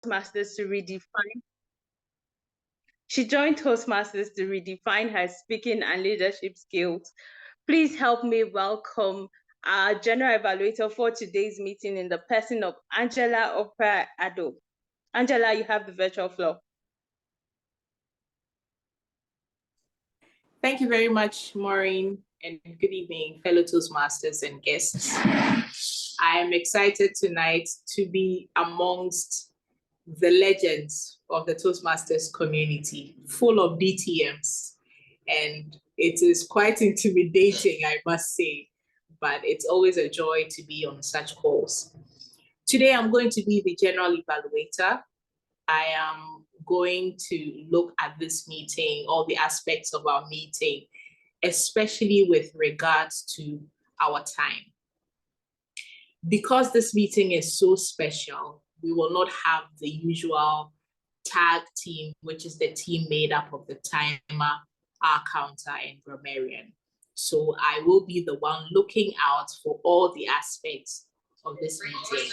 Toastmasters to redefine. She joined Toastmasters to redefine her speaking and leadership skills. Please help me welcome our general evaluator for today's meeting in the person of Angela Opera Ado. Angela, you have the virtual floor. Thank you very much, Maureen, and good evening, fellow Toastmasters and guests. I am excited tonight to be amongst the legends of the Toastmasters community, full of DTMs. And it is quite intimidating, I must say, but it's always a joy to be on such calls. Today, I'm going to be the general evaluator. I am going to look at this meeting, all the aspects of our meeting, especially with regards to our time. Because this meeting is so special, we will not have the usual tag team, which is the team made up of the timer, our counter, and grammarian. So I will be the one looking out for all the aspects of this meeting.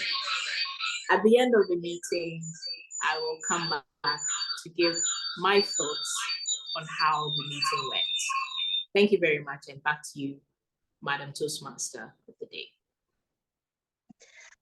At the end of the meeting, I will come back to give my thoughts on how the meeting went. Thank you very much, and back to you, Madam Toastmaster of the day.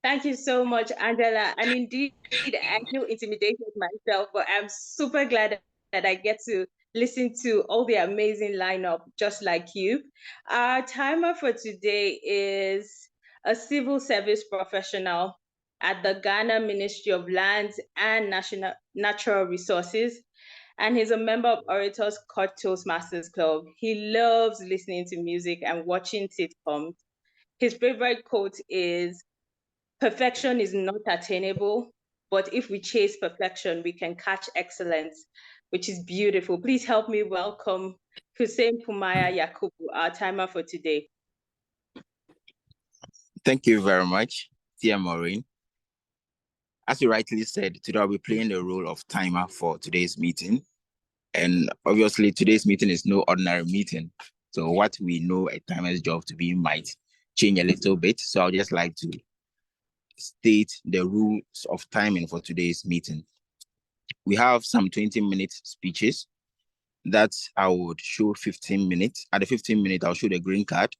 Thank you so much, Angela. And indeed, I feel intimidated myself, but I'm super glad that I get to listen to all the amazing lineup, just like you. Our timer for today is a civil service professional at the Ghana Ministry of Lands and Natural Resources, and he's a member of Orators Court Toastmasters Club. He loves listening to music and watching sitcoms. His favorite quote is, "Perfection is not attainable, but if we chase perfection, we can catch excellence," which is beautiful. Please help me welcome Hussein Pumaya Yakubu, our timer for today. Thank you very much, dear Maureen. As you rightly said, today I'll be playing the role of timer for today's meeting. And obviously, today's meeting is no ordinary meeting. So what we know a timer's job to be might change a little bit. So I'll just like to state the rules of timing for today's meeting. We have some 20-minute speeches that I would show 15 minutes. At the 15 minute, I'll show the green card.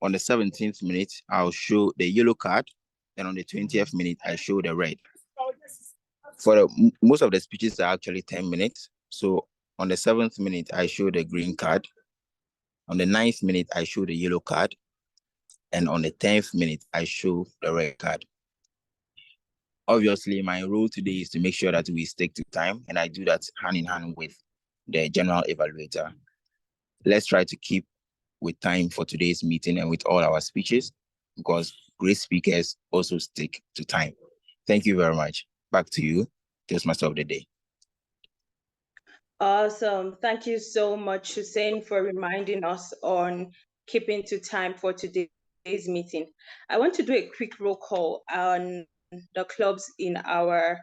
On the 17th minute, I'll show the yellow card. And on the 20th minute, I show the red. For most of the speeches are actually 10 minutes. So on the 7th minute, I show the green card. On the 9th minute, I show the yellow card. And on the 10th minute, I show the red card. Obviously, my role today is to make sure that we stick to time, and I do that hand in hand with the general evaluator. Let's try to keep with time for today's meeting and with all our speeches, because great speakers also stick to time. Thank you very much. Back to you, Toastmaster of the day. Awesome. Thank you so much, Hussein, for reminding us on keeping to time for today's meeting. I want to do a quick roll call on the clubs in our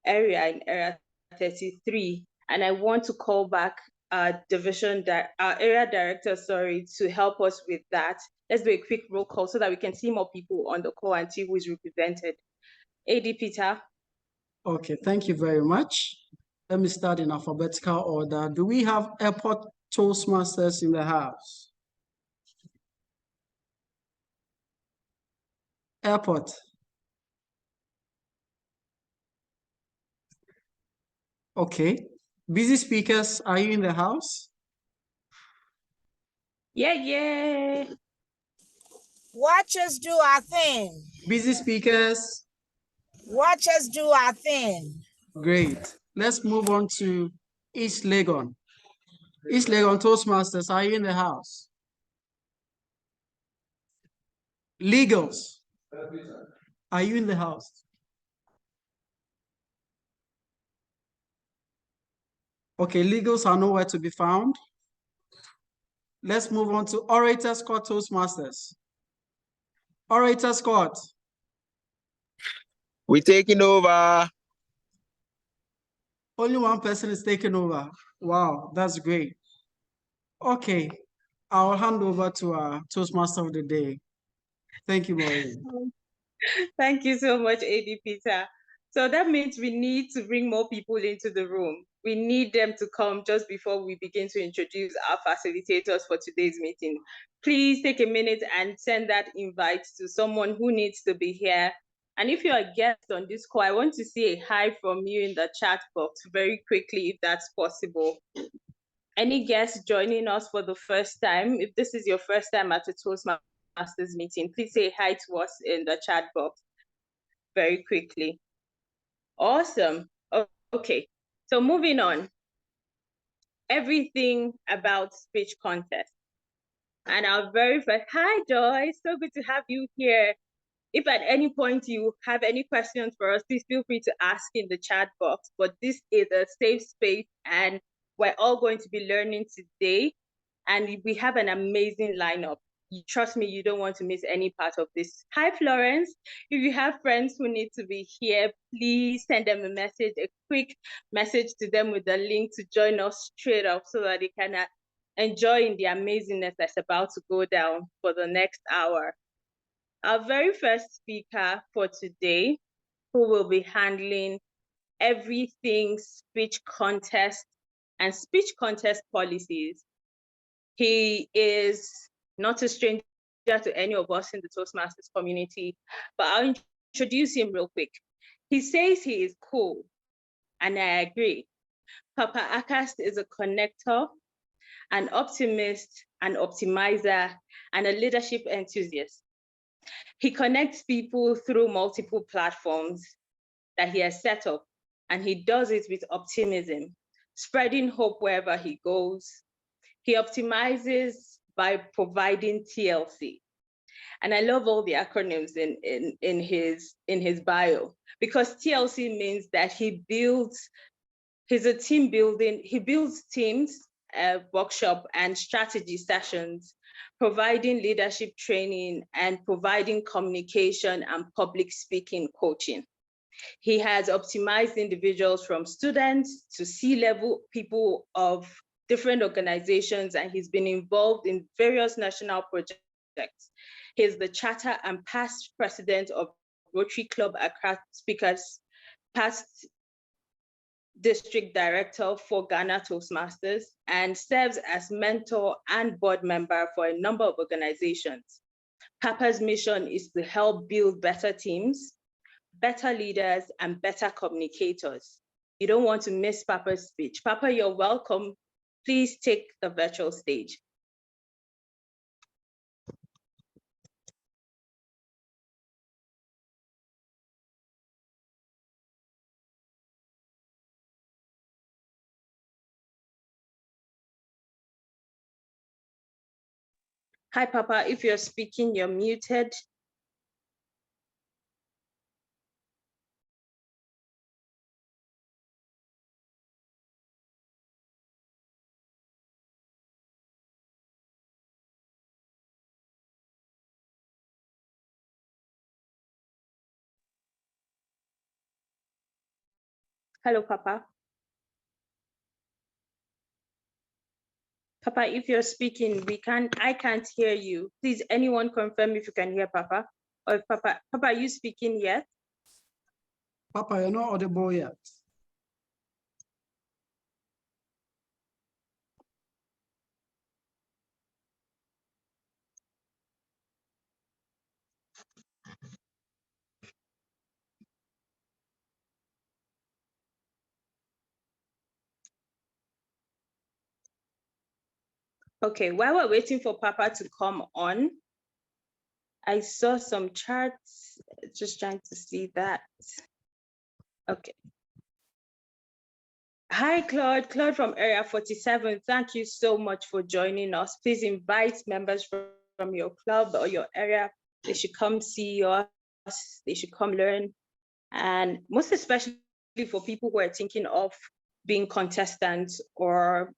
area, in area 33, and I want to call back our area director, to help us with that. Let's do a quick roll call so that we can see more people on the call and see who is represented. AD Peter. Okay, thank you very much. Let me start in alphabetical order. Do we have Airport Toastmasters in the house? Airport. Okay. Busy speakers, are you in the house? Yeah. Watch us do our thing. Busy speakers. Watch us do our thing. Great. Let's move on to East Legon. East Legon Toastmasters, are you in the house? Legals, are you in the house? Okay, legals are nowhere to be found. Let's move on to Orator Scott Toastmasters. Orator Scott. We're taking over. Only one person is taking over. Wow, that's great. Okay, I'll hand over to our Toastmaster of the day. Thank you, Maureen. Thank you so much, AD Peter. So that means we need to bring more people into the room. We need them to come just before we begin to introduce our facilitators for today's meeting. Please take a minute and send that invite to someone who needs to be here. And if you're a guest on this call, I want to see a hi from you in the chat box very quickly, if that's possible. Any guests joining us for the first time, if this is your first time at a Toastmasters meeting, please say hi to us in the chat box very quickly. Awesome. Okay, so moving on. Everything about speech contest. And our very first, hi Joy, so good to have you here. If at any point you have any questions for us, please feel free to ask in the chat box. But this is a safe space and we're all going to be learning today. And we have an amazing lineup. Trust me, you don't want to miss any part of this. Hi, Florence. If you have friends who need to be here, please send them a message, a quick message to them with the link to join us straight up so that they can enjoy in the amazingness that's about to go down for the next hour. Our very first speaker for today, who will be handling everything speech contest and speech contest policies. He is not a stranger to any of us in the Toastmasters community, but I'll introduce him real quick. He says he is cool, and I agree. Papa Akast is a connector, an optimist, an optimizer, and a leadership enthusiast. He connects people through multiple platforms that he has set up, and he does it with optimism, spreading hope wherever he goes. He optimizes by providing TLC. And I love all the acronyms in his bio, because TLC means that he's a team building, he builds teams, workshop and strategy sessions, providing leadership training and providing communication and public speaking coaching. He has optimized individuals from students to C-level people of different organizations, and he's been involved in various national projects. He's the charter and past president of Rotary Club Accra Speakers, past district director for Ghana Toastmasters, and serves as mentor and board member for a number of organizations. Papa's mission is to help build better teams, better leaders, and better communicators. You don't want to miss Papa's speech. Papa, you're welcome. Please take the virtual stage. Hi, Papa. If you're speaking, you're muted. Hello, Papa. Papa, if you're speaking, I can't hear you. Please, anyone confirm if you can hear Papa? Or if Papa, are you speaking yet? Papa, you're not audible yet. Okay, while we're waiting for Papa to come on, I saw some charts, just trying to see that. Okay. Hi, Claude. Claude from Area 47. Thank you so much for joining us. Please invite members from your club or your area. They should come see us. They should come learn. And most especially for people who are thinking of being contestants or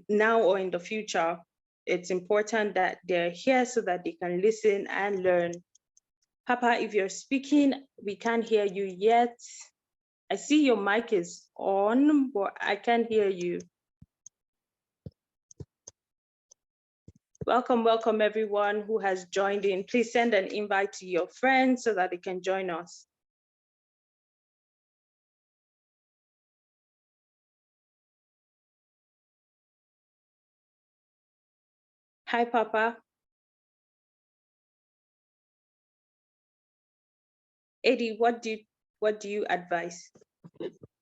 now or in the future, it's important that they're here so that they can listen and learn. Papa, if you're speaking, we can't hear you yet. I see your mic is on, but I can't hear you. Welcome, welcome everyone who has joined in. Please send an invite to your friends so that they can join us. Hi, Papa. Eddie, what do you advise?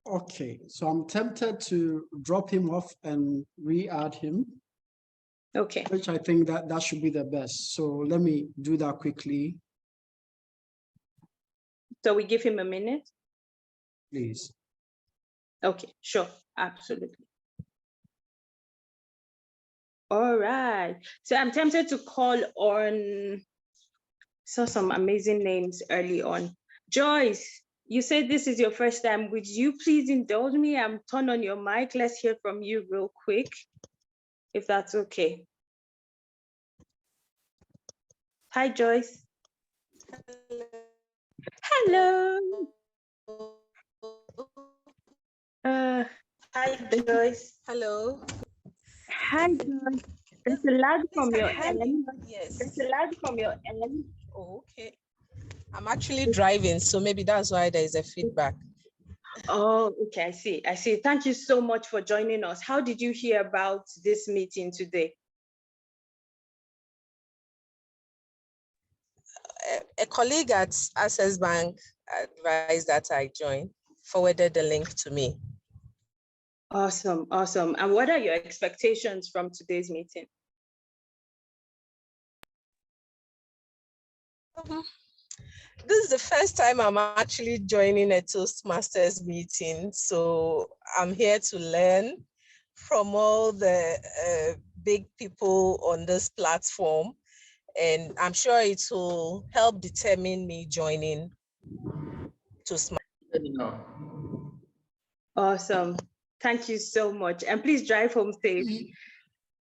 Okay, so I'm tempted to drop him off and re-add him. Okay. Which I think that should be the best. So let me do that quickly. So we give him a minute? Please. Okay, sure, absolutely. All right. So I'm tempted to call on, saw some amazing names early on. Joyce, you said this is your first time. Would you please indulge me? I'm turn on your mic. Let's hear from you real quick, if that's okay. Hi, Joyce. Hello. Hi, Joyce. Hello. Hi, Joyce. There's a lag from your end. Yes. There's a lag from your end. Oh, okay. I'm actually driving, so maybe that's why there is a feedback. Oh, okay, I see. Thank you so much for joining us. How did you hear about this meeting today? A colleague at Access Bank advised that I join, forwarded the link to me. Awesome, awesome. And what are your expectations from today's meeting? This is the first time I'm actually joining a Toastmasters meeting, so I'm here to learn from all the big people on this platform, and I'm sure it will help determine me joining Toastmasters. Awesome. Thank you so much. And please drive home safe.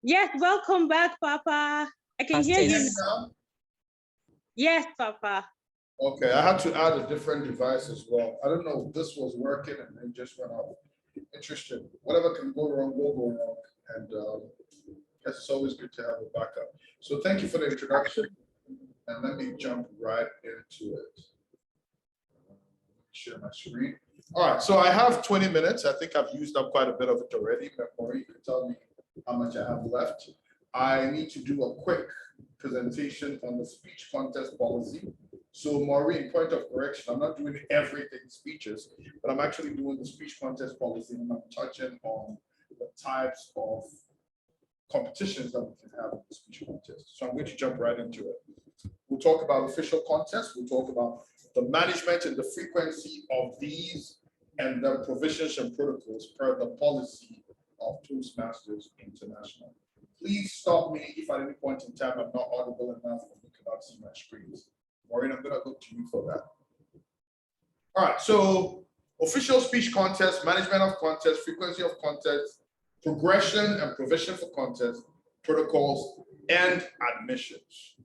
Yes, welcome back, Papa. I can hear you now. Yes, Papa. Okay, I had to add a different device as well. I don't know, this was working and it just went off. Interesting. Whatever can go wrong will go wrong. And it's always good to have a backup. So thank you for the introduction. And let me jump right into it. Share my screen. All right, so I have 20 minutes. I think I've used up quite a bit of it already. Maureen, you can tell me how much I have left. I need to do a quick presentation on the speech contest policy. So Maureen, point of correction, I'm not doing everything speeches, but I'm actually doing the speech contest policy and I'm touching on the types of competitions that we can have in the speech contest. So I'm going to jump right into it. We'll talk about official contests. We'll talk about the management and the frequency of these and the provisions and protocols per the policy of Toastmasters International. Please stop me if at any point in time I'm not audible enough or you cannot see my screens. Maureen, I'm going to look to you for that. All right, so official speech contest, management of contest, frequency of contest, progression and provision for contest, protocols, and admissions.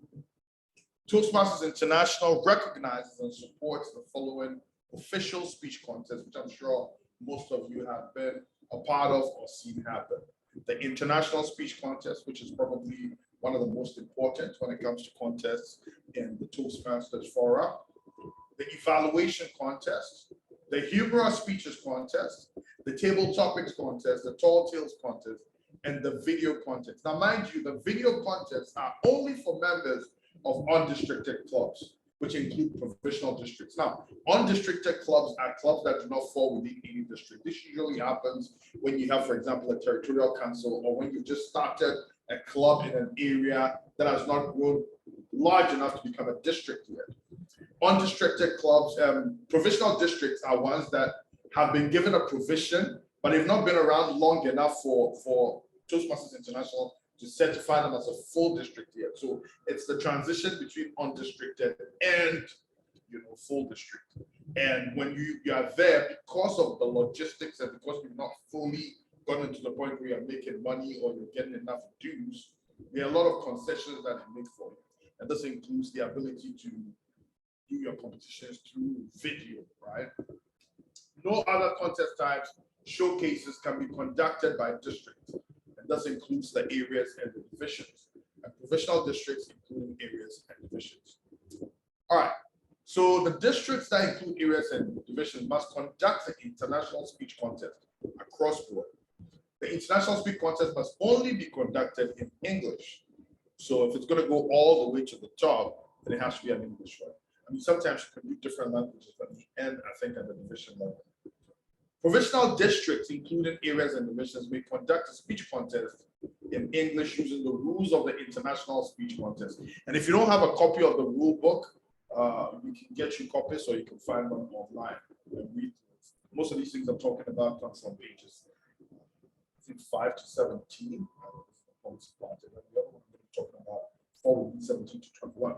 Toastmasters International recognizes and supports the following official speech contests, which I'm sure most of you have been a part of or seen happen. The International Speech Contest, which is probably one of the most important when it comes to contests in the Toastmasters Forum. The Evaluation Contest, the Humorous Speeches Contest, the Table Topics Contest, the Tall Tales Contest, and the Video Contest. Now, mind you, the video contests are only for members of undistricted clubs, which include provisional districts. Now, undistricted clubs are clubs that do not fall within any district. This usually happens when you have, for example, a territorial council, or when you've just started a club in an area that has not grown large enough to become a district yet. Undistricted clubs, provisional districts are ones that have been given a provision, but they've not been around long enough for Toastmasters International to certify them as a full district yet. So it's the transition between undistricted and full district. And when you are there, because of the logistics and because you've not fully gotten to the point where you're making money or you're getting enough dues, there are a lot of concessions that they make for you. And this includes the ability to do your competitions through video, right? No other contest types, showcases can be conducted by district. And this includes the areas and the divisions. And provisional districts include areas and divisions. All right. So the districts that include areas and divisions must conduct the international speech contest across board. The international speech contest must only be conducted in English. So if it's going to go all the way to the top, then it has to be an English one. I mean, sometimes you can do different languages, but and I think at the division level. Provisional districts, including areas and divisions, may conduct a speech contest in English using the rules of the International Speech Contest. And if you don't have a copy of the rule book, we can get you copies or you can find them online and read. Most of these things I'm talking about comes from pages, I think 5 to 17. And the other one I'm talking about 17 to 21.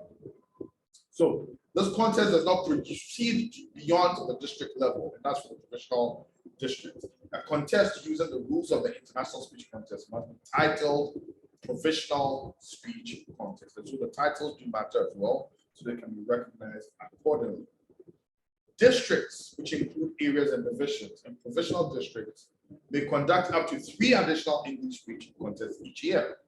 So this contest does not proceed beyond the district level, and that's for the provisional district. A contest using the rules of the International Speech Contest must be titled Provisional Speech Contest. And so the titles do matter as well, so they can be recognized accordingly. Districts, which include areas and divisions, and provisional districts may conduct up to 3 additional English speech contests each year.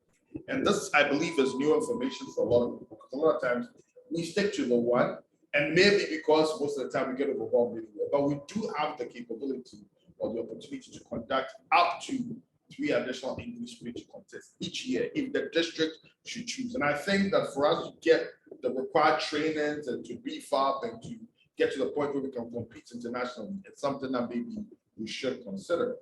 And this, I believe, is new information for a lot of people, because a lot of times we stick to the one, and maybe because most of the time we get overwhelmed anyway, but we do have the capability or the opportunity to conduct up to 3 additional English speech contests each year if the district should choose. And I think that for us to get the required trainings and to beef up and to get to the point where we can compete internationally, it's something that maybe we should consider.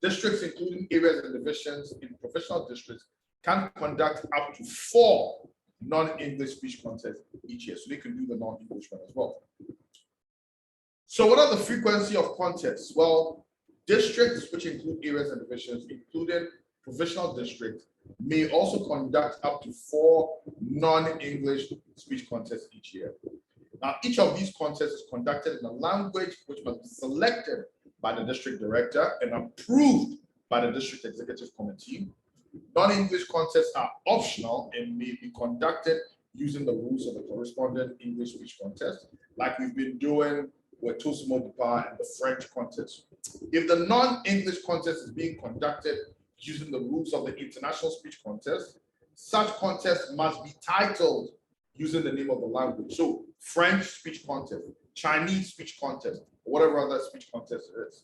Districts, including areas and divisions in professional districts, can conduct up to 4 non-English speech contests each year. So they can do the non-English one as well. So what are the frequency of contests? Well, districts, which include areas and divisions, including provisional districts, may also conduct up to 4 non-English speech contests each year. Now, each of these contests is conducted in a language which must be selected by the district director and approved by the district executive committee. Non-English contests are optional and may be conducted using the rules of the corresponding English speech contest, like we've been doing with Toastmasters and the French contest. If the non-English contest is being conducted using the rules of the International Speech Contest, such contest must be titled using the name of the language. So French speech contest, Chinese speech contest, or whatever other speech contest it is.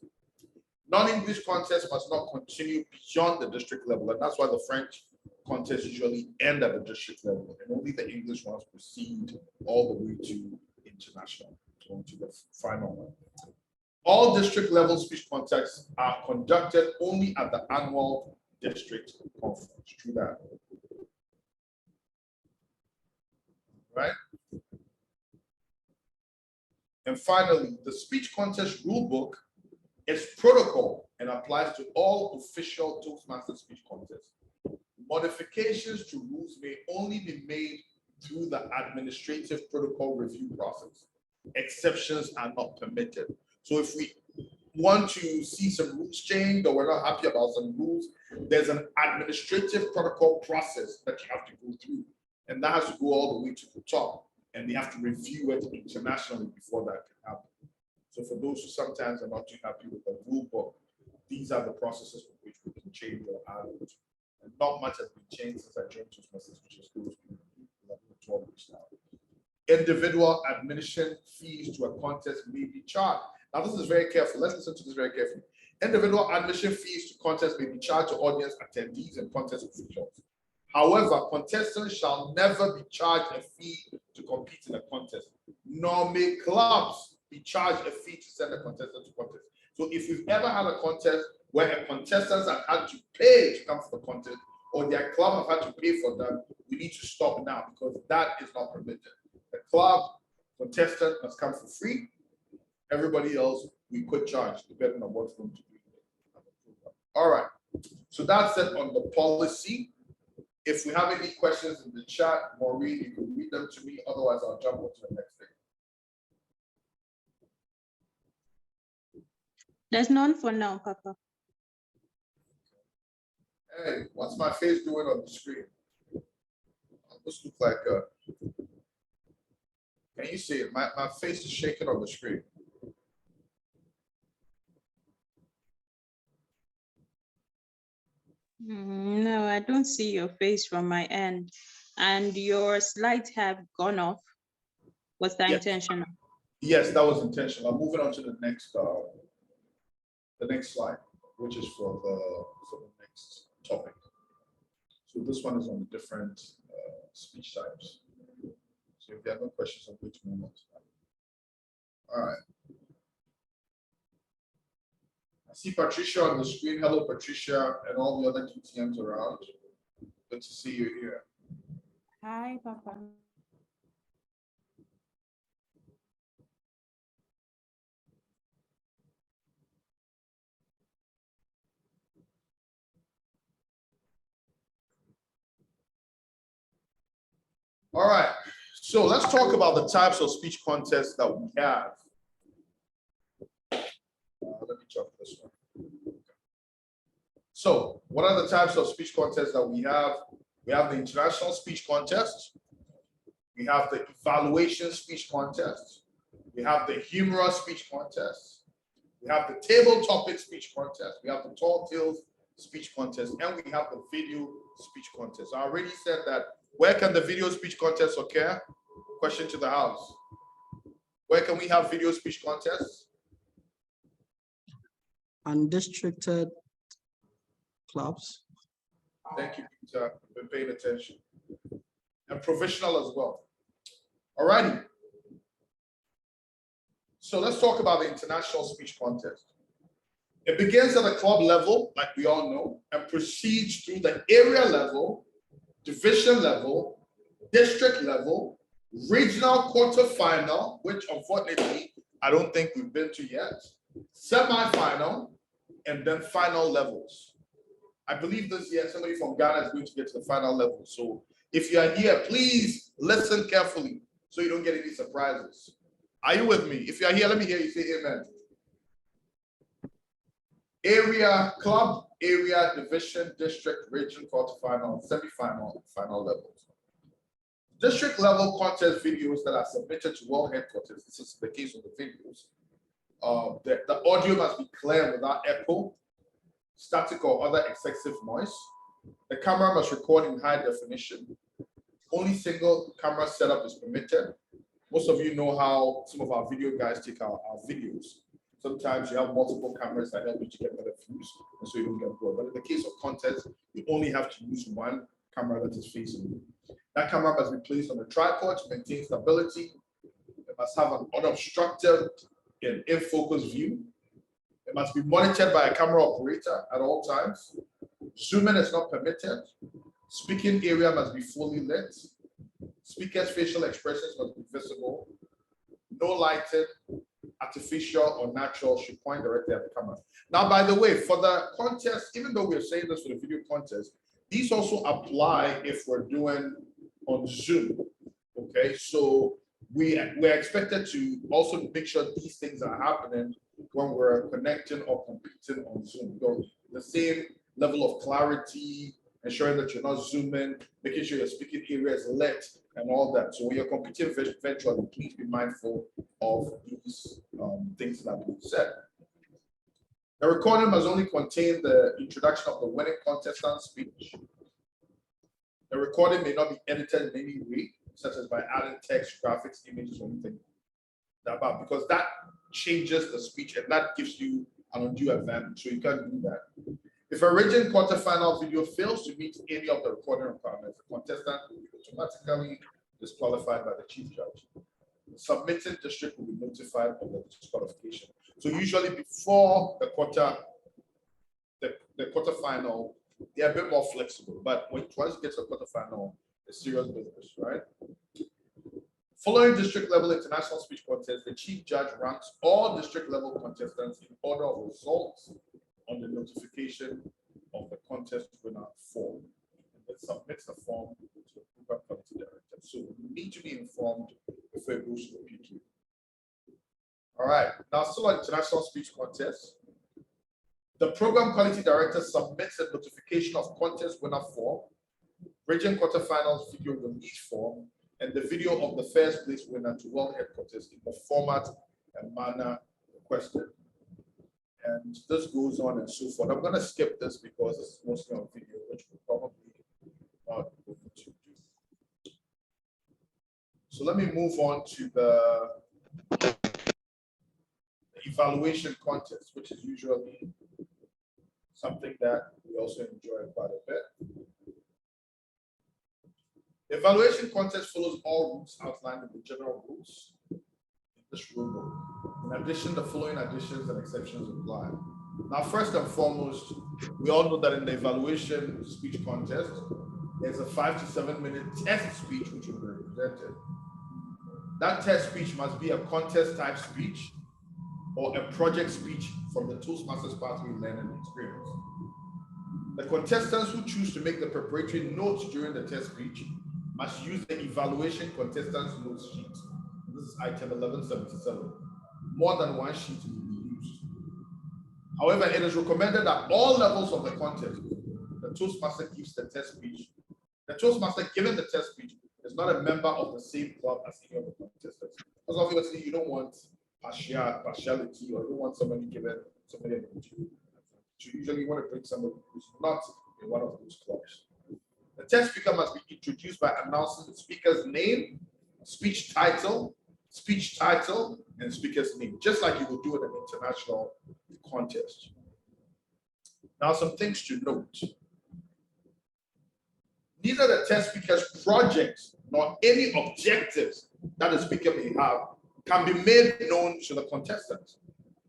Non-English contests must not continue beyond the district level, and that's why the French contests usually end at the district level, and only the English ones proceed all the way to international, to the final one. All district level speech contests are conducted only at the annual district conference. True that. Right? And finally, the speech contest rulebook is protocol and applies to all official Toastmasters speech contests. Modifications to rules may only be made through the administrative protocol review process. Exceptions are not permitted. So if we want to see some rules changed or we're not happy about some rules, there's an administrative protocol process that you have to go through. And that has to go all the way to the top. And they have to review it internationally before that can happen. So for those who sometimes are not too happy with the rule book, these are the processes with which we can change or add. And not much has been changed since I joined Toastmasters, which is close to 12 weeks now. Individual admission fees to a contest may be charged. Now this is very careful. Let's listen to this very carefully. Individual admission fees to contests may be charged to audience attendees and contest officials. However, contestants shall never be charged a fee to compete in a contest, nor may clubs be charged a fee to send a contestant to contest. So if you've ever had a contest where a contestant has had to pay to come for the contest, or their club have had to pay for them, we need to stop now because that is not permitted. The club contestant must come for free. Everybody else, we could charge depending on what's going to be. All right. So that's it on the policy. If we have any questions in the chat, Maureen, you can read them to me. Otherwise, I'll jump on to the next thing. There's none for now, Papa. Hey, what's my face doing on the screen? This looks like can you see it? My face is shaking on the screen. No, I don't see your face from my end. And your slides have gone off. Was that intentional? Yes, that was intentional. I'm moving on to the next slide, which is for the next topic. So So this one is on the different speech types. So if you have no questions, I'm going to move on to that. All right. I see Patricia on the screen. Hello, Patricia, and all the other TTMs around. Good to see you here. Hi, Papa. All right, so let's talk about the types of speech contests that we have. Let me jump this one. So what are the types of speech contests that we have? We have the international speech contest. We have the evaluation speech contest. We have the humorous speech contest. We have the table topic speech contest. We have the tall tales speech contest, and we have the video speech contest. I already said that. Where can the video speech contest occur? Question to the house. Where can we have video speech contests? Undistricted clubs. Thank you, Peter. I've been paying attention. And professional as well. All righty. So let's talk about the international speech contest. It begins at the club level, like we all know, and proceeds through the area level, division level, district level, regional quarterfinal, which unfortunately I don't think we've been to yet, semi-final, and then final levels. I believe this year somebody from Ghana is going to get to the final level. So if you are here, please listen carefully so you don't get any surprises. Are you with me? If you are here, let me hear you say amen. Area, club, area, division, district, region, quarterfinal, semi-final, final levels. District level contest videos that are submitted to World Headquarters. This is the case of the videos. The audio must be clear without echo, static or other excessive noise. The camera must record in high definition. Only single camera setup is permitted. Most of you know how some of our video guys take our videos. Sometimes you have multiple cameras that help you to get better views, and so you don't get bored. But in the case of contest, you only have to use one camera that is facing you. That camera must be placed on a tripod to maintain stability. It must have an unobstructed and in-focus view. It must be monitored by a camera operator at all times. Zoom in is not permitted. Speaking area must be fully lit. Speaker's facial expressions must be visible. No lighting, artificial or natural, should point directly at the camera. Now, by the way, for the contest, even though we're saying this for the video contest, these also apply if we're doing on Zoom. Okay, so we're expected to also make sure these things are happening when we're connecting or competing on Zoom. So the same level of clarity, ensuring that you're not zooming, making sure your speaking area is lit and all that. So when you're competing virtually, please be mindful of these things that are being said. The recording must only contain the introduction of the winning contestant's speech. The recording may not be edited in any way, such as by adding text, graphics, images, or anything like that, because that changes the speech and that gives you an undue advantage. So you can't do that. If a region quarterfinal video fails to meet any of the recording requirements, the contestant will be automatically disqualified by the chief judge. The submitting district will be notified of the disqualification. So usually before the quarterfinal, they're a bit more flexible, but once you get to the quarterfinal, it's serious business, right? Following district level international speech contest, the chief judge ranks all district level contestants in order of results on the notification of the contest winner form, and then submits the form to the program quality director. So you need to be informed before it goes to the PQ. All right, now still on international speech contest. The program quality director submits a notification of contest winner form, region quarterfinals video release form, and the video of the first place winner to World Headquarters in the format and manner requested. And this goes on and so forth. I'm going to skip this because it's mostly on video, which we're probably not going to do. So let me move on to the evaluation contest, which is usually something that we also enjoy quite a bit. The evaluation contest follows all rules outlined in the general rules in this rulebook. In addition, the following additions and exceptions apply. Now, first and foremost, we all know that in the evaluation speech contest, there's a 5 to 7 minute test speech which will be presented. That test speech must be a contest type speech or a project speech from the Toastmasters pathway learning experience. The contestants who choose to make the preparatory notes during the test speech must use the evaluation contestants notes sheet. This is item 1177. More than one sheet will be used. However, it is recommended that all levels of the contest, the Toastmaster gives the test speech. The Toastmaster given the test speech is not a member of the same club as any of the contestants. Because obviously you don't want partiality, or you don't want somebody given somebody else. You usually want to bring somebody who's not in one of those clubs. The test speaker must be introduced by announcing the speaker's name, speech title, and speaker's name, just like you would do in an international contest. Now, some things to note. Neither the test speaker's projects nor any objectives that the speaker may have can be made known to the contestants,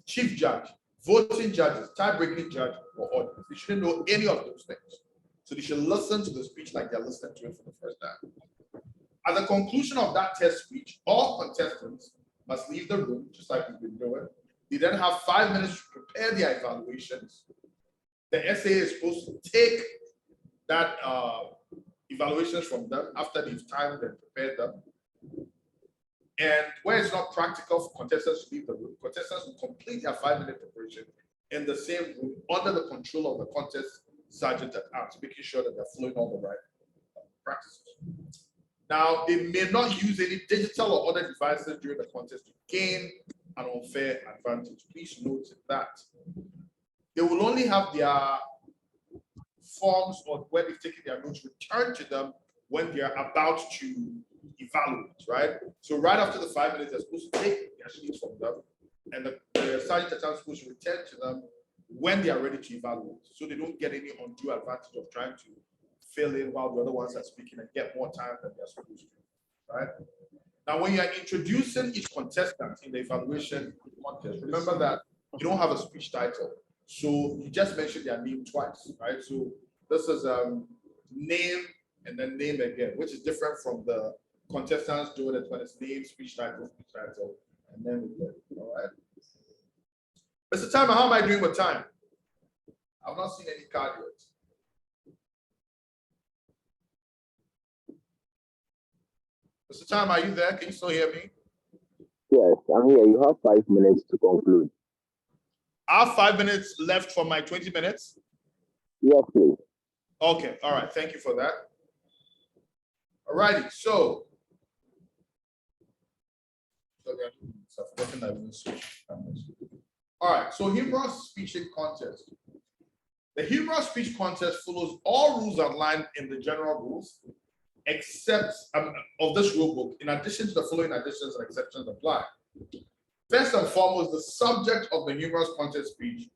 chief judge, voting judges, tie-breaking judge, or audience. They shouldn't know any of those things. So they should listen to the speech like they're listening to it for the first time. At the conclusion of that test speech, all contestants must leave the room, just like we've been doing. They then have 5 minutes to prepare their evaluations. The SA is supposed to take that evaluations from them after they've timed and prepared them. And where it's not practical for contestants to leave the room, contestants will complete their 5 minute preparation in the same room under the control of the contest sergeant at arms, making sure that they're following all the right practices. Now, they may not use any digital or other devices during the contest to gain an unfair advantage. Please note that. They will only have their forms or where they've taken their notes returned to them when they're about to evaluate, right? So right after the 5 minutes, they're supposed to take their sheets from them, and the sergeant at arms is supposed to return to them when they are ready to evaluate, so they don't get any undue advantage of trying to fill in while the other ones are speaking and get more time than they're supposed to, right? Now, when you're introducing each contestant in the evaluation contest, remember that you don't have a speech title. So you just mentioned their name twice, right? So this is name and then name again, which is different from the contestants doing it when it's name, speech title, and then again, all right? Mr. Timer, how am I doing with time? I've not seen any card yet. Mr. Timer, are you there? Can you still hear me? Yes, I'm here. You have 5 minutes to conclude. I have 5 minutes left for my 20 minutes? Yes, please. Okay, all right. Thank you for that. All righty, so. All right, so humorous speech contest. The humorous speech contest follows all rules outlined in the general rules, except of this rule book, in addition to the following additions and exceptions apply. First and foremost, the subject of the humorous contest speech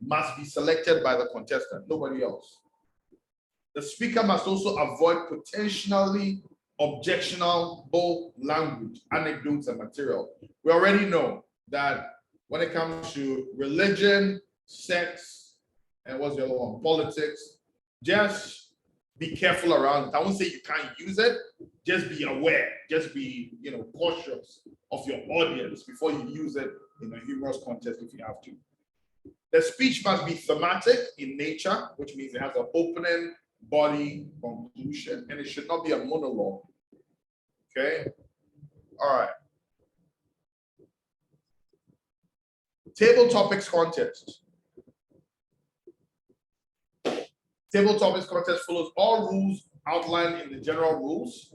must be selected by the contestant, nobody else. The speaker must also avoid potentially objectionable language, anecdotes, and material. We already know that when it comes to religion, sex, and what's the other one? Politics, just be careful around it. I won't say you can't use it, just be aware, just be cautious of your audience before you use it in a humorous contest if you have to. The speech must be thematic in nature, which means it has an opening, body, conclusion, and it should not be a monologue. Okay? All right. Table topics contest. Table topics contest follows all rules outlined in the general rules.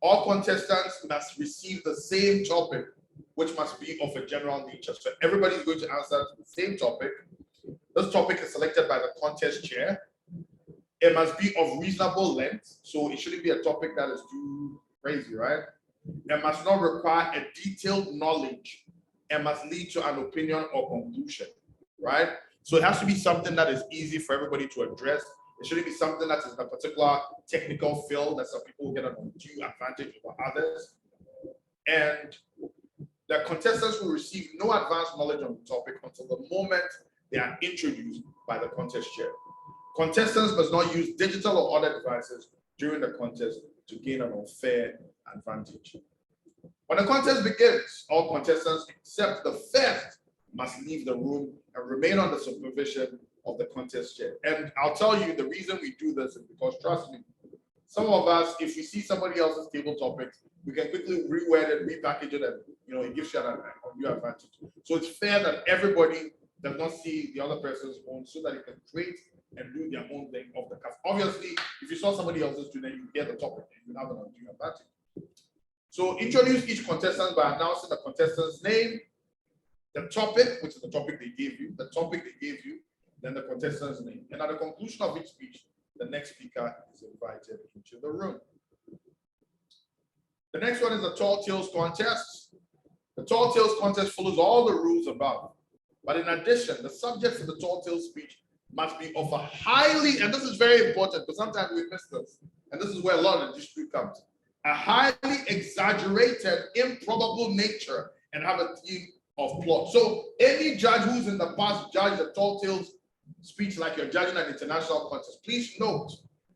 All contestants must receive the same topic, which must be of a general nature. So everybody is going to answer the same topic. This topic is selected by the contest chair. It must be of reasonable length, so it shouldn't be a topic that is too crazy, right? It must not require a detailed knowledge. It must lead to an opinion or conclusion, right? So it has to be something that is easy for everybody to address. It shouldn't be something that is in a particular technical field that some people will get an undue advantage over others. And the contestants will receive no advanced knowledge on the topic until the moment they are introduced by the contest chair. Contestants must not use digital or other devices during the contest to gain an unfair advantage. When the contest begins, all contestants except the first must leave the room and remain under supervision of the contest chair. And I'll tell you the reason we do this is because, trust me, some of us, if we see somebody else's table topics, we can quickly reword it, repackage it, and it gives you an undue advantage. So it's fair that everybody does not see the other person's own, so that it can create and do their own thing off the cuff. Obviously, if you saw somebody else's too, then you get the topic and you have an undue advantage. So introduce each contestant by announcing the contestant's name, the topic, which is the topic they gave you, then the contestant's name. And at the conclusion of each speech, the next speaker is invited into the room. The next one is the Tall Tales contest. The Tall Tales contest follows all the rules above. But in addition, the subject for the Tall Tales speech must be of a highly, and this is very important because sometimes we miss this, and this is where a lot of the dispute comes, a highly exaggerated, improbable nature and have a theme of plot. So any judge who's in the past judged the Tall Tales speech like you're judging an international contest, please note,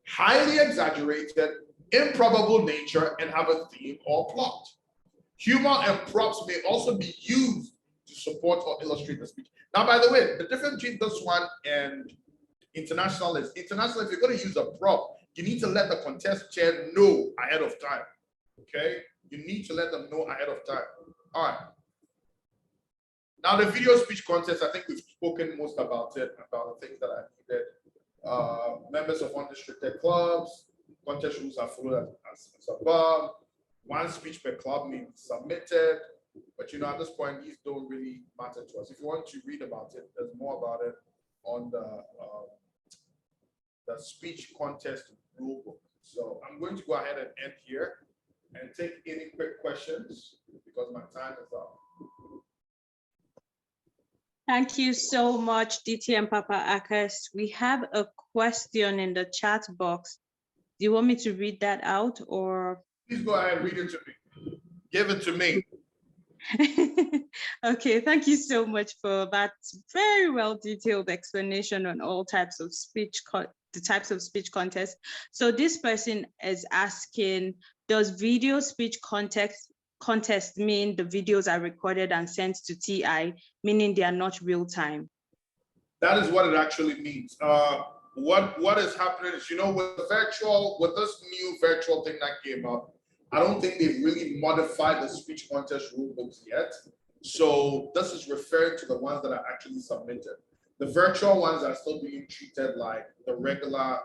highly exaggerated, improbable nature and have a theme or plot. Humor and props may also be used to support or illustrate the speech. Now, by the way, the difference between this one and international is, if you're going to use a prop, you need to let the contest chair know ahead of time. Okay? You need to let them know ahead of time. All right. Now, the video speech contest, I think we've spoken most about it, about the things that I needed. Members of unrestricted clubs, contest rules are followed as above. One speech per club may be submitted, but at this point, these don't really matter to us. If you want to read about it, there's more about it on the speech contest rule book. So I'm going to go ahead and end here and take any quick questions because my time is up. Thank you so much, DTM Papa Akas. We have a question in the chat box. Do you want me to read that out or? Please go ahead and read it to me. Give it to me. Okay, thank you so much for that very well detailed explanation on all types of speech, the types of speech contests. So this person is asking, does video speech contest mean the videos are recorded and sent to TI, meaning they are not real time? That is what it actually means. What is happening is, with this new virtual thing that came up, I don't think they've really modified the speech contest rule books yet. So this is referring to the ones that are actually submitted. The virtual ones are still being treated like the regular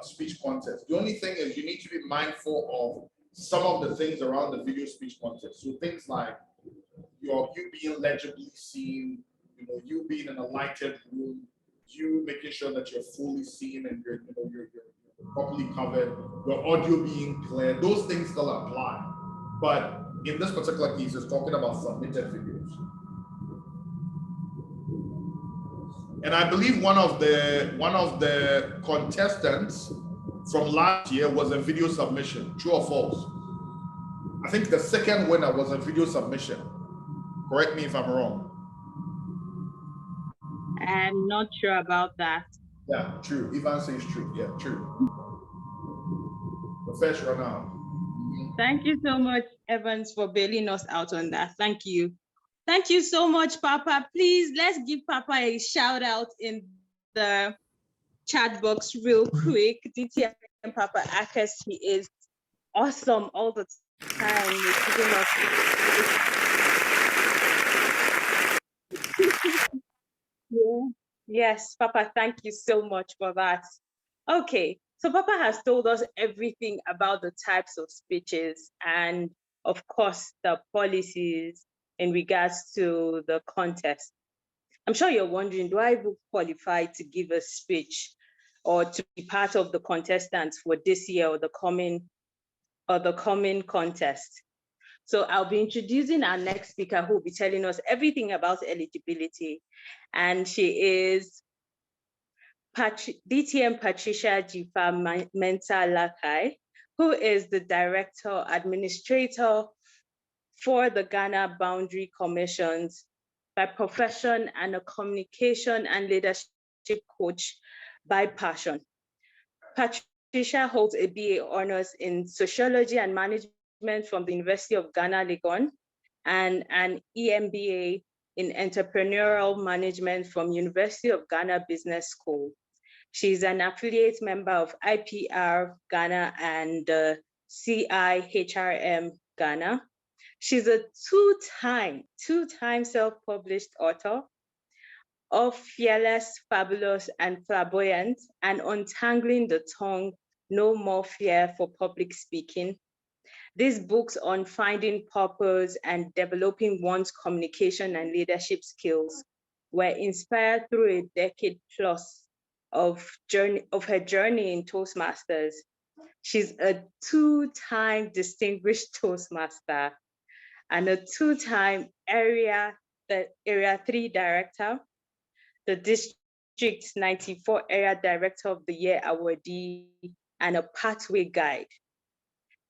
speech contest. The only thing is you need to be mindful of some of the things around the video speech contest. So things like you being legibly seen, you being in a lighted room, you making sure that you're fully seen and you're properly covered, your audio being clear, those things still apply. But in this particular case, it's talking about submitted videos. And I believe one of the contestants from last year was a video submission, true or false? I think the second winner was a video submission. Correct me if I'm wrong. I'm not sure about that. Yeah, true. Ivan says true. Yeah, true. The first runner. Thank you so much, Evans, for bailing us out on that. Thank you. Thank you so much, Papa. Please, let's give Papa a shout out in the chat box real quick. DTM Papa Akas, he is awesome all the time. He's giving us yeah. Yes, Papa, thank you so much for that. Okay, so Papa has told us everything about the types of speeches and, of course, the policies in regards to the contest. I'm sure you're wondering, do I even qualify to give a speech or to be part of the contestants for this year or the coming contest? So I'll be introducing our next speaker who will be telling us everything about eligibility. And she is DTM Patricia Jifa Mensah Lakai, who is the Director Administrator for the Ghana Boundary Commissions by profession and a communication and leadership coach by passion. Patricia holds a BA honors in sociology and management from the University of Ghana, Legon, and an EMBA in entrepreneurial management from University of Ghana Business School. She's an affiliate member of IPR Ghana and CIHRM Ghana. She's a two-time self-published author of Fearless, Fabulous, and Flamboyant, and Untangling the Tongue, No More Fear for Public Speaking. These books on finding purpose and developing one's communication and leadership skills were inspired through a decade plus of her journey in Toastmasters. She's a two-time distinguished Toastmaster and a two-time Area 3 Director, the District 94 Area Director of the Year awardee, and a Pathway Guide.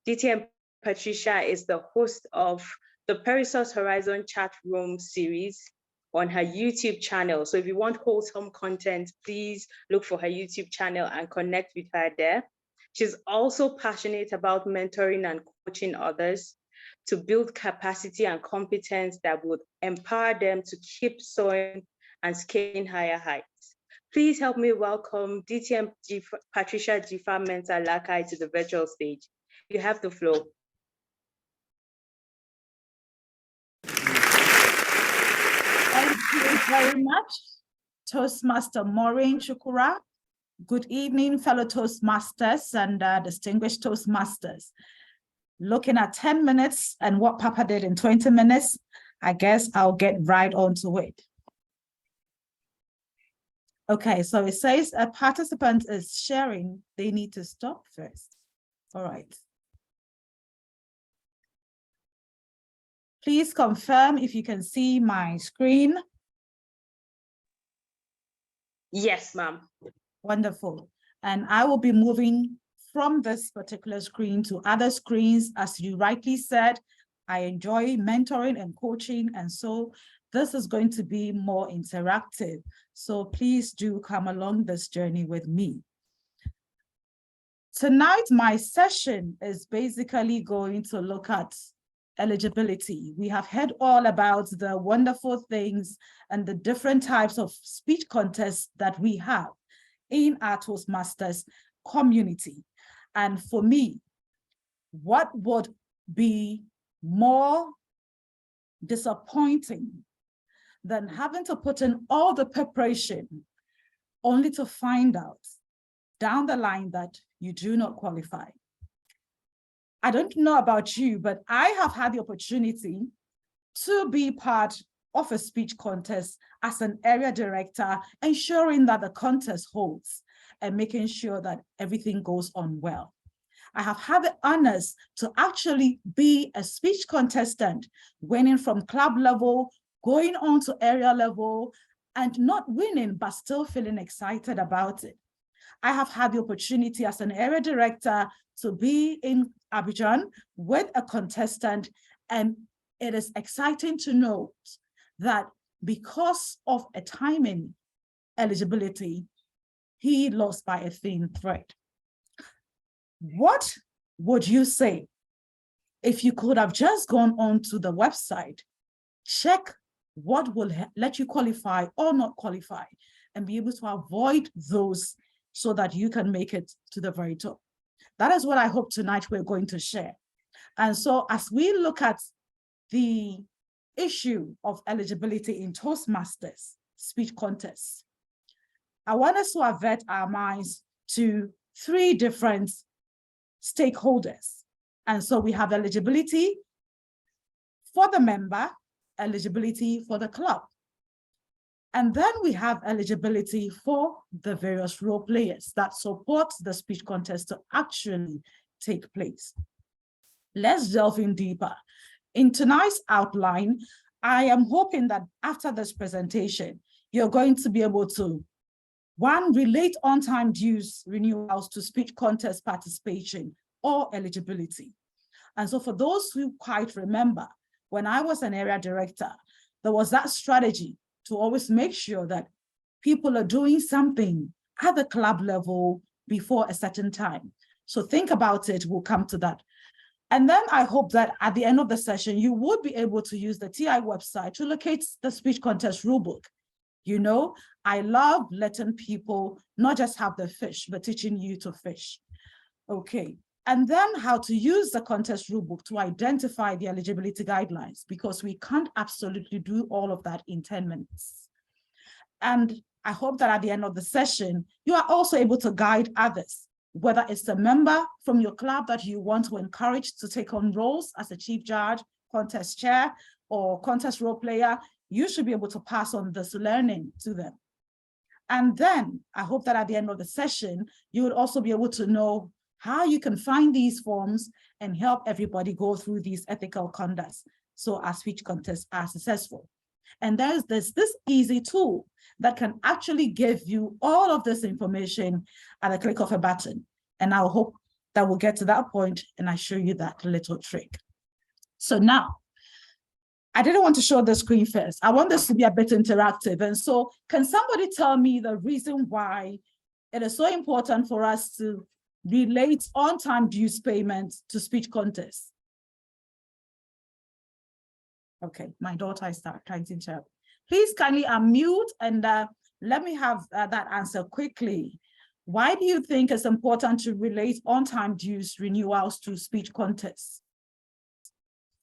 DTM Patricia is the host of the Perisource Horizon Chat Room series on her YouTube channel. So if you want wholesome content, please look for her YouTube channel and connect with her there. She's also passionate about mentoring and coaching others to build capacity and competence that would empower them to keep soaring and scaling higher heights. Please help me welcome DTM Patricia Jifa Mensah Lakai to the virtual stage. You have the floor. Thank you very much, Toastmaster Maureen Chukura. Good evening, fellow Toastmasters and distinguished Toastmasters. Looking at 10 minutes and what Papa did in 20 minutes, I guess I'll get right on to it. Okay, so it says a participant is sharing, they need to stop first. All right. Please confirm if you can see my screen. Yes, ma'am. Wonderful. And I will be moving from this particular screen to other screens. As you rightly said, I enjoy mentoring and coaching, and so this is going to be more interactive. So please do come along this journey with me. Tonight, my session is basically going to look at eligibility. We have heard all about the wonderful things and the different types of speech contests that we have in our Toastmasters community. And for me, what would be more disappointing than having to put in all the preparation only to find out down the line that you do not qualify? I don't know about you, but I have had the opportunity to be part of a speech contest as an area director, ensuring that the contest holds and making sure that everything goes on well. I have had the honors to actually be a speech contestant, winning from club level, going on to area level, and not winning, but still feeling excited about it. I have had the opportunity as an area director to be in Abidjan with a contestant, and it is exciting to note that because of a timing eligibility, he lost by a thin thread. What would you say if you could have just gone on to the website, check what will let you qualify or not qualify, and be able to avoid those so that you can make it to the very top? That is what I hope tonight we're going to share. And so as we look at the issue of eligibility in Toastmasters speech contests, I want us to avert our minds to three different stakeholders. And so we have eligibility for the member, eligibility for the club. And then we have eligibility for the various role players that support the speech contest to actually take place. Let's delve in deeper. In tonight's outline, I am hoping that after this presentation, you're going to be able to One, relate on-time dues renewals to speech contest participation or eligibility. And so for those who quite remember, when I was an area director, there was that strategy to always make sure that people are doing something at the club level before a certain time. So think about it, we'll come to that. And then I hope that at the end of the session, you would be able to use the TI website to locate the speech contest rulebook. You know, I love letting people not just have the fish, but teaching you to fish. Okay, and then how to use the contest rulebook to identify the eligibility guidelines, because we can't absolutely do all of that in 10 minutes. And I hope that at the end of the session, you are also able to guide others, whether it's a member from your club that you want to encourage to take on roles as a chief judge, contest chair, or contest role player. You should be able to pass on this learning to them. And then I hope that at the end of the session, you would also be able to know how you can find these forms and help everybody go through these ethical conducts so our speech contests are successful. And there's this easy tool that can actually give you all of this information at a click of a button. And I hope that we'll get to that point and I show you that little trick. So now, I didn't want to show the screen first. I want this to be a bit interactive. And so can somebody tell me the reason why it is so important for us to relate on-time dues payments to speech contests? Okay, my daughter is trying to interrupt. Please kindly unmute and let me have that answer quickly. Why do you think it's important to relate on-time dues renewals to speech contests?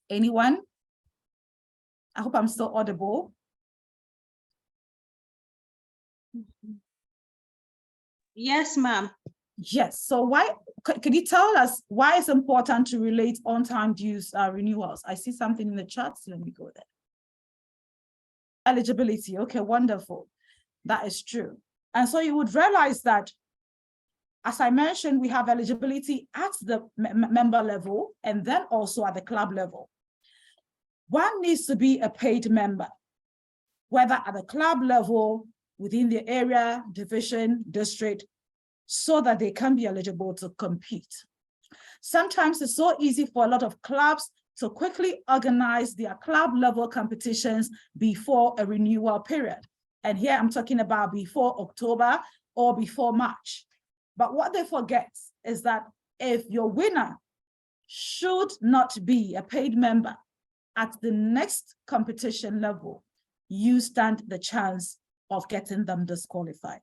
Anyone? I hope I'm still audible. Yes, ma'am. Yes, so why, could you tell us why it's important to relate on-time dues renewals? I see something in the chat, so let me go there. Eligibility, okay, wonderful. That is true. And so you would realize that, as I mentioned, we have eligibility at the member level and then also at the club level. One needs to be a paid member, whether at the club level, within the area, division, district, so that they can be eligible to compete. Sometimes it's so easy for a lot of clubs to quickly organize their club level competitions before a renewal period. And here I'm talking about before October or before March. But what they forget is that if your winner should not be a paid member at the next competition level, you stand the chance of getting them disqualified.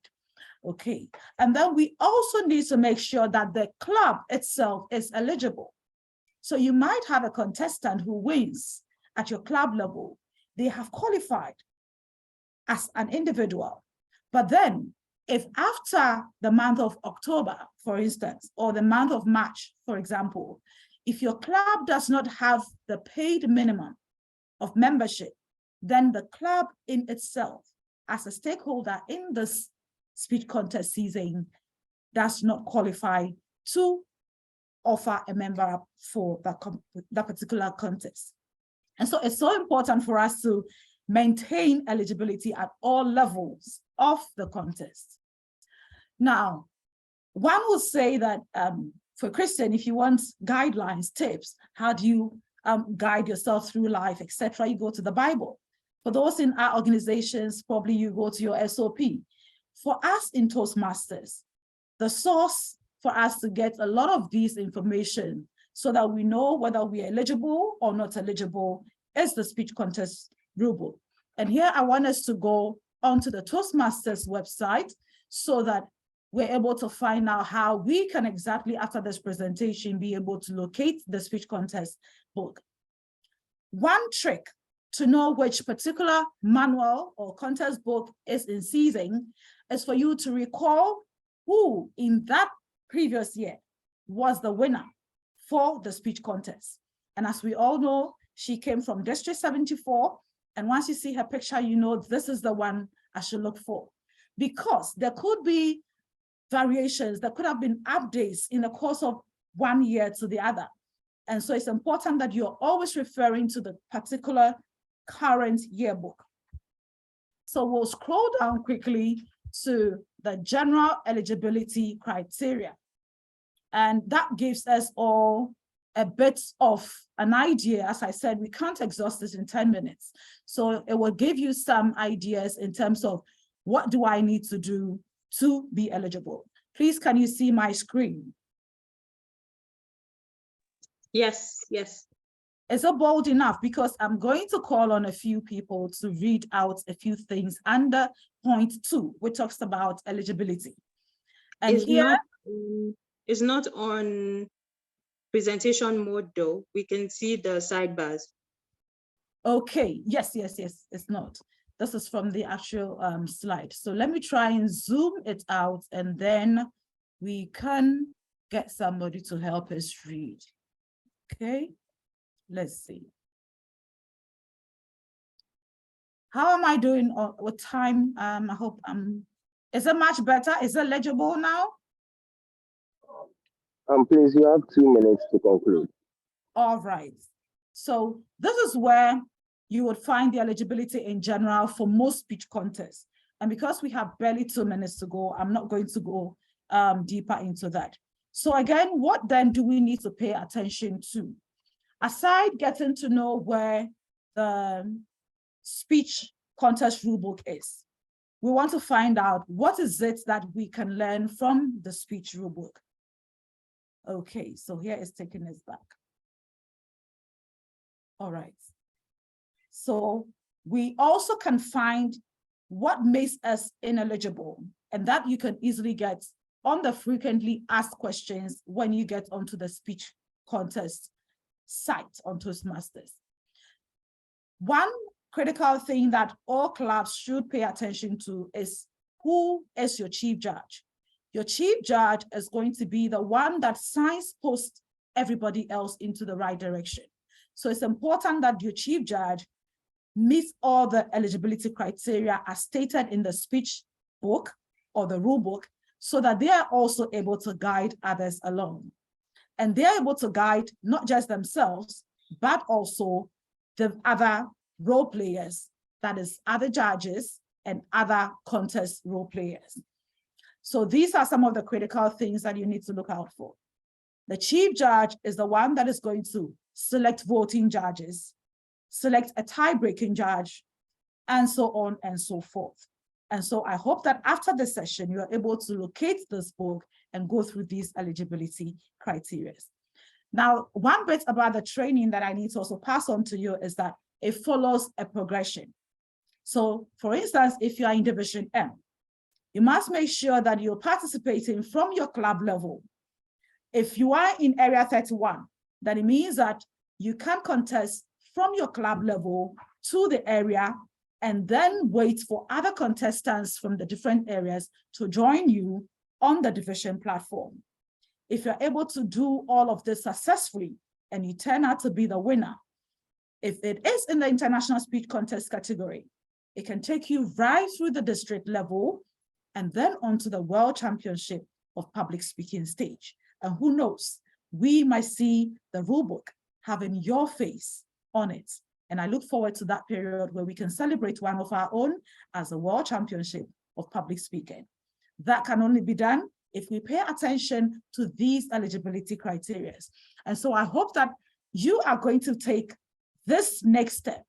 Okay, and then we also need to make sure that the club itself is eligible. So you might have a contestant who wins at your club level. They have qualified as an individual. But then if after the month of October, for instance, or the month of March, for example, if your club does not have the paid minimum of membership, then the club in itself, as a stakeholder in this speech contest season, does not qualify to offer a member for that particular contest. And so it's so important for us to maintain eligibility at all levels of the contest. Now, one would say that for Christian, if you want guidelines, tips, how do you guide yourself through life, etc., you go to the Bible. For those in our organizations, probably you go to your SOP. For us in Toastmasters, the source for us to get a lot of these information so that we know whether we are eligible or not eligible is the speech contest rulebook. And here I want us to go onto the Toastmasters website so that we're able to find out how we can exactly, after this presentation, be able to locate the speech contest book. One trick to know which particular manual or contest book is in season is for you to recall who in that previous year was the winner for the speech contest. And as we all know, she came from District 74. And once you see her picture, you know this is the one I should look for. Because there could be variations, there could have been updates in the course of 1 year to the other. And so it's important that you're always referring to the particular current yearbook. So we'll scroll down quickly to the general eligibility criteria. And that gives us all a bit of an idea. As I said, we can't exhaust this in 10 minutes. So it will give you some ideas in terms of what do I need to do to be eligible. Please, can you see my screen? Yes, yes. Is it bold enough? Because I'm going to call on a few people to read out a few things under point 2, which talks about eligibility. And it's not on presentation mode though. We can see the sidebars. Okay, yes, it's not. This is from the actual slide. So let me try and zoom it out, and then we can get somebody to help us read. Okay, let's see. How am I doing with time? I hope is it much better? Is it legible now? Please, you have 2 minutes to conclude. All right. So this is where you would find the eligibility in general for most speech contests. And because we have barely 2 minutes to go, I'm not going to go deeper into that. So again, what then do we need to pay attention to? Aside getting to know where the speech contest rulebook is, we want to find out what is it that we can learn from the speech rulebook. Okay, so here is taking us back. All right. So we also can find what makes us ineligible, and that you can easily get on the frequently asked questions when you get onto the speech contest site on Toastmasters. One critical thing that all clubs should pay attention to is who is your chief judge. Your chief judge is going to be the one that signposts everybody else into the right direction. So it's important that your chief judge meets all the eligibility criteria as stated in the speech book or the rule book, so that they are also able to guide others along. And they're able to guide not just themselves, but also the other role players, that is other judges and other contest role players. So these are some of the critical things that you need to look out for. The chief judge is the one that is going to select voting judges, select a tie-breaking judge, and so on and so forth. And so I hope that after the session, you are able to locate this book and go through these eligibility criteria. Now, one bit about the training that I need to also pass on to you is that it follows a progression. So for instance, if you are in Division M, you must make sure that you're participating from your club level. If you are in Area 31, then it means that you can contest from your club level to the area and then wait for other contestants from the different areas to join you on the division platform. If you're able to do all of this successfully and you turn out to be the winner, if it is in the international speech contest category, it can take you right through the district level and then onto the World Championship of Public Speaking stage. And who knows, we might see the rulebook having your face on it. And I look forward to that period where we can celebrate one of our own as a World Championship of Public Speaking. That can only be done if we pay attention to these eligibility criteria. And so I hope that you are going to take this next step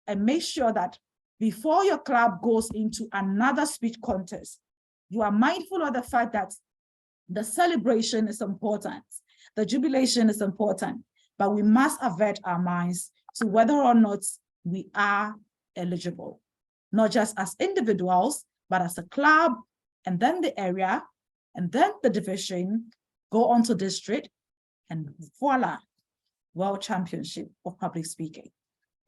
and make sure that before your club goes into another speech contest, you are mindful of the fact that the celebration is important, the jubilation is important, but we must avert our minds to whether or not we are eligible, not just as individuals, but as a club, and then the area, and then the division, go on to district, and voila, World Championship of Public Speaking.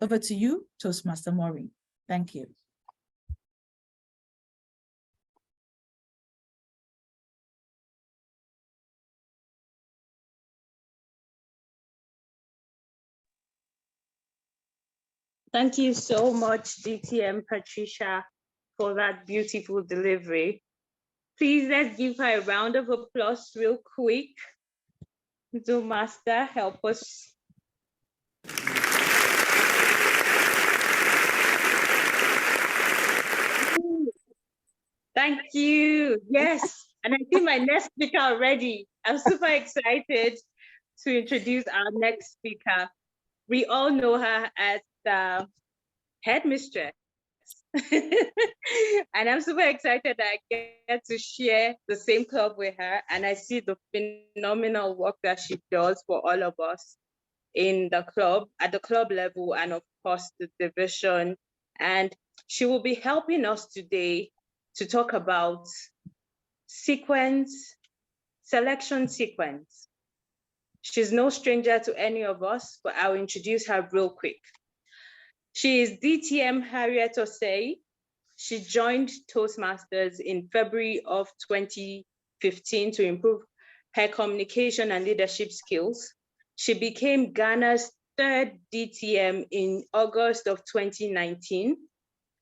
Over to you, Toastmaster Maureen. Thank you. Thank you so much, DTM Patricia, for that beautiful delivery. Please, let's give her a round of applause real quick. Zoom Master, help us. Thank you. Yes. And I see my next speaker already. I'm super excited to introduce our next speaker. We all know her as the headmistress. And I'm super excited that I get to share the same club with her. And I see the phenomenal work that she does for all of us in the club, at the club level, and of course, the division. And she will be helping us today to talk about selection sequence. She's no stranger to any of us, but I'll introduce her real quick. She is DTM Harriet Osei. She joined Toastmasters in February of 2015 to improve her communication and leadership skills. She became Ghana's third DTM in August of 2019,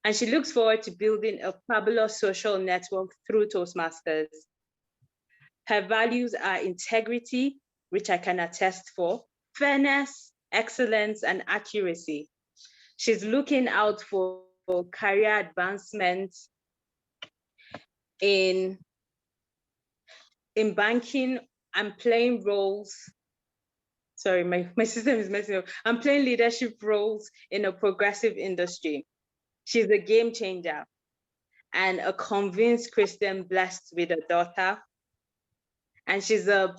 and she looks forward to building a fabulous social network through Toastmasters. Her values are integrity, which I can attest for, fairness, excellence, and accuracy. She's looking out for career advancement in banking and playing roles. Sorry, my system is messing up. I'm playing leadership roles in a progressive industry. She's a game changer and a convinced Christian blessed with a daughter. And she's a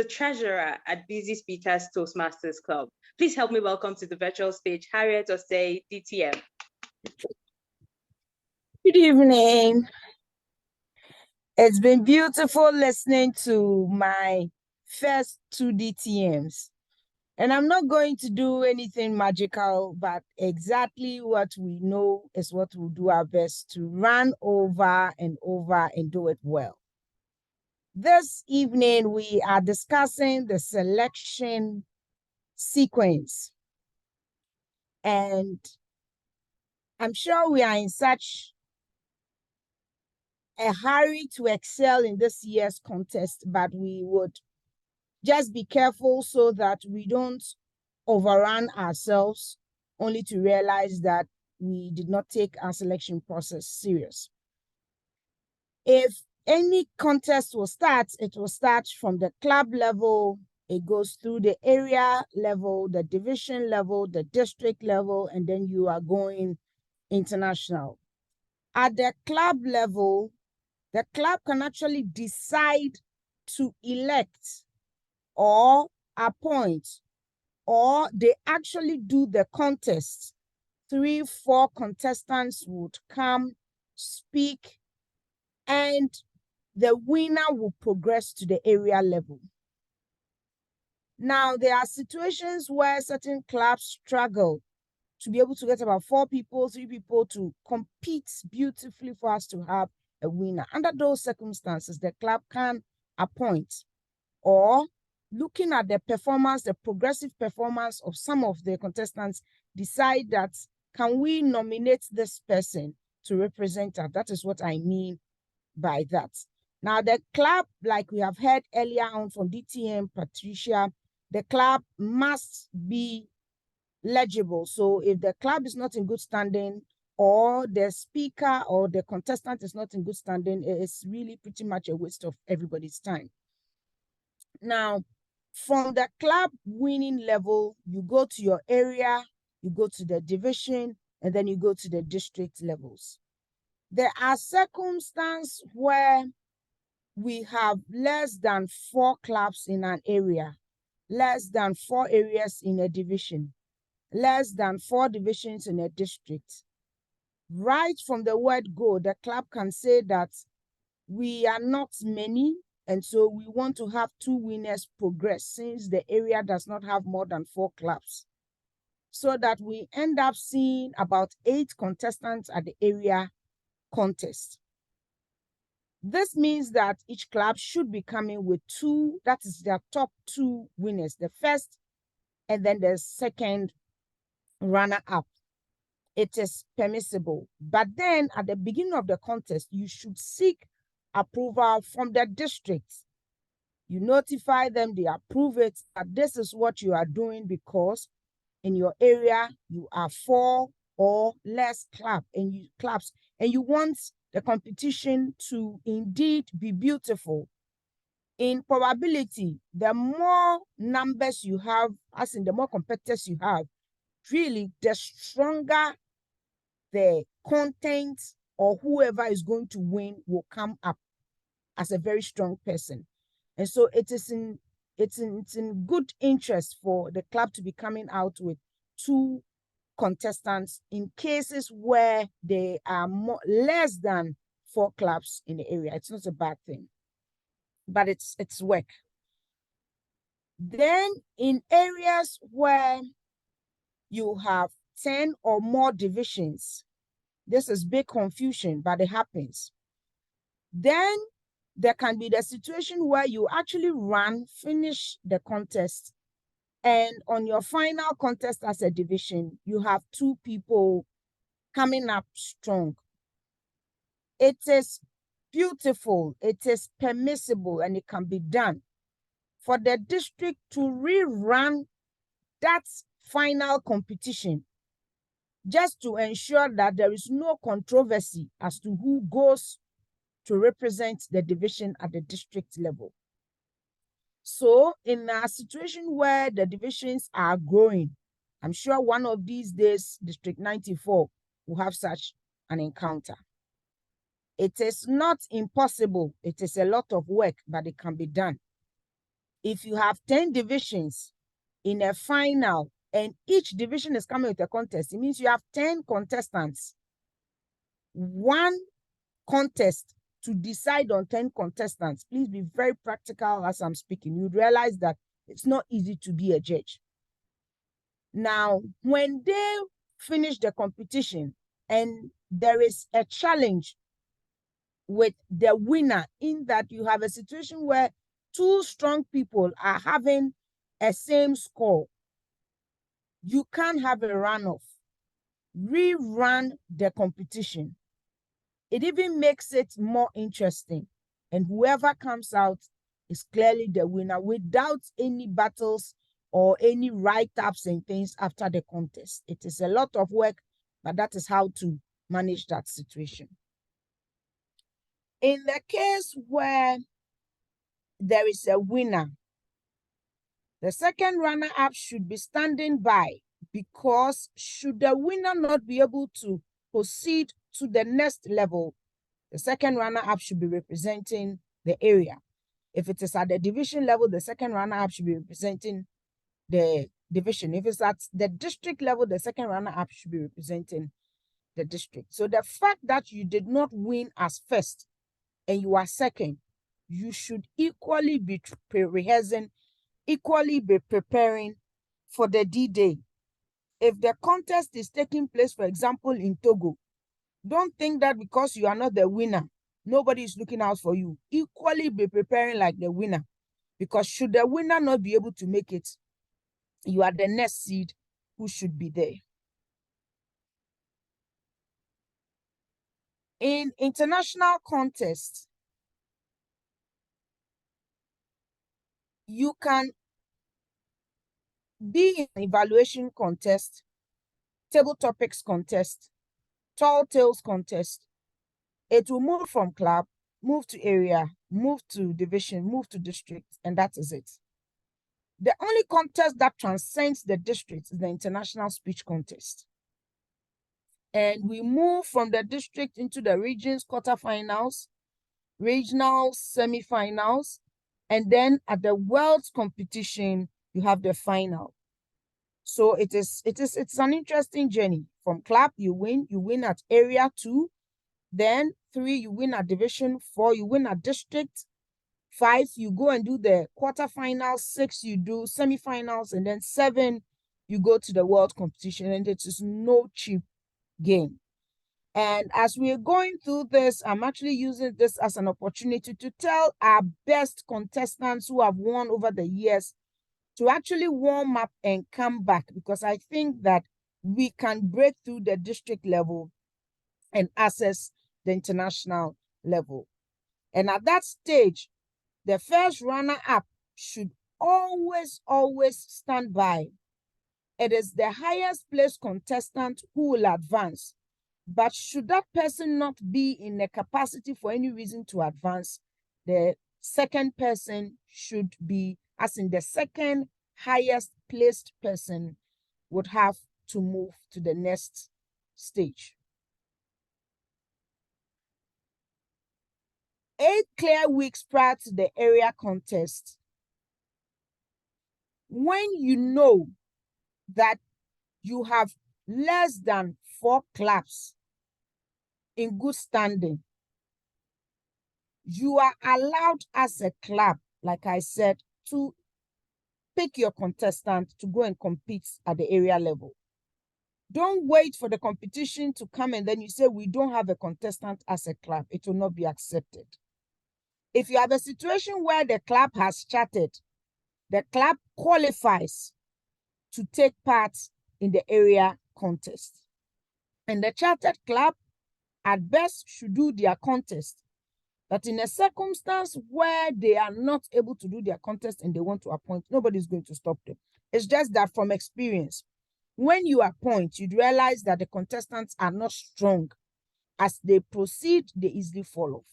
treasurer at Busy Speakers Toastmasters Club. Please help me welcome to the virtual stage, Harriet Osei, DTM. Good evening. It's been beautiful listening to my first 2 DTMs. And I'm not going to do anything magical, but exactly what we know is what we'll do our best to run over and over and do it well. This evening, we are discussing the selection sequence. And I'm sure we are in such a hurry to excel in this year's contest, but we would just be careful so that we don't overrun ourselves, only to realize that we did not take our selection process serious. If any contest will start, it will start from the club level, it goes through the area level, the division level, the district level, and then you are going international. At the club level, the club can actually decide to elect or appoint, or they actually do the contest. 3-4 contestants would come, speak, and the winner will progress to the area level. Now, there are situations where certain clubs struggle to be able to get about 4 people, 3 people to compete beautifully for us to have a winner. Under those circumstances, the club can appoint, or looking at the performance, the progressive performance of some of the contestants, decide that, can we nominate this person to represent us? That is what I mean by that. Now, the club, like we have heard earlier on from DTM Patricia, the club must be legible. So if the club is not in good standing, or the speaker or the contestant is not in good standing, it is really pretty much a waste of everybody's time. Now, from the club winning level, you go to your area, you go to the division, and then you go to the district levels. There are circumstances where we have less than 4 clubs in an area, less than 4 areas in a division, less than 4 divisions in a district. Right from the word go, the club can say that we are not many, and so we want to have 2 winners progress, since the area does not have more than 4 clubs. So that we end up seeing about 8 contestants at the area contest. This means that each club should be coming with 2, that is their top 2 winners, the first and then the second runner-up. It is permissible. But then at the beginning of the contest, you should seek approval from the district. You notify them, they approve it, that this is what you are doing because in your area you are 4 or less clubs, and you want the competition to indeed be beautiful. In probability, the more numbers you have, as in the more competitors you have, really, the stronger the content or whoever is going to win will come up as a very strong person. And so it's in good interest for the club to be coming out with 2 contestants in cases where there are less than 4 clubs in the area. It's not a bad thing, but it's work. Then in areas where you have 10 or more divisions, this is big confusion, but it happens. Then there can be the situation where you actually finish the contest, and on your final contest as a division, you have 2 people coming up strong. It is beautiful, it is permissible, and it can be done for the district to rerun that final competition, just to ensure that there is no controversy as to who goes to represent the division at the district level. So in a situation where the divisions are growing, I'm sure one of these days, District 94 will have such an encounter. It is not impossible. It is a lot of work, but it can be done. If you have 10 divisions in a final and each division is coming with a contest, it means you have 10 contestants. 1 contest to decide on 10 contestants. Please be very practical as I'm speaking. You'd realize that it's not easy to be a judge. Now, when they finish the competition and there is a challenge with the winner, in that you have a situation where 2 strong people are having a same score, you can't have a runoff. Rerun the competition. It even makes it more interesting, and whoever comes out is clearly the winner without any battles or any write-ups and things after the contest. It is a lot of work, but that is how to manage that situation. In the case where there is a winner, the second runner-up should be standing by, because should the winner not be able to proceed to the next level, the second runner-up should be representing the area. If it is at the division level, the second runner-up should be representing the division. If it's at the district level, the second runner-up should be representing the district. So the fact that you did not win as first and you are second, you should equally be rehearsing, equally be preparing for the D-Day. If the contest is taking place, for example, in Togo, don't think that because you are not the winner, nobody is looking out for you. Equally be preparing like the winner, because should the winner not be able to make it, you are the next seed who should be there. In international contests, you can be in evaluation contest, table topics contest, tall tales contest. It will move from club, move to area, move to division, move to district, and that is it. The only contest that transcends the district is the international speech contest. And we move from the district into the regions quarterfinals, regional semifinals, and then at the world competition, you have the final. So it's an interesting journey. From club, you win at area 2, then 3, you win at division, 4, you win at district, 5, you go and do the quarterfinals, 6, you do semifinals, and then 7, you go to the world competition, and it is no cheap game. And as we're going through this, I'm actually using this as an opportunity to tell our best contestants who have won over the years to actually warm up and come back, because I think that we can break through the district level and access the international level. And at that stage, the first runner-up should always stand by. It is the highest placed contestant who will advance. But should that person not be in a capacity for any reason to advance, the second person should be, as in the second highest placed person would have to move to the next stage. 8 clear weeks prior to the area contest, when you know that you have less than 4 clubs in good standing, you are allowed as a club, like I said, to pick your contestant to go and compete at the area level. Don't wait for the competition to come and then you say, we don't have a contestant as a club. It will not be accepted. If you have a situation where the club has charted, the club qualifies to take part in the area contest. And the chartered club at best should do their contest. But in a circumstance where they are not able to do their contest and they want to appoint, nobody's going to stop them. It's just that from experience, when you appoint, you realize that the contestants are not strong. As they proceed, they easily fall off.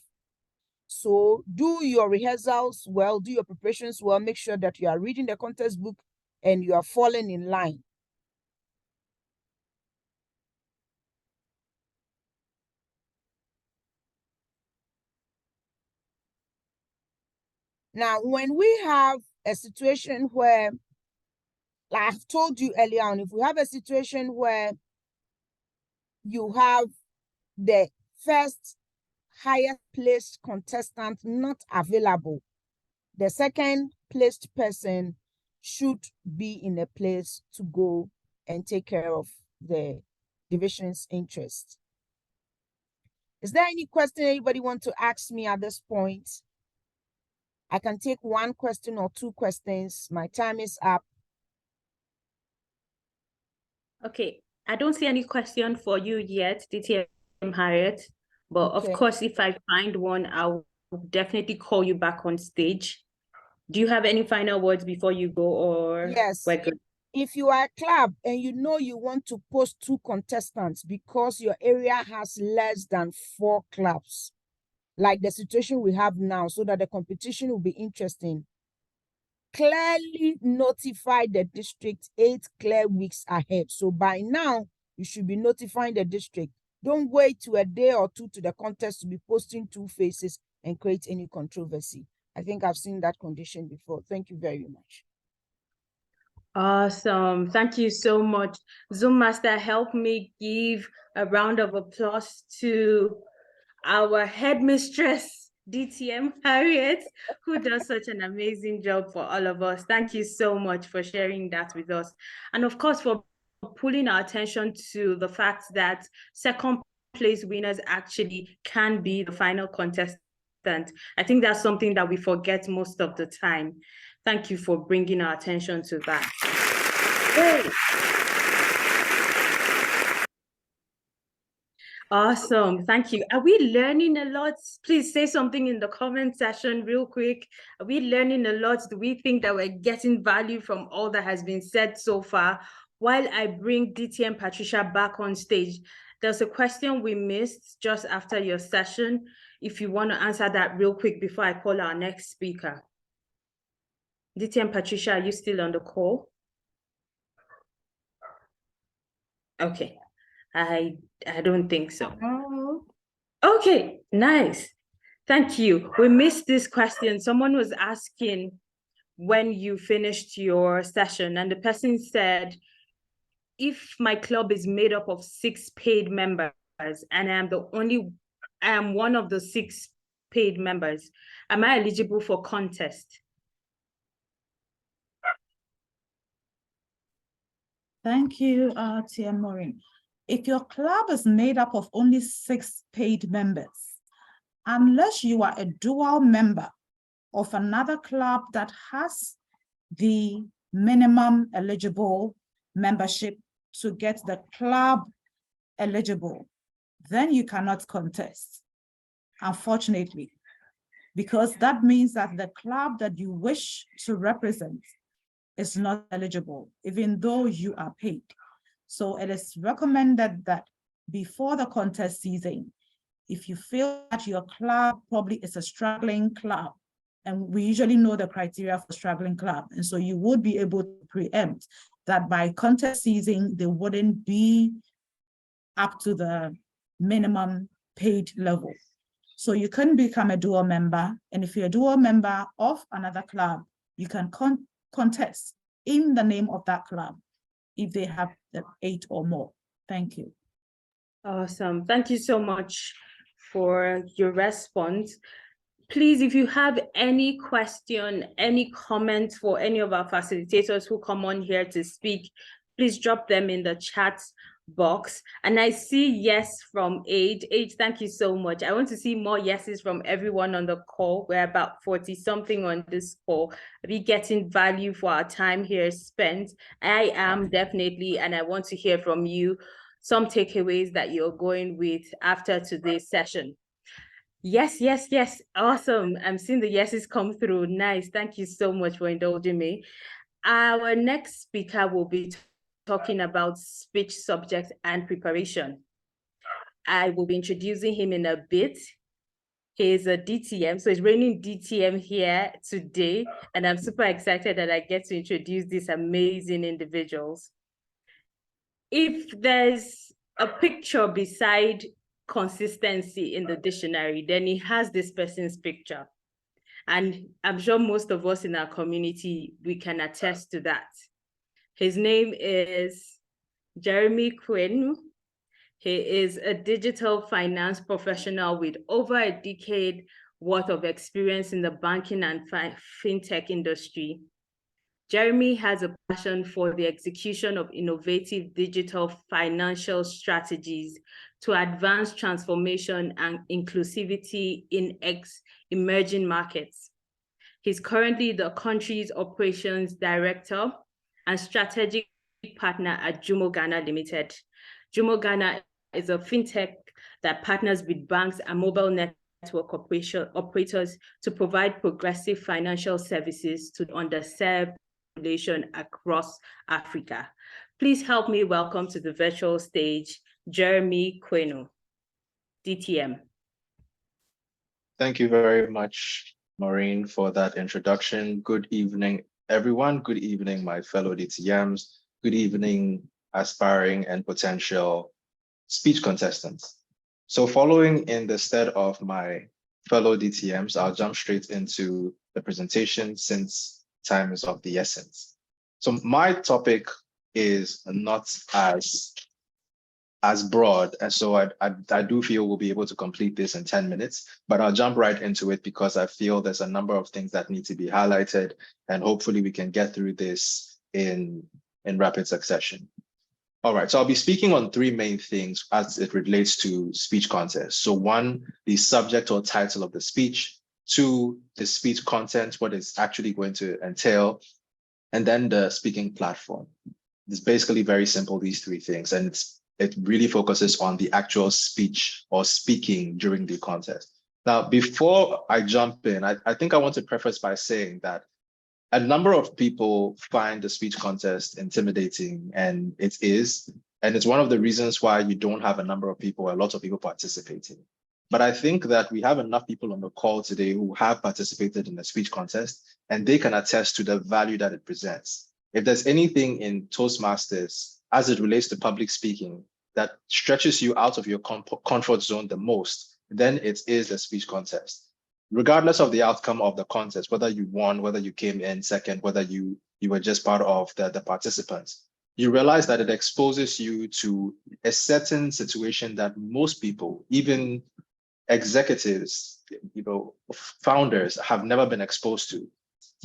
So do your rehearsals well, do your preparations well, make sure that you are reading the contest book and you are falling in line. Now, when we have a situation where, like I've told you earlier on, if we have a situation where you have the first highest placed contestant not available, the second placed person should be in a place to go and take care of the division's interest. Is there any question anybody want to ask me at this point? I can take 1 question or 2 questions. My time is up. Okay, I don't see any question for you yet, DTM Harriet. But Okay. of course, if I find one, I'll definitely call you back on stage. Do you have any final words before you go, or Yes. we're good? If you are a club and you know you want to post 2 contestants because your area has less than 4 clubs, like the situation we have now, so that the competition will be interesting, clearly notify the district 8 clear weeks ahead. So by now, you should be notifying the district. Don't wait to a day or 2 to the contest to be posting 2 faces and create any controversy. I think I've seen that condition before. Thank you very much. Awesome. Thank you so much. Zoom Master, help me give a round of applause to our headmistress, DTM Harriet, who does such an amazing job for all of us. Thank you so much for sharing that with us. And of course, for pulling our attention to the fact that second place winners actually can be the final contestant. I think that's something that we forget most of the time. Thank you for bringing our attention to that. Yay. Awesome. Thank you. Are we learning a lot? Please say something in the comment section real quick. Are we learning a lot? Do we think that we're getting value from all that has been said so far? While I bring DT and Patricia back on stage, there's a question we missed just after your session. If you want to answer that real quick before I call our next speaker. DT and Patricia, are you still on the call? Okay. I don't think so. Okay, nice. Thank you. We missed this question. Someone was asking when you finished your session, and the person said, if my club is made up of 6 paid members and I am one of the 6 paid members, am I eligible for contest? Thank you, TM Maureen. If your club is made up of only 6 paid members, unless you are a dual member of another club that has the minimum eligible membership to get the club eligible, then you cannot contest, unfortunately, because that means that the club that you wish to represent is not eligible, even though you are paid. So it is recommended that before the contest season. If you feel that your club probably is a struggling club, and we usually know the criteria for struggling club, and so you would be able to preempt that by contest season, they wouldn't be up to the minimum paid level. So you can become a dual member, and if you're a dual member of another club, you can contest in the name of that club if they have the 8 or more. Thank you. Awesome. Thank you so much for your response. Please, if you have any question, any comments for any of our facilitators who come on here to speak, please drop them in the chat box. And I see yes from Age. Age, thank you so much. I want to see more yeses from everyone on the call. We're about 40 something on this call. Are we getting value for our time here spent? I am definitely, and I want to hear from you some takeaways that you're going with after today's session. Yes, yes, yes. Awesome. I'm seeing the yeses come through. Nice. Thank you so much for indulging me. Our next speaker will be talking about speech subject and preparation. I will be introducing him in a bit. He is a DTM, so he's running DTM here today, and I'm super excited that I get to introduce these amazing individuals. If there's a picture beside consistency in the dictionary, then he has this person's picture. And I'm sure most of us in our community, we can attest to that. His name is Jeremy Quinn. He is a digital finance professional with over a decade worth of experience in the banking and fintech industry. Jeremy has a passion for the execution of innovative digital financial strategies to advance transformation and inclusivity in emerging markets. He's currently the country's operations director and strategic partner at M Ghana Limited. M Ghana is a fintech that partners with banks and mobile network operators to provide progressive financial services to underserved population across Africa. Please help me welcome to the virtual stage, Jeremy Queno, DTM. Thank you very much, Maureen, for that introduction. Good evening, everyone. Good evening, my fellow DTMs. Good evening, aspiring and potential speech contestants. So following in the stead of my fellow DTMs, I'll jump straight into the presentation since time is of the essence. So my topic is not as broad, and so I do feel we'll be able to complete this in 10 minutes, but I'll jump right into it because I feel there's a number of things that need to be highlighted, and hopefully we can get through this in rapid succession. All right, so I'll be speaking on 3 main things as it relates to speech contests. So 1, the subject or title of the speech. 2, the speech content, what it's actually going to entail, and then the speaking platform. It's basically very simple, these 3 things, and it really focuses on the actual speech or speaking during the contest. Now, before I jump in, I think I want to preface by saying that a number of people find the speech contest intimidating, and it is, and it's one of the reasons why you don't have a lot of people participating. But I think that we have enough people on the call today who have participated in the speech contest, and they can attest to the value that it presents. If there's anything in Toastmasters as it relates to public speaking that stretches you out of your comfort zone the most, then it is the speech contest. Regardless of the outcome of the contest, whether you won, whether you came in second, whether you were just part of the participants, you realize that it exposes you to a certain situation that most people, even executives, founders, have never been exposed to.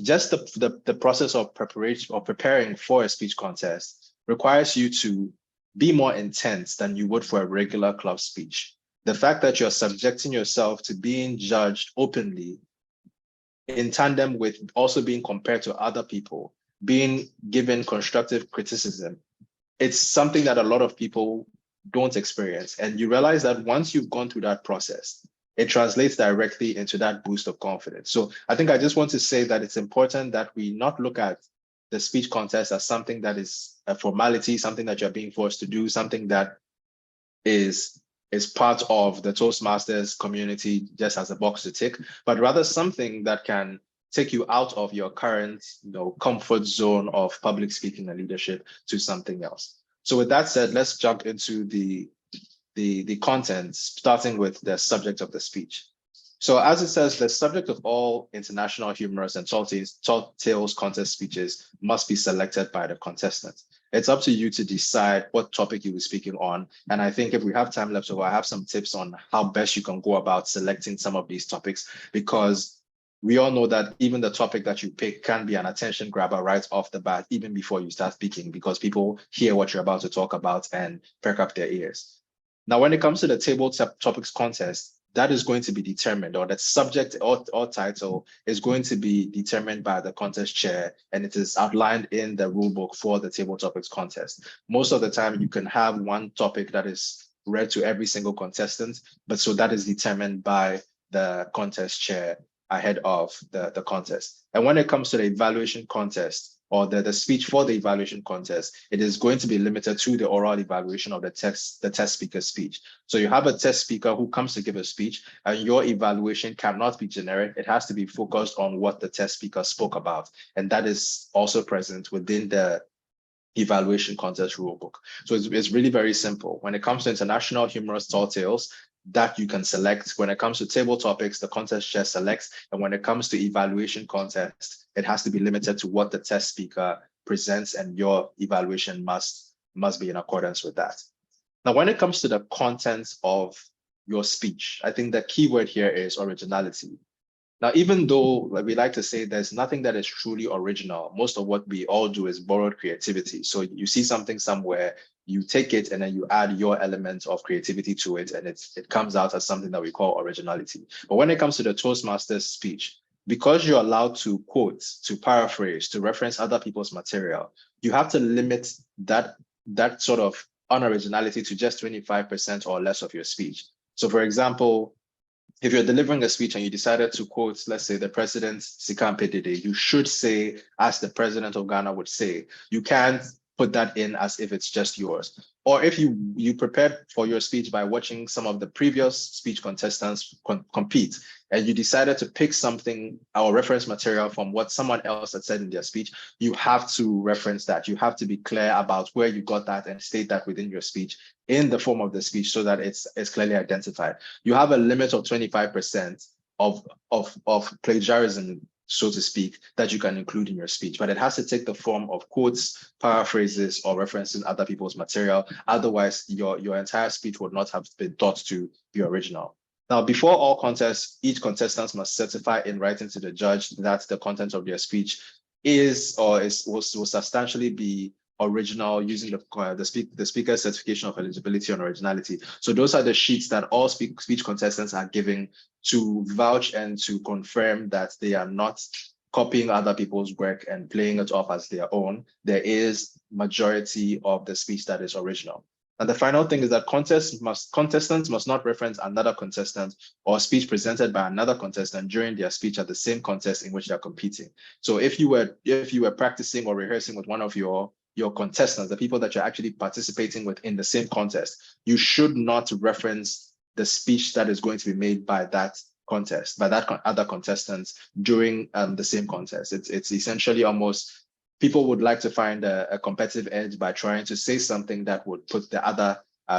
Just the process of preparation or preparing for a speech contest requires you to be more intense than you would for a regular club speech. The fact that you're subjecting yourself to being judged openly in tandem with also being compared to other people, being given constructive criticism, it's something that a lot of people don't experience. And you realize that once you've gone through that process, it translates directly into that boost of confidence. So I think I just want to say that it's important that we not look at the speech contest as something that is a formality, something that you're being forced to do, something that is part of the Toastmasters community just as a box to tick, but rather something that can take you out of your current comfort zone of public speaking and leadership to something else. So with that said, let's jump into the content, starting with the subject of the speech. So as it says, the subject of all international humorous and tall tales contest speeches must be selected by the contestant. It's up to you to decide what topic you'll be speaking on. And I think if we have time left over, I have some tips on how best you can go about selecting some of these topics, because we all know that even the topic that you pick can be an attention grabber right off the bat, even before you start speaking, because people hear what you're about to talk about and perk up their ears. Now, when it comes to the table topics contest, that is going to be determined, or that subject or title is going to be determined by the contest chair, and it is outlined in the rule book for the table topics contest. Most of the time, you can have one topic that is read to every single contestant, but so that is determined by the contest chair ahead of the contest. And when it comes to the evaluation contest, or the speech for the evaluation contest, it is going to be limited to the oral evaluation of the test speaker's speech. So you have a test speaker who comes to give a speech, and your evaluation cannot be generic. It has to be focused on what the test speaker spoke about. And that is also present within the evaluation contest rulebook. So it's really very simple. When it comes to international humorous tall tales, that you can select. When it comes to table topics, the contest chair selects. And when it comes to evaluation contest, it has to be limited to what the test speaker presents, and your evaluation must be in accordance with that. Now, when it comes to the content of your speech, I think the key word here is originality. Now, even though we like to say there's nothing that is truly original, most of what we all do is borrowed creativity. So you see something somewhere, you take it and then you add your element of creativity to it, and it comes out as something that we call originality. But when it comes to the Toastmasters speech, because you're allowed to quote, to paraphrase, to reference other people's material, you have to limit that sort of unoriginality to just 25% or less of your speech. So for example, if you're delivering a speech and you decided to quote, let's say, the president, Sika Mpedede, you should say, as the president of Ghana would say. You can't put that in as if it's just yours. Or if you prepared for your speech by watching some of the previous speech contestants compete, and you decided to pick something or reference material from what someone else had said in their speech, you have to reference that. You have to be clear about where you got that and state that within your speech in the form of the speech so that it's clearly identified. You have a limit of 25% of plagiarism, so to speak, that you can include in your speech, but it has to take the form of quotes, paraphrases, or referencing other people's material. Otherwise, your entire speech would not have been thought to be original. Now, before all contests, each contestant must certify in writing to the judge that the content of their speech will substantially be original, using the speaker's certification of eligibility and originality. So those are the sheets that all speech contestants are giving to vouch and to confirm that they are not copying other people's work and playing it off as their own. There is majority of the speech that is original. And the final thing is that contestants must not reference another contestant or speech presented by another contestant during their speech at the same contest in which they're competing. So if you were practicing or rehearsing with one of your contestants, the people that you're actually participating with in the same contest, you should not reference the speech that is going to be made by that contest, by that other contestant during the same contest. It's essentially almost, people would like to find a competitive edge by trying to say something that would put the other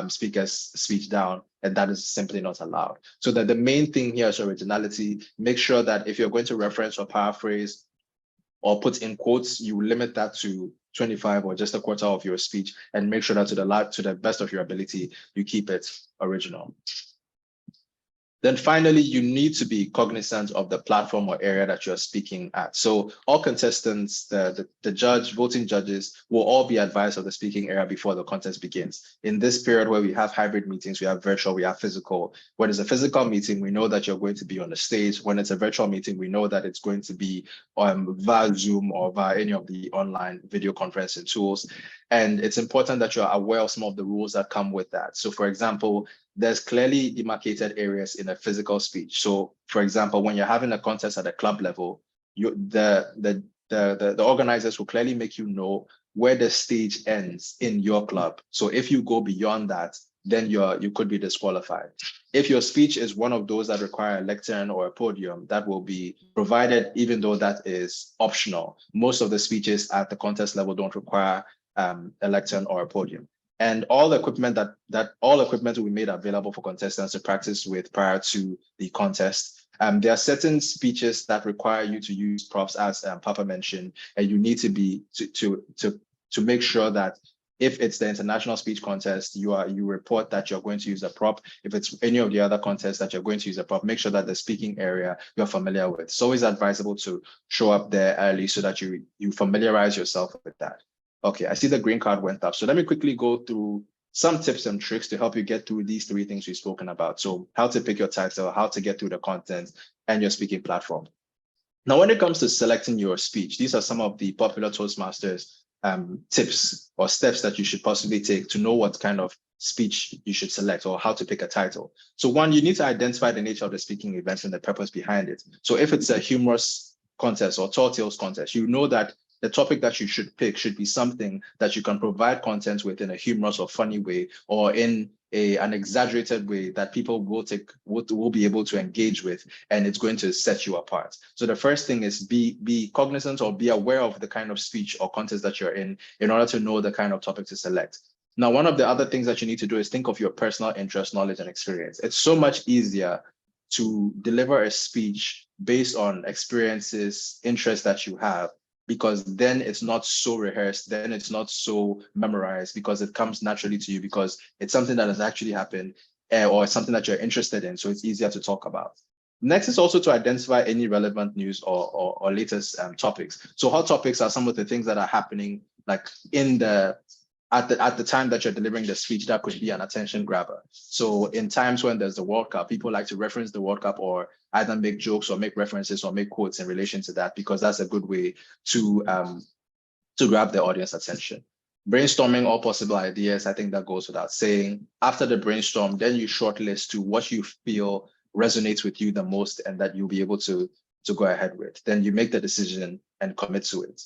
speaker's speech down, and that is simply not allowed. So that the main thing here is originality. Make sure that if you're going to reference or paraphrase or put in quotes, you limit that to 25 or just a quarter of your speech, and make sure that to the best of your ability, you keep it original. Then finally, you need to be cognizant of the platform or area that you're speaking at. So all contestants, the voting judges will all be advised of the speaking area before the contest begins. In this period where we have hybrid meetings, we have virtual, we have physical. When it's a physical meeting, we know that you're going to be on the stage. When it's a virtual meeting, we know that it's going to be via Zoom or via any of the online video conferencing tools. And it's important that you're aware of some of the rules that come with that. So for example, there's clearly demarcated areas in a physical speech. So for example, when you're having a contest at a club level, the organizers will clearly make you know where the stage ends in your club. So if you go beyond that, then you could be disqualified. If your speech is one of those that require a lectern or a podium, that will be provided, even though that is optional. Most of the speeches at the contest level don't require a lectern or a podium. And all equipment all equipment will be made available for contestants to practice with prior to the contest. There are certain speeches that require you to use props, as Papa mentioned, and you need to be to make sure that if it's the international speech contest, you report that you're going to use a prop. If it's any of the other contests that you're going to use a prop, make sure that the speaking area you're familiar with. It's always advisable to show up there early so that you familiarize yourself with that. Okay, I see the green card went up. So let me quickly go through some tips and tricks to help you get through these 3 things we've spoken about. So how to pick your title, how to get through the content, and your speaking platform. Now, when it comes to selecting your speech, these are some of the popular Toastmasters tips or steps that you should possibly take to know what kind of speech you should select or how to pick a title. So 1, you need to identify the nature of the speaking event and the purpose behind it. So if it's a humorous contest or tall tales contest, you know that the topic that you should pick should be something that you can provide content with in a humorous or funny way, or in an exaggerated way that people will be able to engage with, and it's going to set you apart. So the first thing is be cognizant or be aware of the kind of speech or contest that you're in order to know the kind of topic to select. Now, one of the other things that you need to do is think of your personal interest, knowledge, and experience. It's so much easier to deliver a speech based on experiences, interests that you have, because then it's not so rehearsed, then it's not so memorized, because it comes naturally to you, because it's something that has actually happened or something that you're interested in, so it's easier to talk about. Next is also to identify any relevant news or latest topics. So hot topics are some of the things that are happening like at the time that you're delivering the speech that could be an attention grabber. So in times when there's the World Cup, people like to reference the World Cup or either make jokes or make references or make quotes in relation to that, because that's a good way to grab the audience attention. Brainstorming all possible ideas, I think that goes without saying. After the brainstorm, then you shortlist to what you feel resonates with you the most and that you'll be able to go ahead with. Then you make the decision and commit to it.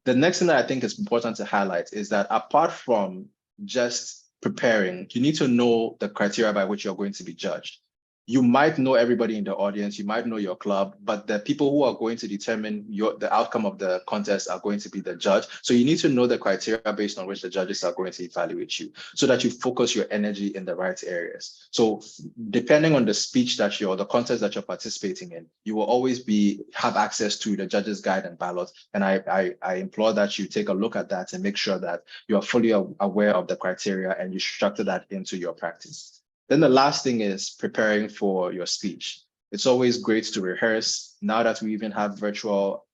The next thing that I think is important to highlight is that apart from just preparing, you need to know the criteria by which you're going to be judged. You might know everybody in the audience, you might know your club, but the people who are going to determine the outcome of the contest are going to be the judge. So you need to know the criteria based on which the judges are going to evaluate you, so that you focus your energy in the right areas. So depending on the speech that the contest that you're participating in, you will always have access to the judges' guide and ballot. And I implore that you take a look at that and make sure that you are fully aware of the criteria and you structure that into your practice. Then the last thing is preparing for your speech. It's always great to rehearse. Now that we even have virtual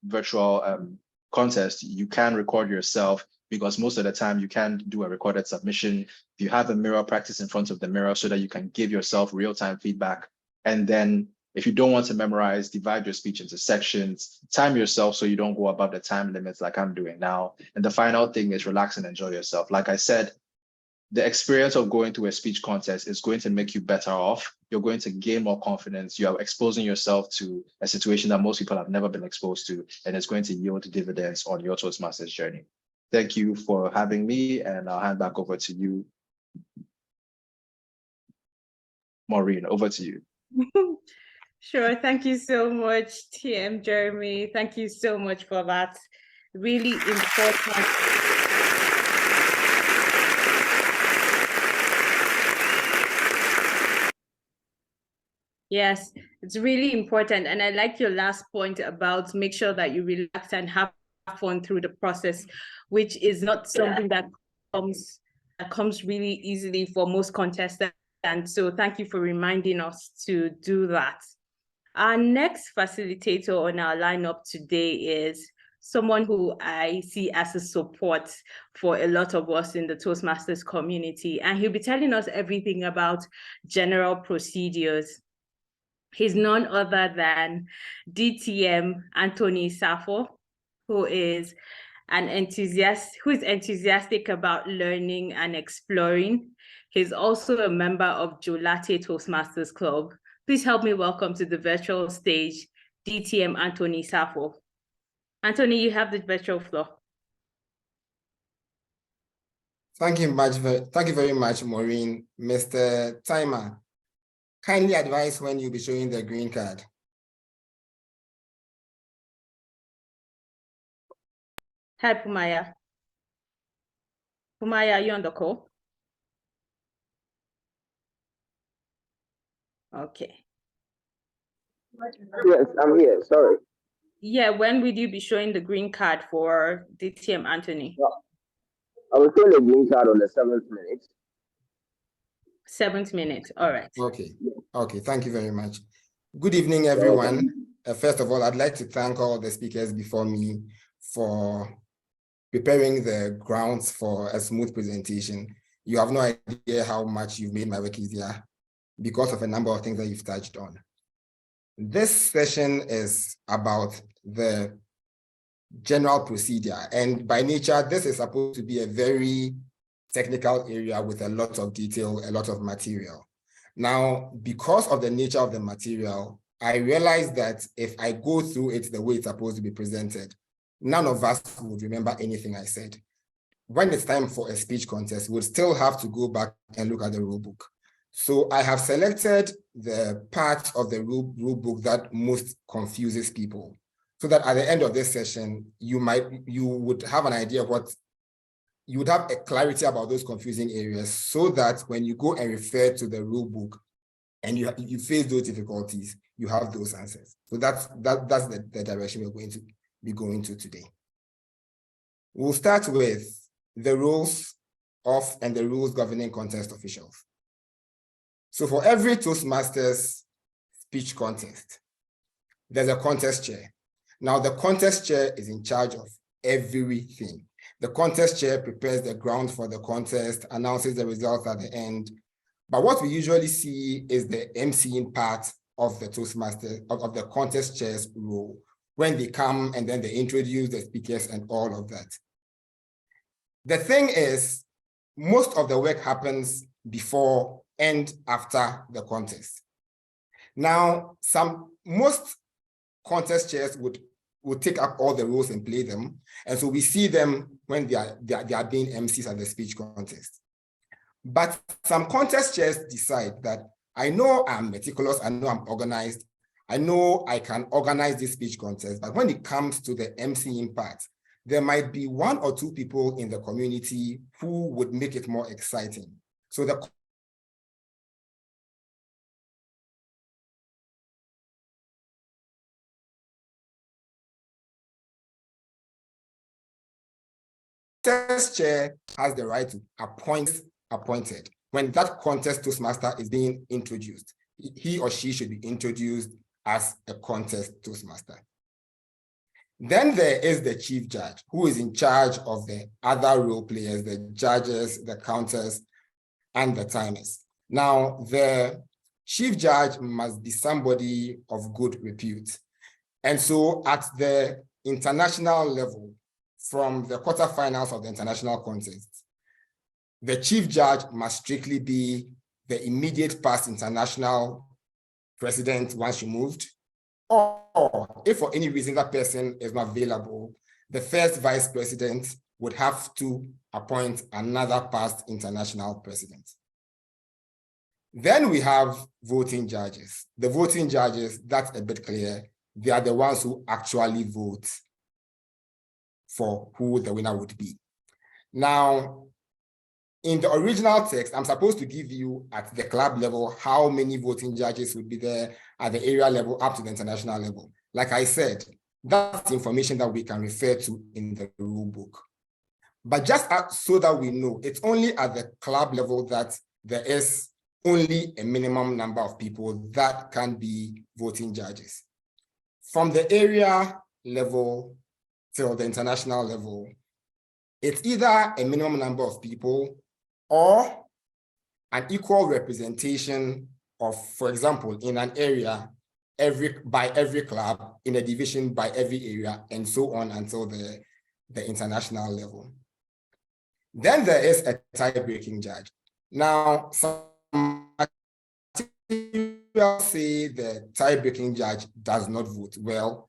contests, you can record yourself, because most of the time you can do a recorded submission. If you have a mirror, practice in front of the mirror so that you can give yourself real-time feedback. And then if you don't want to memorize, divide your speech into sections, time yourself so you don't go above the time limits like I'm doing now. And the final thing is relax and enjoy yourself. Like I said, the experience of going to a speech contest is going to make you better off. You're going to gain more confidence. You are exposing yourself to a situation that most people have never been exposed to, and it's going to yield dividends on your Toastmasters journey. Thank you for having me, and I'll hand back over to you. Maureen, over to you. Sure. Thank you so much, TM Jeremy. Thank you so much for that. Really important. Yes, it's really important. And I like your last point about make sure that you relax and have fun through the process, which is not something that comes really easily for most contestants. And so thank you for reminding us to do that. Our next facilitator on our lineup today is someone who I see as a support for a lot of us in the Toastmasters community. And he'll be telling us everything about general procedures. He's none other than DTM Anthony Safo, who is enthusiastic about learning and exploring. He's also a member of Jolate Toastmasters Club. Please help me welcome to the virtual stage, DTM Anthony Safo. Anthony, you have the virtual floor. Thank you very much, Maureen. Mr. Timer, kindly advise when you'll be showing the green card. Hi, Pumaya. Pumaya, are you on the call? Okay. Yes, I'm here. Sorry. Yeah, when will you be showing the green card for DTM Anthony? I will show the green card on the 7th minute. 7th minute. All right. Okay. Okay. Thank you very much. Good evening, everyone. First of all, I'd like to thank all the speakers before me for preparing the grounds for a smooth presentation. You have no idea how much you've made my work easier because of a number of things that you've touched on. This session is about the general procedure, and by nature, this is supposed to be a very technical area with a lot of detail, a lot of material. Now, because of the nature of the material, I realized that if I go through it the way it's supposed to be presented, none of us would remember anything I said. When it's time for a speech contest, we'll still have to go back and look at the rule book. So I have selected the part of the rule book that most confuses people, so that at the end of this session, you would have an idea of what, you would have a clarity about those confusing areas, so that when you go and refer to the rule book and you face those difficulties, you have those answers. So that's the direction we're going to be going to today. We'll start with the rules of and the rules governing contest officials. So for every Toastmasters speech contest, there's a contest chair. Now the contest chair is in charge of everything. The contest chair prepares the ground for the contest, announces the results at the end. But what we usually see is the emceeing part of the Toastmasters, of the contest chair's role, when they come and then they introduce the speakers and all of that. The thing is, most of the work happens before and after the contest. Now, most contest chairs would take up all the roles and play them. And so we see them when they are being MCs at the speech contest. But some contest chairs decide that I know I'm meticulous, I know I'm organized, I know I can organize this speech contest, but when it comes to the MCing part, there might be 1 or 2 people in the community who would make it more exciting. So the contest chair has the right to appointed. When that contest Toastmaster is being introduced, he or she should be introduced as a contest Toastmaster. Then there is the chief judge, who is in charge of the other role players, the judges, the counters, and the timers. Now, the chief judge must be somebody of good repute. And so at the international level, from the quarterfinals of the international contest, the chief judge must strictly be the immediate past international president once removed, or if for any reason that person is not available, the first vice president would have to appoint another past international president. Then we have voting judges. The voting judges, that's a bit clear. They are the ones who actually vote for who the winner would be. Now, in the original text, I'm supposed to give you at the club level how many voting judges would be there at the area level up to the international level. Like I said, that's information that we can refer to in the rule book. But just so that we know, it's only at the club level that there is only a minimum number of people that can be voting judges. From the area level till the international level, it's either a minimum number of people or an equal representation of, for example, in an area, by every club, in a division by every area, and so on until the international level. Then there is a tie-breaking judge. Now, some say the tie-breaking judge does not vote. Well,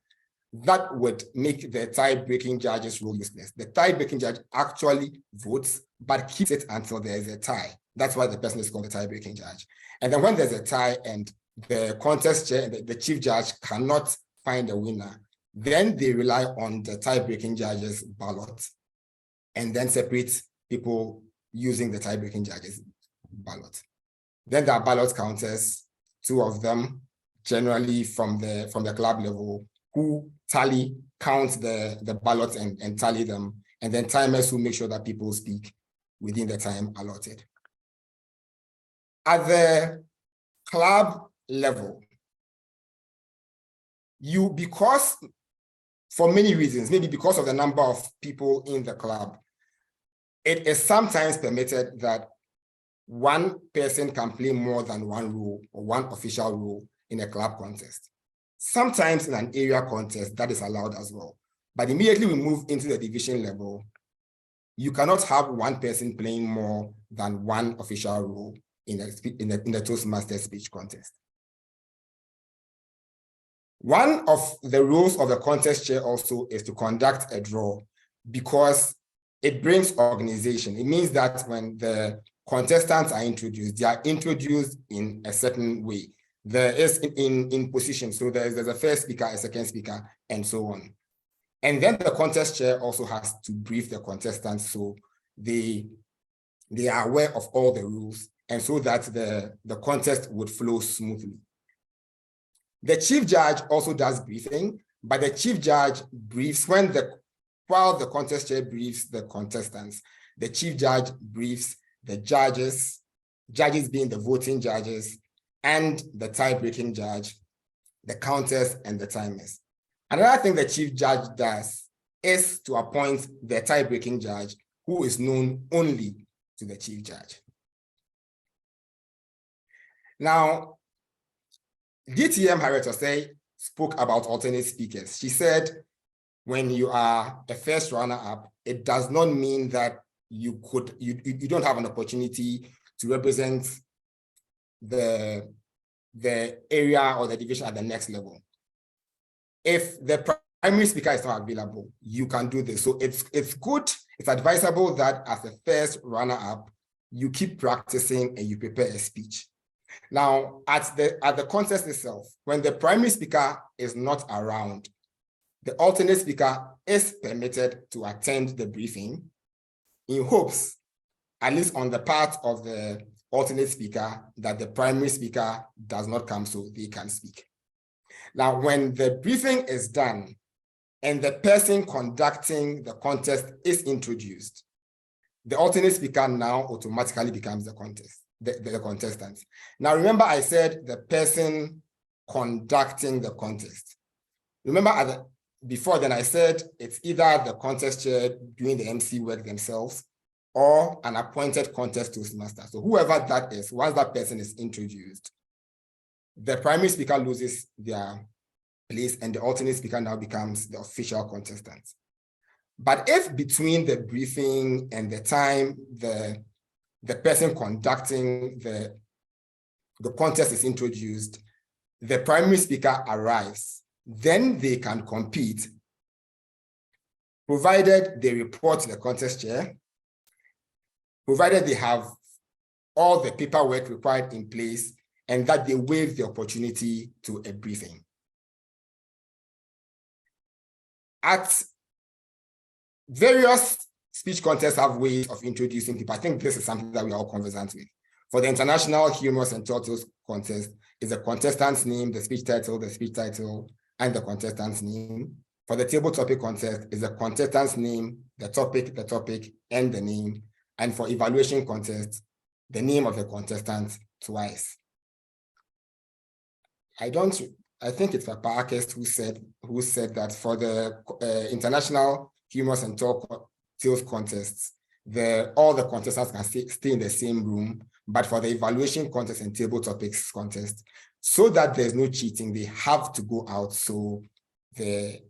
that would make the tie-breaking judge's role useless. The tie-breaking judge actually votes, but keeps it until there is a tie. That's why the person is called the tie-breaking judge. And then when there's a tie and the contest chair, the chief judge cannot find a winner, then they rely on the tie-breaking judge's ballot and then separate people using the tie-breaking judge's ballot. Then there are ballot counters, 2 of them, generally from the club level, who count the ballots and tally them, and then timers who make sure that people speak within the time allotted. At the club level, because for many reasons, maybe because of the number of people in the club, it is sometimes permitted that one person can play more than one role or one official role in a club contest. Sometimes in an area contest, that is allowed as well. But immediately we move into the division level, you cannot have one person playing more than one official role in the Toastmasters speech contest. One of the rules of the contest chair also is to conduct a draw, because it brings organization. It means that when the contestants are introduced, they are introduced in a certain way. There is in position, so there's a first speaker, a second speaker, and so on. And then the contest chair also has to brief the contestants so they are aware of all the rules, and so that the contest would flow smoothly. The chief judge also does briefing, but the chief judge briefs while the contest chair briefs the contestants. The chief judge briefs the judges being the voting judges, and the tie-breaking judge, the counters, and the timers. Another thing the chief judge does is to appoint the tie-breaking judge, who is known only to the chief judge. Now, DTM Harriet Osei spoke about alternate speakers. She said, when you are a first runner-up, it does not mean that you don't have an opportunity to represent the area or the division at the next level. If the primary speaker is not available, you can do this. So it's good, it's advisable that as a first runner-up, you keep practicing and you prepare a speech. Now, at the contest itself, when the primary speaker is not around, the alternate speaker is permitted to attend the briefing in hopes, at least on the part of the alternate speaker, that the primary speaker does not come so they can speak. Now, when the briefing is done and the person conducting the contest is introduced, the alternate speaker now automatically becomes the contestant. Now, remember I said the person conducting the contest. Remember before then I said it's either the contest chair doing the MC work themselves or an appointed contest Toastmaster. So whoever that is, once that person is introduced, the primary speaker loses their place and the alternate speaker now becomes the official contestant. But if between the briefing and the time the person conducting the contest is introduced, the primary speaker arrives, then they can compete, provided they report to the contest chair, provided they have all the paperwork required in place, and that they waive the opportunity to a briefing. At various speech contests have ways of introducing people. I think this is something that we are all conversant with. For the International Humorous and Tales Contest, is the contestant's name, the speech title, and the contestant's name. For the table topic contest, is the contestant's name, the topic, and the name. And for evaluation contest, the name of the contestant twice. I think it's Papa Akest who said that for the International Humorous and Tales contests, all the contestants can stay in the same room, but for the evaluation contest and table topics contest, so that there's no cheating, they have to go out so the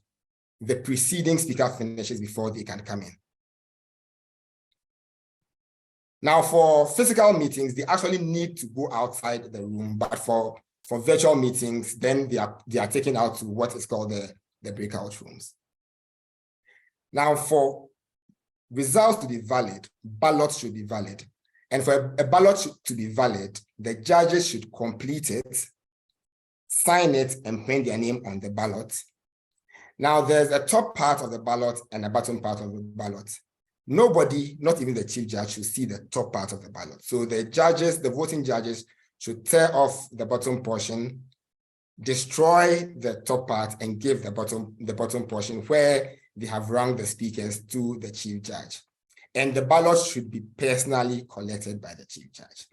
preceding speaker finishes before they can come in. Now, for physical meetings, they actually need to go outside the room, but for virtual meetings, then they are taken out to what is called the breakout rooms. Now, for results to be valid, ballots should be valid. And for a ballot to be valid, the judges should complete it, sign it, and print their name on the ballot. Now, there's a top part of the ballot and a bottom part of the ballot. Nobody, not even the chief judge, should see the top part of the ballot. So the judges, the voting judges, should tear off the bottom portion, destroy the top part, and give the bottom portion where they have rung the speakers to the chief judge. And the ballots should be personally collected by the chief judge.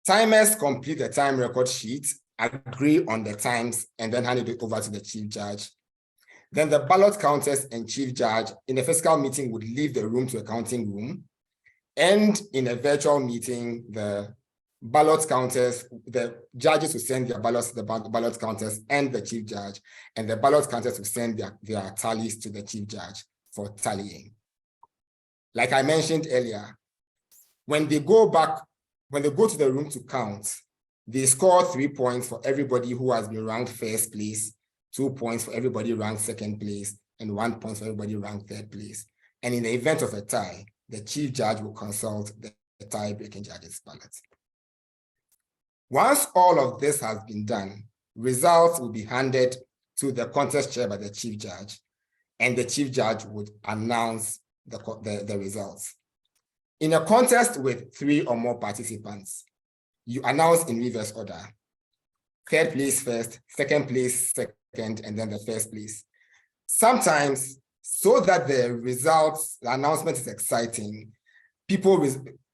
Timers complete the time record sheet, agree on the times, and then hand it over to the chief judge. Then the ballot counters and chief judge in a physical meeting would leave the room to a counting room. And in a virtual meeting, the ballot counters, the judges will send their ballots to the ballot counters and the chief judge, and the ballot counters will send their tallies to the chief judge for tallying. Like I mentioned earlier, when they go to the room to count, they score 3 points for everybody who has been ranked first place, 2 points for everybody ranked second place, and 1 point for everybody ranked third place. And in the event of a tie, the chief judge will consult the tie-breaking judge's ballot. Once all of this has been done, results will be handed to the contest chair by the chief judge, and the chief judge would announce the results. In a contest with 3 or more participants, you announce in reverse order. Third place first, second place second, and then the first place. Sometimes, so that the results, the announcement is exciting, people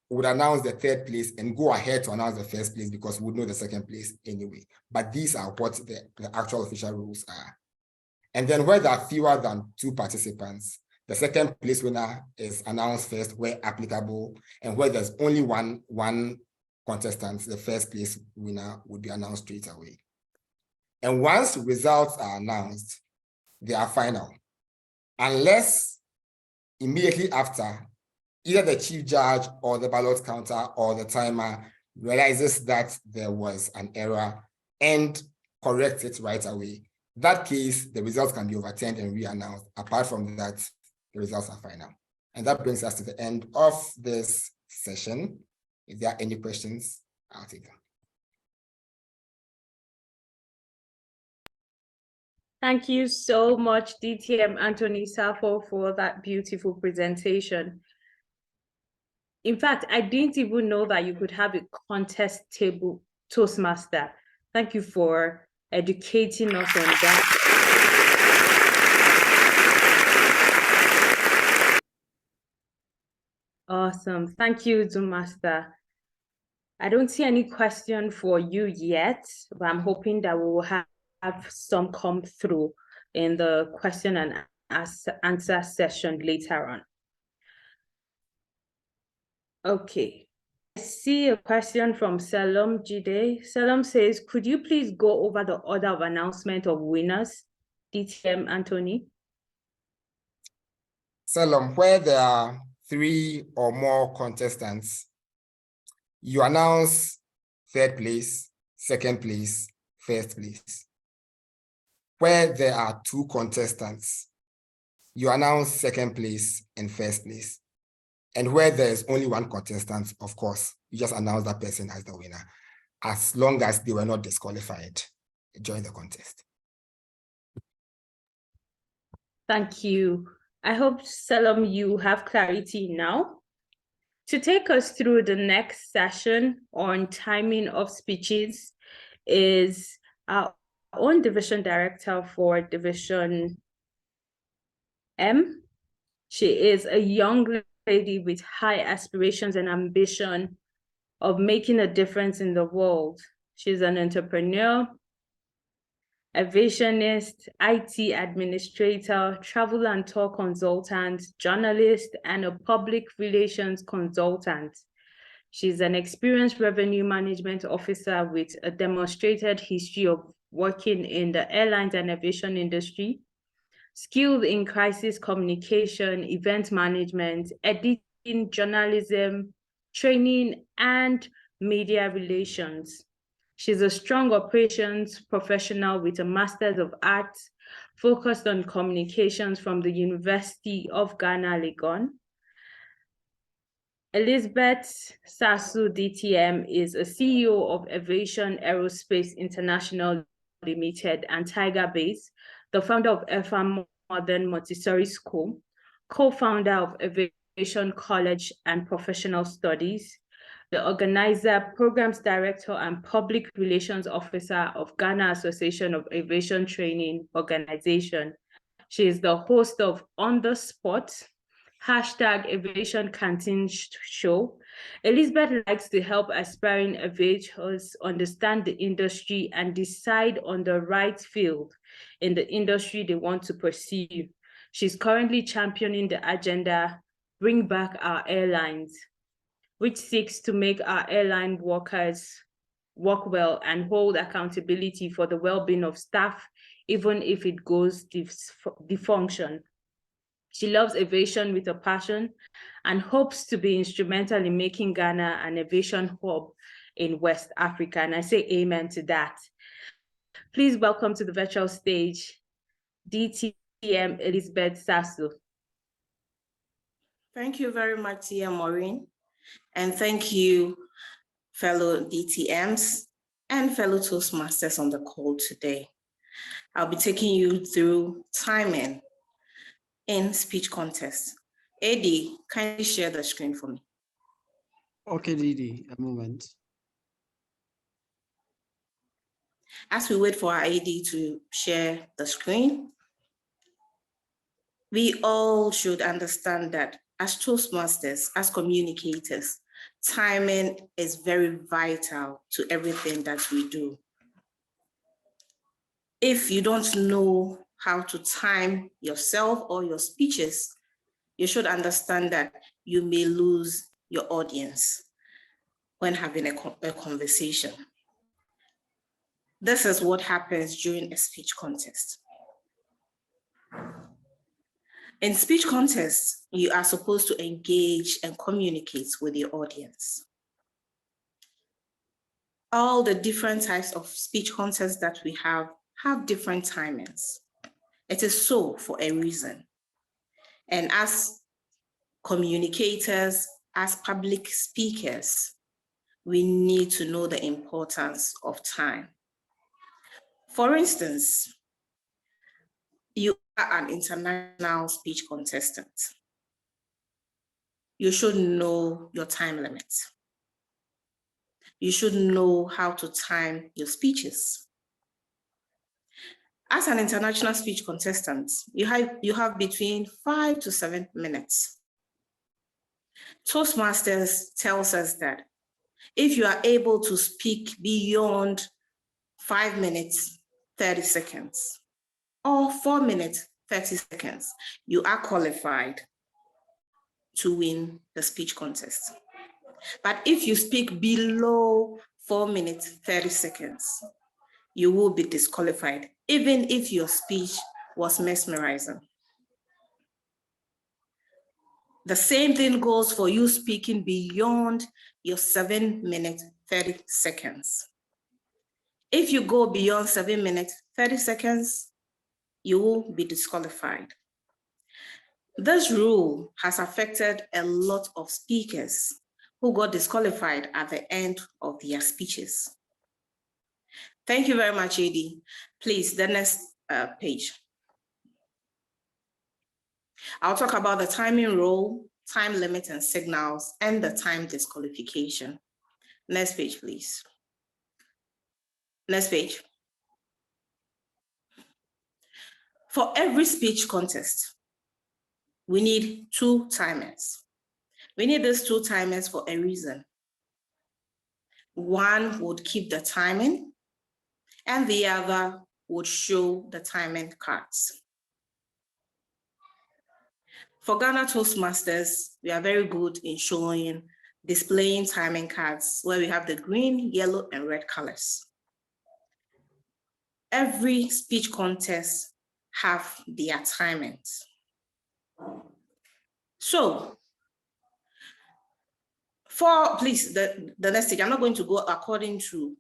would announce the third place and go ahead to announce the first place because we would know the second place anyway. But these are what the actual official rules are. And then where there are fewer than 2 participants, the second place winner is announced first where applicable, and where there's only one contestant, the first place winner would be announced straight away. And once results are announced, they are final. Unless immediately after, either the chief judge or the ballot counter or the timer realizes that there was an error and corrects it right away. In that case, the results can be overturned and re-announced. Apart from that, the results are final. And that brings us to the end of this session. If there are any questions, I'll take them. Thank you so much, DTM Anthony Safo, for that beautiful presentation. In fact, I didn't even know that you could have a contest table Toastmaster. Thank you for educating us on that. Awesome. Thank you, Zoom Master. I don't see any question for you yet, but I'm hoping that we will have some come through in the question and answer session later on. Okay. I see a question from Salom Jide. Salom says, could you please go over the order of announcement of winners? DTM Anthony. Salom, where there are 3 or more contestants, you announce third place, second place, first place. Where there are 2 contestants, you announce second place and first place. And where there is only 1 contestant, of course, you just announce that person as the winner, as long as they were not disqualified during the contest. Thank you. I hope, Salom, you have clarity now. To take us through the next session on timing of speeches is our own division director for Division M. She is a young lady with high aspirations and ambition of making a difference in the world. She's an entrepreneur, a visionist, IT administrator, travel and tour consultant, journalist, and a public relations consultant. She's an experienced revenue management officer with a demonstrated history of working in the airlines and aviation industry, skilled in crisis communication, event management, editing, journalism, training, and media relations. She's a strong operations professional with a Master's of Arts focused on communications from the University of Ghana, Legon. Elizabeth Sasu DTM is a CEO of Aviation Aerospace International Limited and Tiger Base, the founder of EFA Modern Montessori School, co-founder of Aviation College and Professional Studies, the organizer, programs director, and public relations officer of Ghana Association of Aviation Training Organization. She is the host of On the Spot, #Aviation Canteen Show. Elizabeth likes to help aspiring aviators understand the industry and decide on the right field in the industry they want to pursue. She's currently championing the agenda, Bring Back Our Airlines, which seeks to make our airline workers work well and hold accountability for the well-being of staff, even if it goes dysfunction. She loves aviation with a passion and hopes to be instrumental in making Ghana an aviation hub in West Africa. And I say amen to that. Please welcome to the virtual stage, DTM Elizabeth Sasu. Thank you very much, Tia Maureen. And thank you, fellow DTMs and fellow Toastmasters on the call today. I'll be taking you through timing in speech contest. AD, kindly share the screen for me. Okay, Didi, a moment. As we wait for our AD to share the screen, we all should understand that as Toastmasters, as communicators, timing is very vital to everything that we do. If you don't know how to time yourself or your speeches, you should understand that you may lose your audience when having a conversation. This is what happens during a speech contest. In speech contests, you are supposed to engage and communicate with your audience. All the different types of speech contests that we have different timings. It is so for a reason. And as communicators, as public speakers, we need to know the importance of time. For instance, you are an international speech contestant. You should know your time limits. You should know how to time your speeches. As an international speech contestant, you have between 5 to 7 minutes. Toastmasters tells us that if you are able to speak beyond 5 minutes, 30 seconds, or 4 minutes, 30 seconds, you are qualified to win the speech contest. But if you speak below 4 minutes, 30 seconds, you will be disqualified, even if your speech was mesmerizing. The same thing goes for you speaking beyond your 7 minutes, 30 seconds. If you go beyond 7 minutes, 30 seconds, you will be disqualified. This rule has affected a lot of speakers who got disqualified at the end of their speeches. Thank you very much, AD. Please, the next page. I'll talk about the timing rule, time limit and signals, and the time disqualification. Next page, please. Next page. For every speech contest, we need 2 timers. We need these 2 timers for a reason. One would keep the timing, and the other would show the timing cards. For Ghana Toastmasters, we are very good in displaying timing cards where we have the green, yellow, and red colors. Every speech contest have their timings. So, please, the next stage, I'm not going to go according to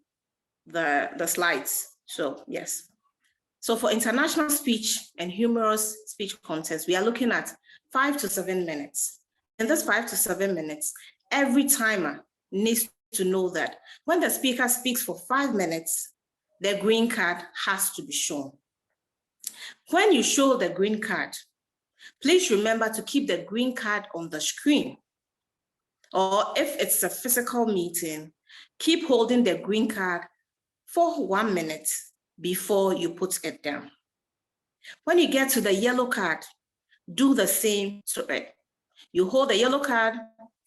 the slides. So yes. So for international speech and humorous speech contest, we are looking at 5 to 7 minutes. In this 5 to 7 minutes, every timer needs to know that when the speaker speaks for 5 minutes, the green card has to be shown. When you show the green card, please remember to keep the green card on the screen. Or if it's a physical meeting, keep holding the green card for 1 minute before you put it down. When you get to the yellow card, do the same to it. You hold the yellow card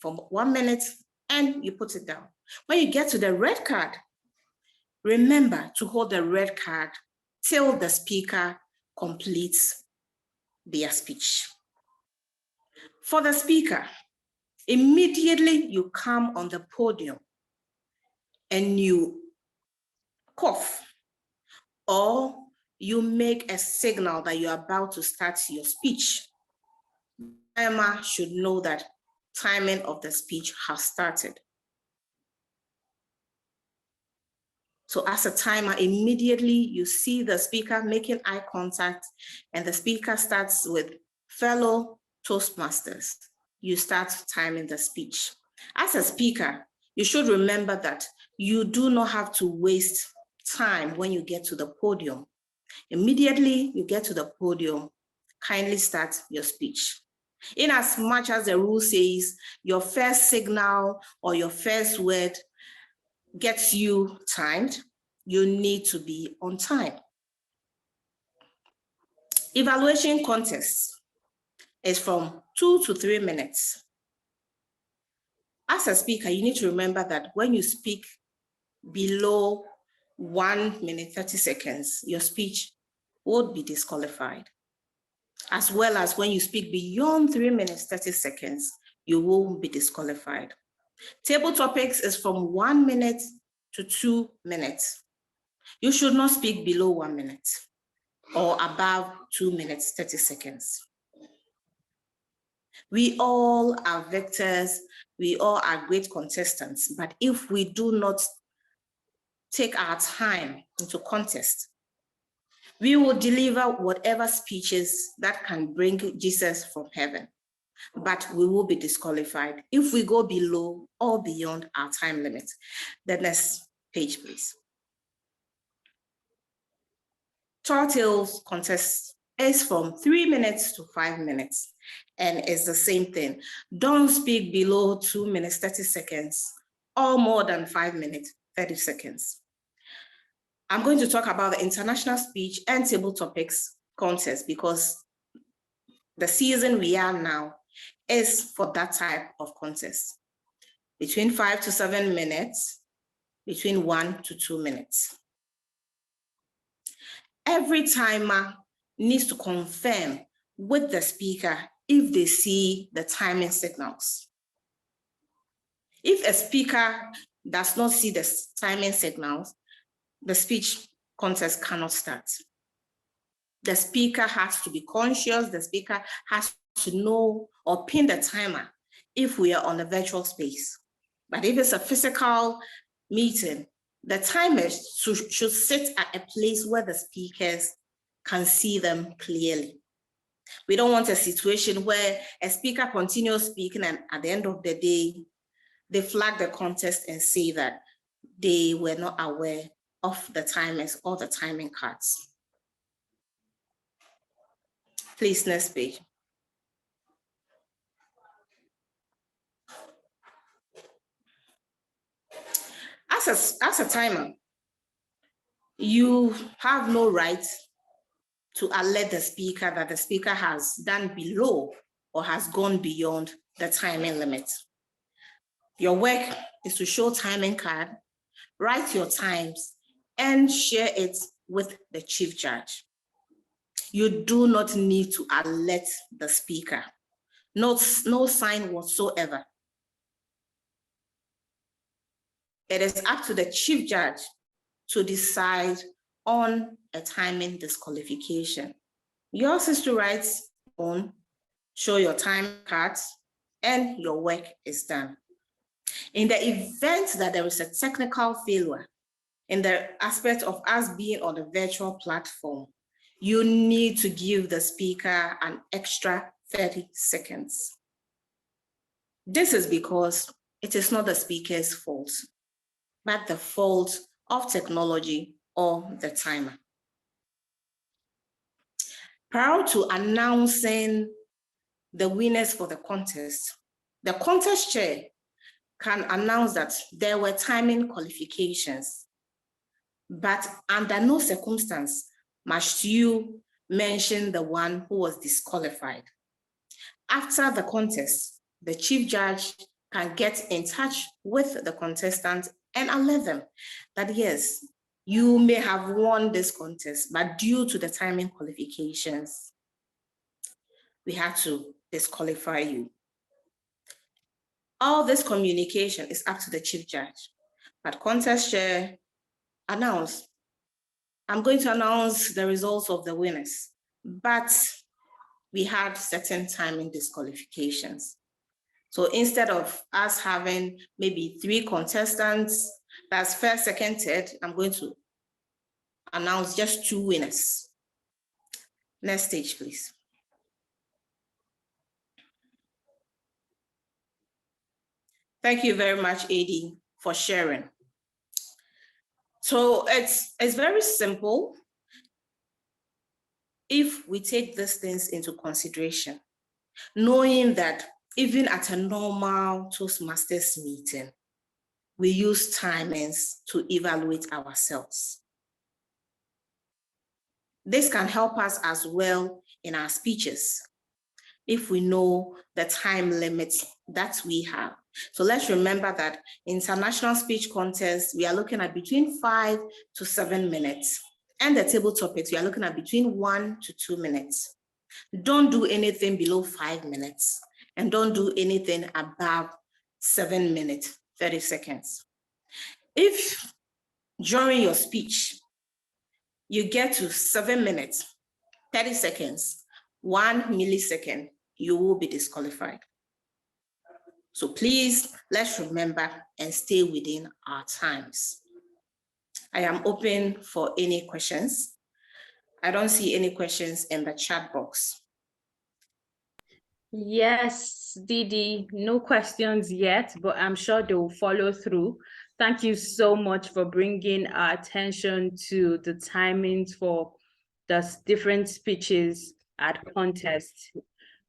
for 1 minute and you put it down. When you get to the red card, remember to hold the red card till the speaker completes their speech. For the speaker, immediately you come on the podium and you cough or you make a signal that you're about to start your speech, the timer should know that timing of the speech has started. So as a timer, immediately you see the speaker making eye contact and the speaker starts with fellow Toastmasters. You start timing the speech. As a speaker, you should remember that you do not have to waste time when you get to the podium. Immediately you get to the podium, kindly start your speech. In as much as the rule says your first signal or your first word gets you timed, you need to be on time. Evaluation contest is from 2 to 3 minutes. As a speaker, you need to remember that when you speak below 1 minute 30 seconds, your speech would be disqualified. As well as when you speak beyond 3 minutes 30 seconds, you will be disqualified. Table topics is from 1 minute to 2 minutes. You should not speak below 1 minute or above 2 minutes 30 seconds. We all are victors, we all are great contestants, but if we do not take our time into contest, we will deliver whatever speeches that can bring Jesus from heaven, but we will be disqualified if we go below or beyond our time limit. The next page, please. Tall Tales contest is from 3 minutes to 5 minutes, and it's the same thing. Don't speak below 2 minutes 30 seconds or more than 5 minutes 30 seconds. I'm going to talk about the international speech and table topics contest because the season we are now is for that type of contest. Between 5 to 7 minutes, between 1 to 2 minutes. Every timer needs to confirm with the speaker if they see the timing signals. If a speaker does not see the timing signals, the speech contest cannot start. The speaker has to be conscious, the speaker has to know or pin the timer if we are on a virtual space. But if it's a physical meeting, the timers should sit at a place where the speakers can see them clearly. We don't want a situation where a speaker continues speaking and at the end of the day, they flag the contest and say that they were not aware of the timers or the timing cards. Please, next page. As a timer, you have no right to alert the speaker that the speaker has done below or has gone beyond the timing limit. Your work is to show timing card, write your times, and share it with the chief judge. You do not need to alert the speaker. No sign whatsoever. It is up to the chief judge to decide on a timing disqualification. Yours is to write on, show your time cards, and your work is done. In the event that there is a technical failure, in the aspect of us being on a virtual platform, you need to give the speaker an extra 30 seconds. This is because it is not the speaker's fault, but the fault of technology or the timer. Prior to announcing the winners for the contest chair can announce that there were timing qualifications, but under no circumstance must you mention the one who was disqualified. After the contest, the chief judge can get in touch with the contestant and alert them that yes, you may have won this contest, but due to the timing qualifications, we had to disqualify you. All this communication is up to the chief judge, but contest chair announced, I'm going to announce the results of the winners, but we had certain timing disqualifications. So instead of us having maybe 3 contestants, that's first, second, third, I'm going to announce just 2 winners. Next stage, please. Thank you very much, AD, for sharing. So it's very simple if we take these things into consideration, knowing that even at a normal Toastmasters meeting, we use timings to evaluate ourselves. This can help us as well in our speeches if we know the time limits that we have. So let's remember that international speech contests, we are looking at between 5 to 7 minutes. And the table topics, we are looking at between 1 to 2 minutes. Don't do anything below 5 minutes. And don't do anything above 7 minutes, 30 seconds. If during your speech, you get to 7 minutes, 30 seconds, 1 millisecond, you will be disqualified. So please, let's remember and stay within our times. I am open for any questions. I don't see any questions in the chat box. Yes, Didi, no questions yet, but I'm sure they will follow through. Thank you so much for bringing our attention to the timings for the different speeches at contests.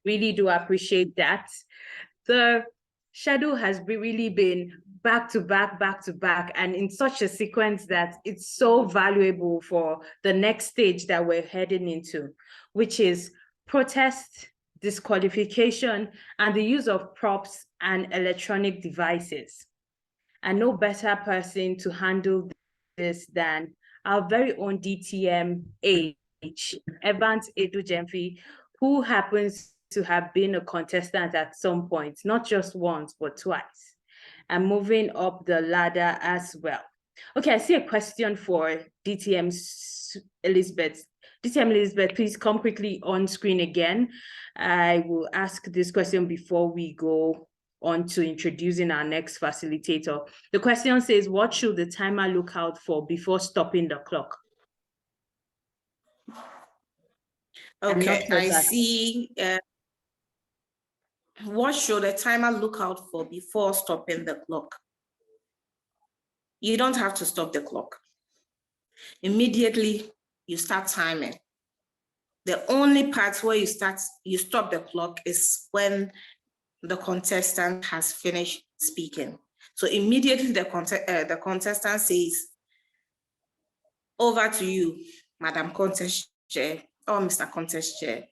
Really do appreciate that. The schedule has really been back to back, and in such a sequence that it's so valuable for the next stage that we're heading into, which is protest, disqualification, and the use of props and electronic devices. And no better person to handle this than our very own DTM H, Evans Edujemfi, who happens to have been a contestant at some point, not just once, but twice, and moving up the ladder as well. Okay, I see a question for DTM Elizabeth. DTM Elizabeth, please come quickly on screen again. I will ask this question before we go on to introducing our next facilitator. The question says, what should the timer look out for before stopping the clock? Okay, I see. What should a timer look out for before stopping the clock? You don't have to stop the clock. Immediately, you start timing. The only part where you stop the clock is when the contestant has finished speaking. So immediately the contestant says, over to you, Madam Contest Chair or Mr. Contest Chair.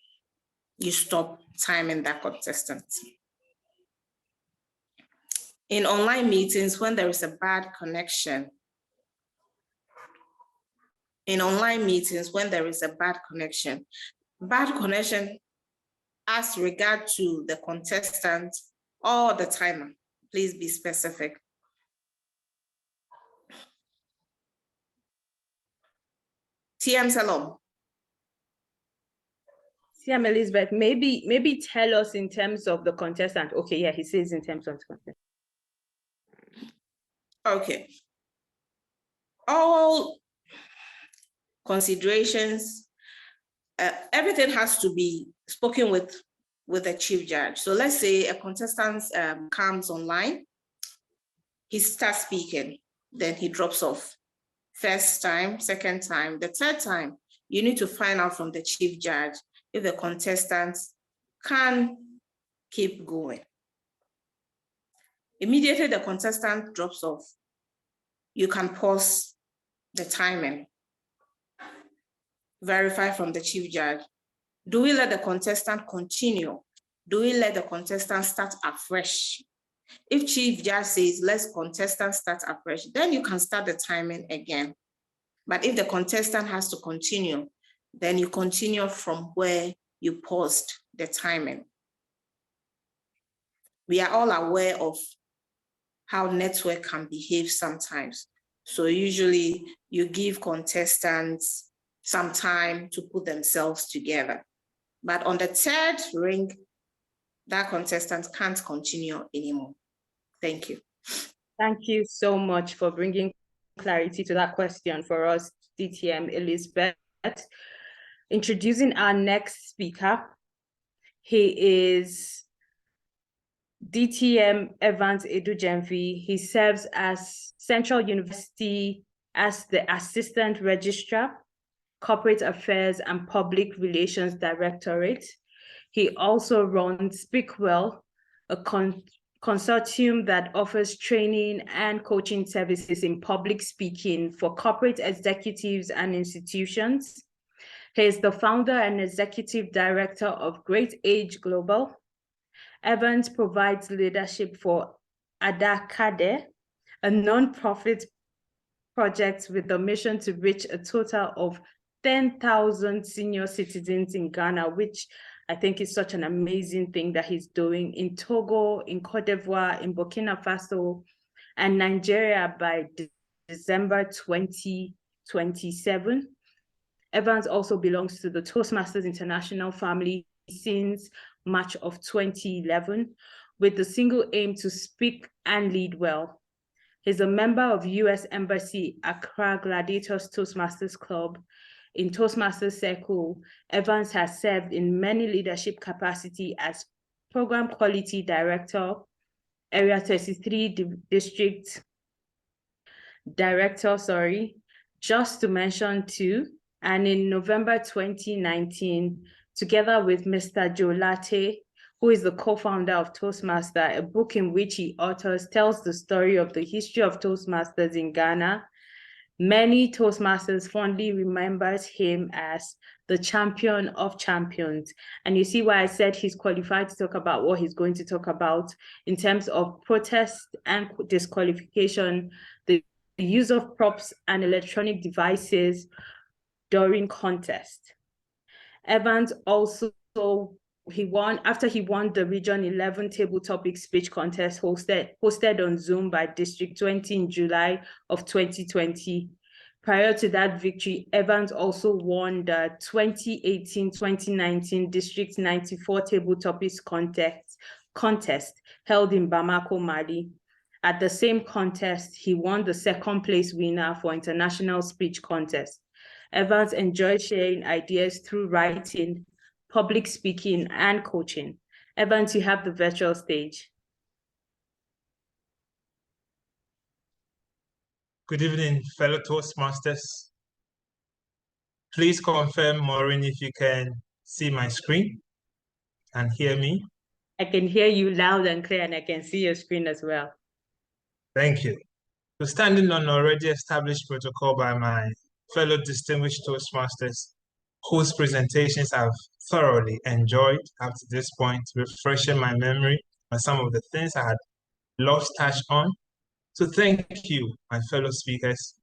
You stop timing that contestant. In online meetings, when there is a bad connection, bad connection as regard to the contestant or the timer, please be specific. TM Salom. TM Elizabeth, maybe tell us in terms of the contestant. Okay, yeah, he says in terms of the contestant. Okay. all considerations, everything has to be spoken with the chief judge. So let's say a contestant comes online, he starts speaking, then he drops off. First time, second time, the third time, you need to find out from the chief judge if the contestant can keep going. Immediately the contestant drops off, you can pause the timing. Verify from the chief judge. Do we let the contestant continue? Do we let the contestant start afresh? If chief judge says, let's contestant start afresh, then you can start the timing again. But if the contestant has to continue, then you continue from where you paused the timing. We are all aware of how network can behave sometimes. So usually you give contestants some time to put themselves together. But on the third ring, that contestant can't continue anymore. Thank you. Thank you so much for bringing clarity to that question for us, DTM Elizabeth. Introducing our next speaker. He is DTM Evans Edujemfi. He serves as Central University as the Assistant Registrar, Corporate Affairs and Public Relations Directorate. He also runs Speak Well, a consortium that offers training and coaching services in public speaking for corporate executives and institutions. He is the founder and executive director of Great Age Global. Evans provides leadership for Adakade, a non-profit project with the mission to reach a total of 10,000 senior citizens in Ghana, which I think is such an amazing thing that he's doing in Togo, in Cote d'Ivoire, in Burkina Faso, and Nigeria by December 2027. Evans also belongs to the Toastmasters International family since March of 2011, with the single aim to speak and lead well. He's a member of U.S. Embassy Accra Gladiators Toastmasters Club. In Toastmasters Circle, Evans has served in many leadership capacity as Program Quality Director, Area 33 District Director, just to mention two. And in November 2019, together with Mr. Joe Latte, who is the co-founder of Toastmaster, a book in which he authors tells the story of the history of Toastmasters in Ghana. Many Toastmasters fondly remembers him as the champion of champions. And you see why I said he's qualified to talk about what he's going to talk about in terms of protest and disqualification, the use of props and electronic devices during contest. Evans also, after he won the Region 11 Table Topic Speech Contest hosted on Zoom by District 20 in July of 2020. Prior to that victory, Evans also won the 2018-2019 District 94 Table Topics contest held in Bamako, Mali. At the same contest, he won the second place winner for International Speech Contest. Evans enjoys sharing ideas through writing, public speaking, and coaching. Evans, you have the virtual stage. Good evening, fellow Toastmasters. Please confirm, Maureen, if you can see my screen and hear me. I can hear you loud and clear, and I can see your screen as well. Thank you. So standing on already established protocol by my fellow distinguished Toastmasters, whose presentations I've thoroughly enjoyed up to this point, refreshing my memory on some of the things I had lost touch on. So thank you, my fellow speakers.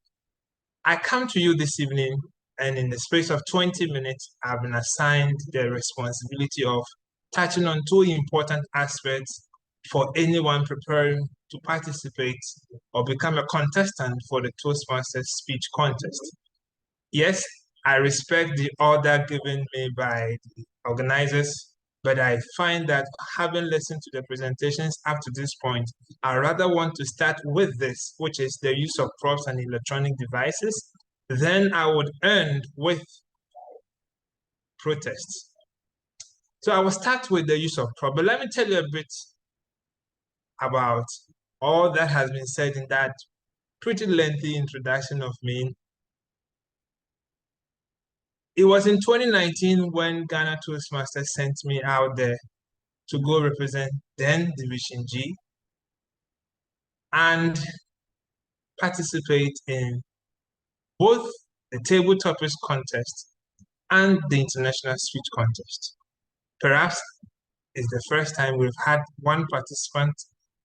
I come to you this evening, and in the space of 20 minutes, I've been assigned the responsibility of touching on two important aspects for anyone preparing to participate or become a contestant for the Toastmasters speech contest. Yes, I respect the order given me by the organizers But I find that having listened to the presentations up to this point, I rather want to start with this, which is the use of props and electronic devices. Then I would end with protests. So I will start with the use of props, but let me tell you a bit about all that has been said in that pretty lengthy introduction of me. It was in 2019 when Ghana Toastmasters sent me out there to go represent then Division G and participate in both the table topics contest and the international speech contest. Perhaps it's the first time we've had one participant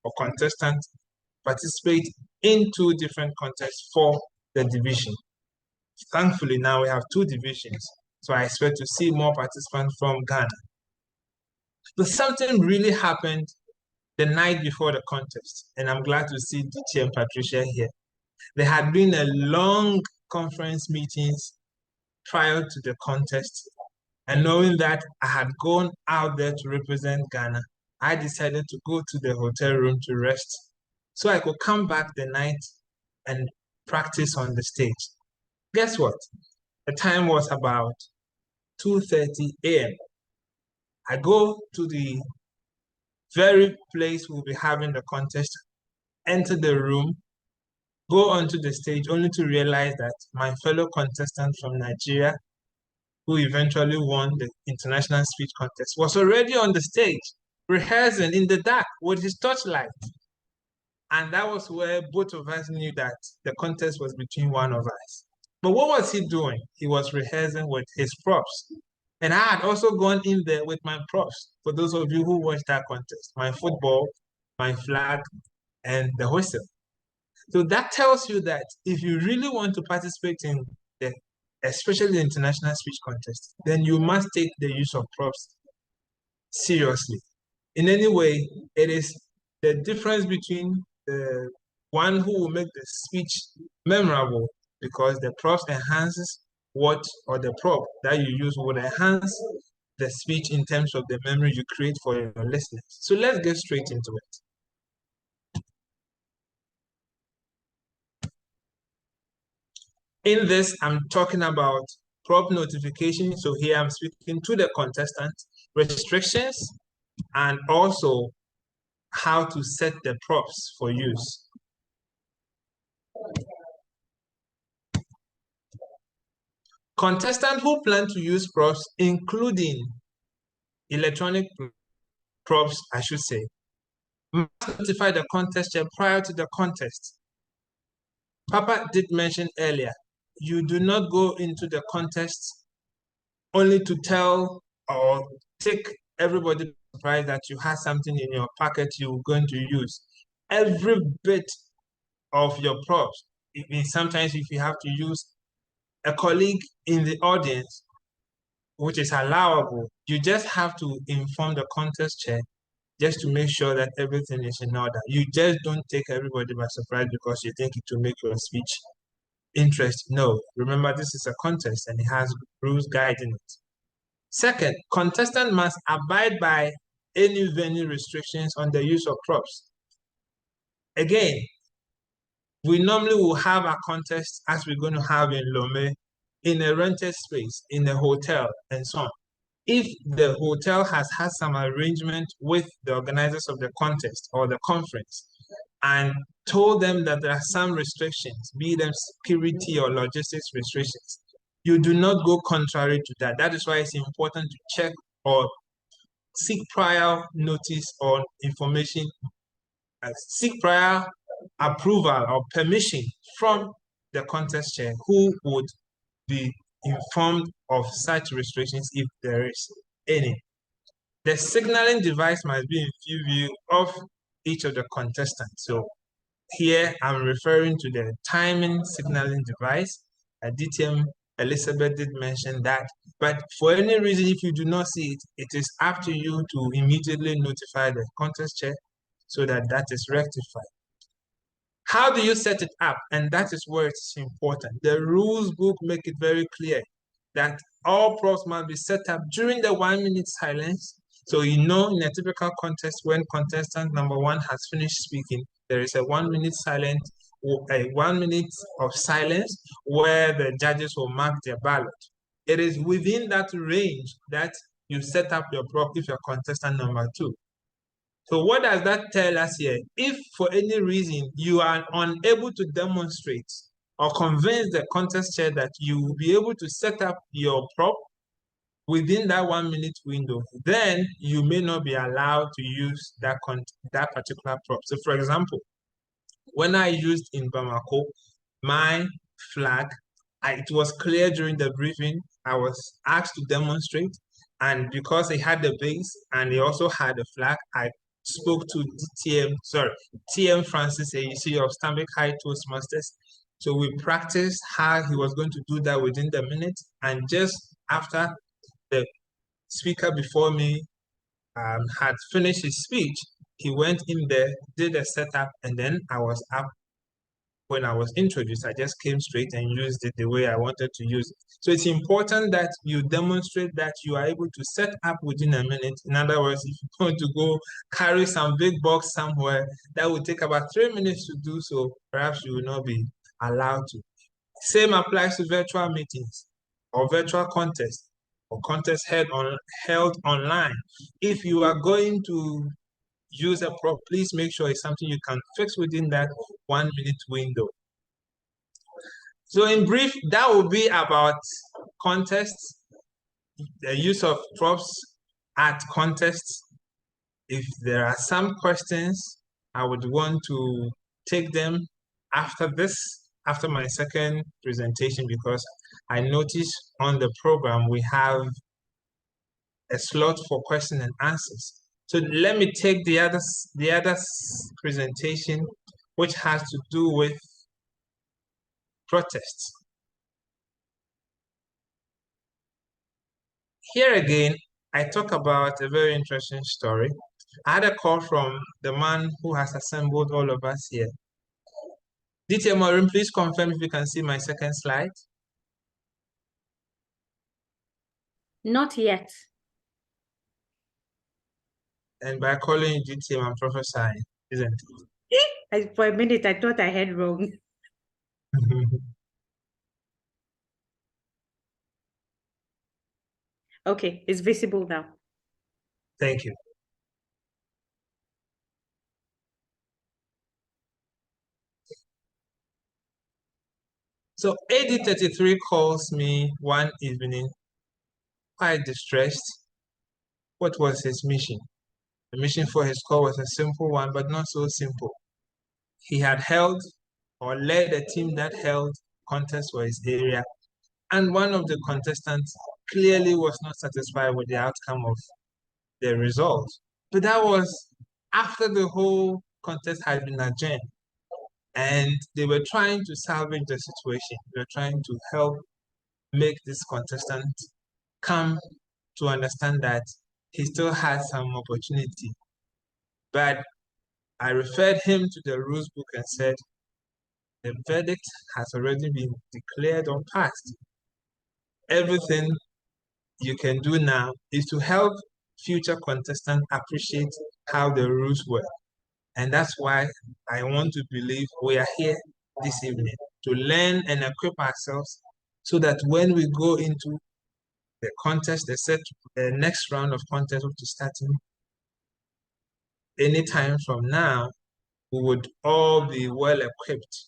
or contestant participate in two different contests for the division. Thankfully, now we have two divisions, so I expect to see more participants from Ghana. But something really happened the night before the contest, and I'm glad to see DT and Patricia here. There had been a long conference meetings prior to the contest, and knowing that I had gone out there to represent Ghana, I decided to go to the hotel room to rest so I could come back the night and practice on the stage. Guess what? The time was about 2:30 a.m. I go to the very place we'll be having the contest, enter the room, go onto the stage only to realize that my fellow contestant from Nigeria, who eventually won the international speech contest, was already on the stage, rehearsing in the dark with his torchlight. And that was where both of us knew that the contest was between one of us. But what was he doing? He was rehearsing with his props. And I had also gone in there with my props, for those of you who watched that contest, my football, my flag, and the whistle. So that tells you that if you really want to participate in the, especially the international speech contest, then you must take the use of props seriously. In any way, it is the difference between the one who will make the speech memorable, because the props enhances what, or the prop that you use will enhance the speech in terms of the memory you create for your listeners. So let's get straight into it. In this, I'm talking about prop notification. So here I'm speaking to the contestant, restrictions, and also how to set the props for use. Contestants who plan to use props, including electronic props, I should say, must notify the contest chair prior to the contest. Papa did mention earlier, you do not go into the contest only to tell or take everybody by surprise that you have something in your pocket you're going to use. Every bit of your props, sometimes if you have to use a colleague in the audience, which is allowable, you just have to inform the contest chair just to make sure that everything is in order. You just don't take everybody by surprise because you think it will make your speech interesting. No, remember this is a contest and it has rules guiding it. Second, contestant must abide by any venue restrictions on the use of props. Again, we normally will have a contest as we're going to have in Lomé, in a rented space, in a hotel, and so on. If the hotel has had some arrangement with the organizers of the contest or the conference and told them that there are some restrictions, be them security or logistics restrictions, you do not go contrary to that. That is why it's important to check or seek prior notice or information, seek prior approval or permission from the contest chair, who would be informed of such restrictions if there is any. The signaling device must be in full view of each of the contestants. So here I'm referring to the timing signaling device. DTM Elizabeth did mention that, but for any reason, if you do not see it, it is up to you to immediately notify the contest chair so that that is rectified. How do you set it up? And that is where it's important. The rules book make it very clear that all props must be set up during the 1 minute silence So in a typical contest, when contestant number 1 has finished speaking, there is a 1 minute silence, or a 1 minute of silence where the judges will mark their ballot. It is within that range that you set up your prop if you're contestant number 2. So what does that tell us here? If for any reason you are unable to demonstrate or convince the contest chair that you will be able to set up your prop within that 1 minute window, then you may not be allowed to use that particular prop. So for example, when I used in Bamako my flag, it was clear during the briefing, I was asked to demonstrate, and because it had the base and it also had a flag, I spoke to TM Francis AEC of Stanbic High Toastmasters. So we practiced how he was going to do that within the minute, and just after the speaker before me had finished his speech, he went in there, did a setup, and then I was up. When I was introduced, I just came straight and used it the way I wanted to use it. So it's important that you demonstrate that you are able to set up within a minute. In other words, if you want to go carry some big box somewhere, that would take about 3 minutes to do so. Perhaps you will not be allowed to. Same applies to virtual meetings or virtual contests or contests held online. If you are going to use a prop, please make sure it's something you can fix within that 1 minute window. So in brief, that will be about contests, the use of props at contests. If there are some questions, I would want to take them after my second presentation, because I noticed on the program we have a slot for question and answers. So let me take the other presentation, which has to do with protests. Here again, I talk about a very interesting story. I had a call from the man who has assembled all of us here. DT Maureen, please confirm if you can see my second slide. Not yet. And by calling you DTM, I'm prophesying, isn't it? For a minute, I thought I heard wrong. Okay, it's visible now. Thank you. So AD33 calls me one evening, quite distressed. What was his mission? The mission for his call was a simple one, but not so simple. He had held or led a team that held contests for his area, and one of the contestants clearly was not satisfied with the outcome of the result. But that was after the whole contest had been adjourned, and they were trying to salvage the situation. They were trying to help make this contestant come to understand that he still had some opportunity. But I referred him to the rules book and said, the verdict has already been declared or passed. Everything you can do now is to help future contestants appreciate how the rules work. And that's why I want to believe we are here this evening to learn and equip ourselves so that when we go into the contest, the next round of contest, which is starting anytime from now, we would all be well equipped.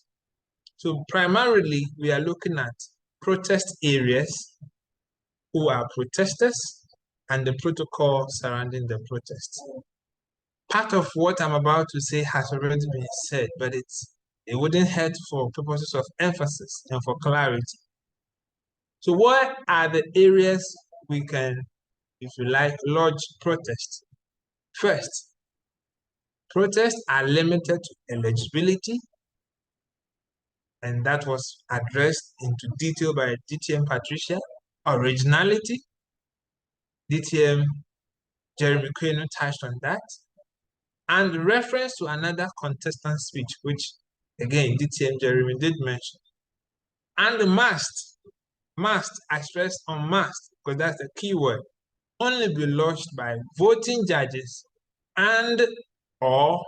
So primarily, we are looking at protest areas, who are protesters, and the protocol surrounding the protests. Part of what I'm about to say has already been said, but it wouldn't hurt for purposes of emphasis and for clarity. So what are the areas we can, if you like, lodge protests? First, protests are limited to eligibility, and that was addressed into detail by DTM Patricia. Originality, DTM Jeremy Quino touched on that, and reference to another contestant speech, which again DTM Jeremy did mention, and the must, I stress on must because that's the key word. only be lodged by voting judges and or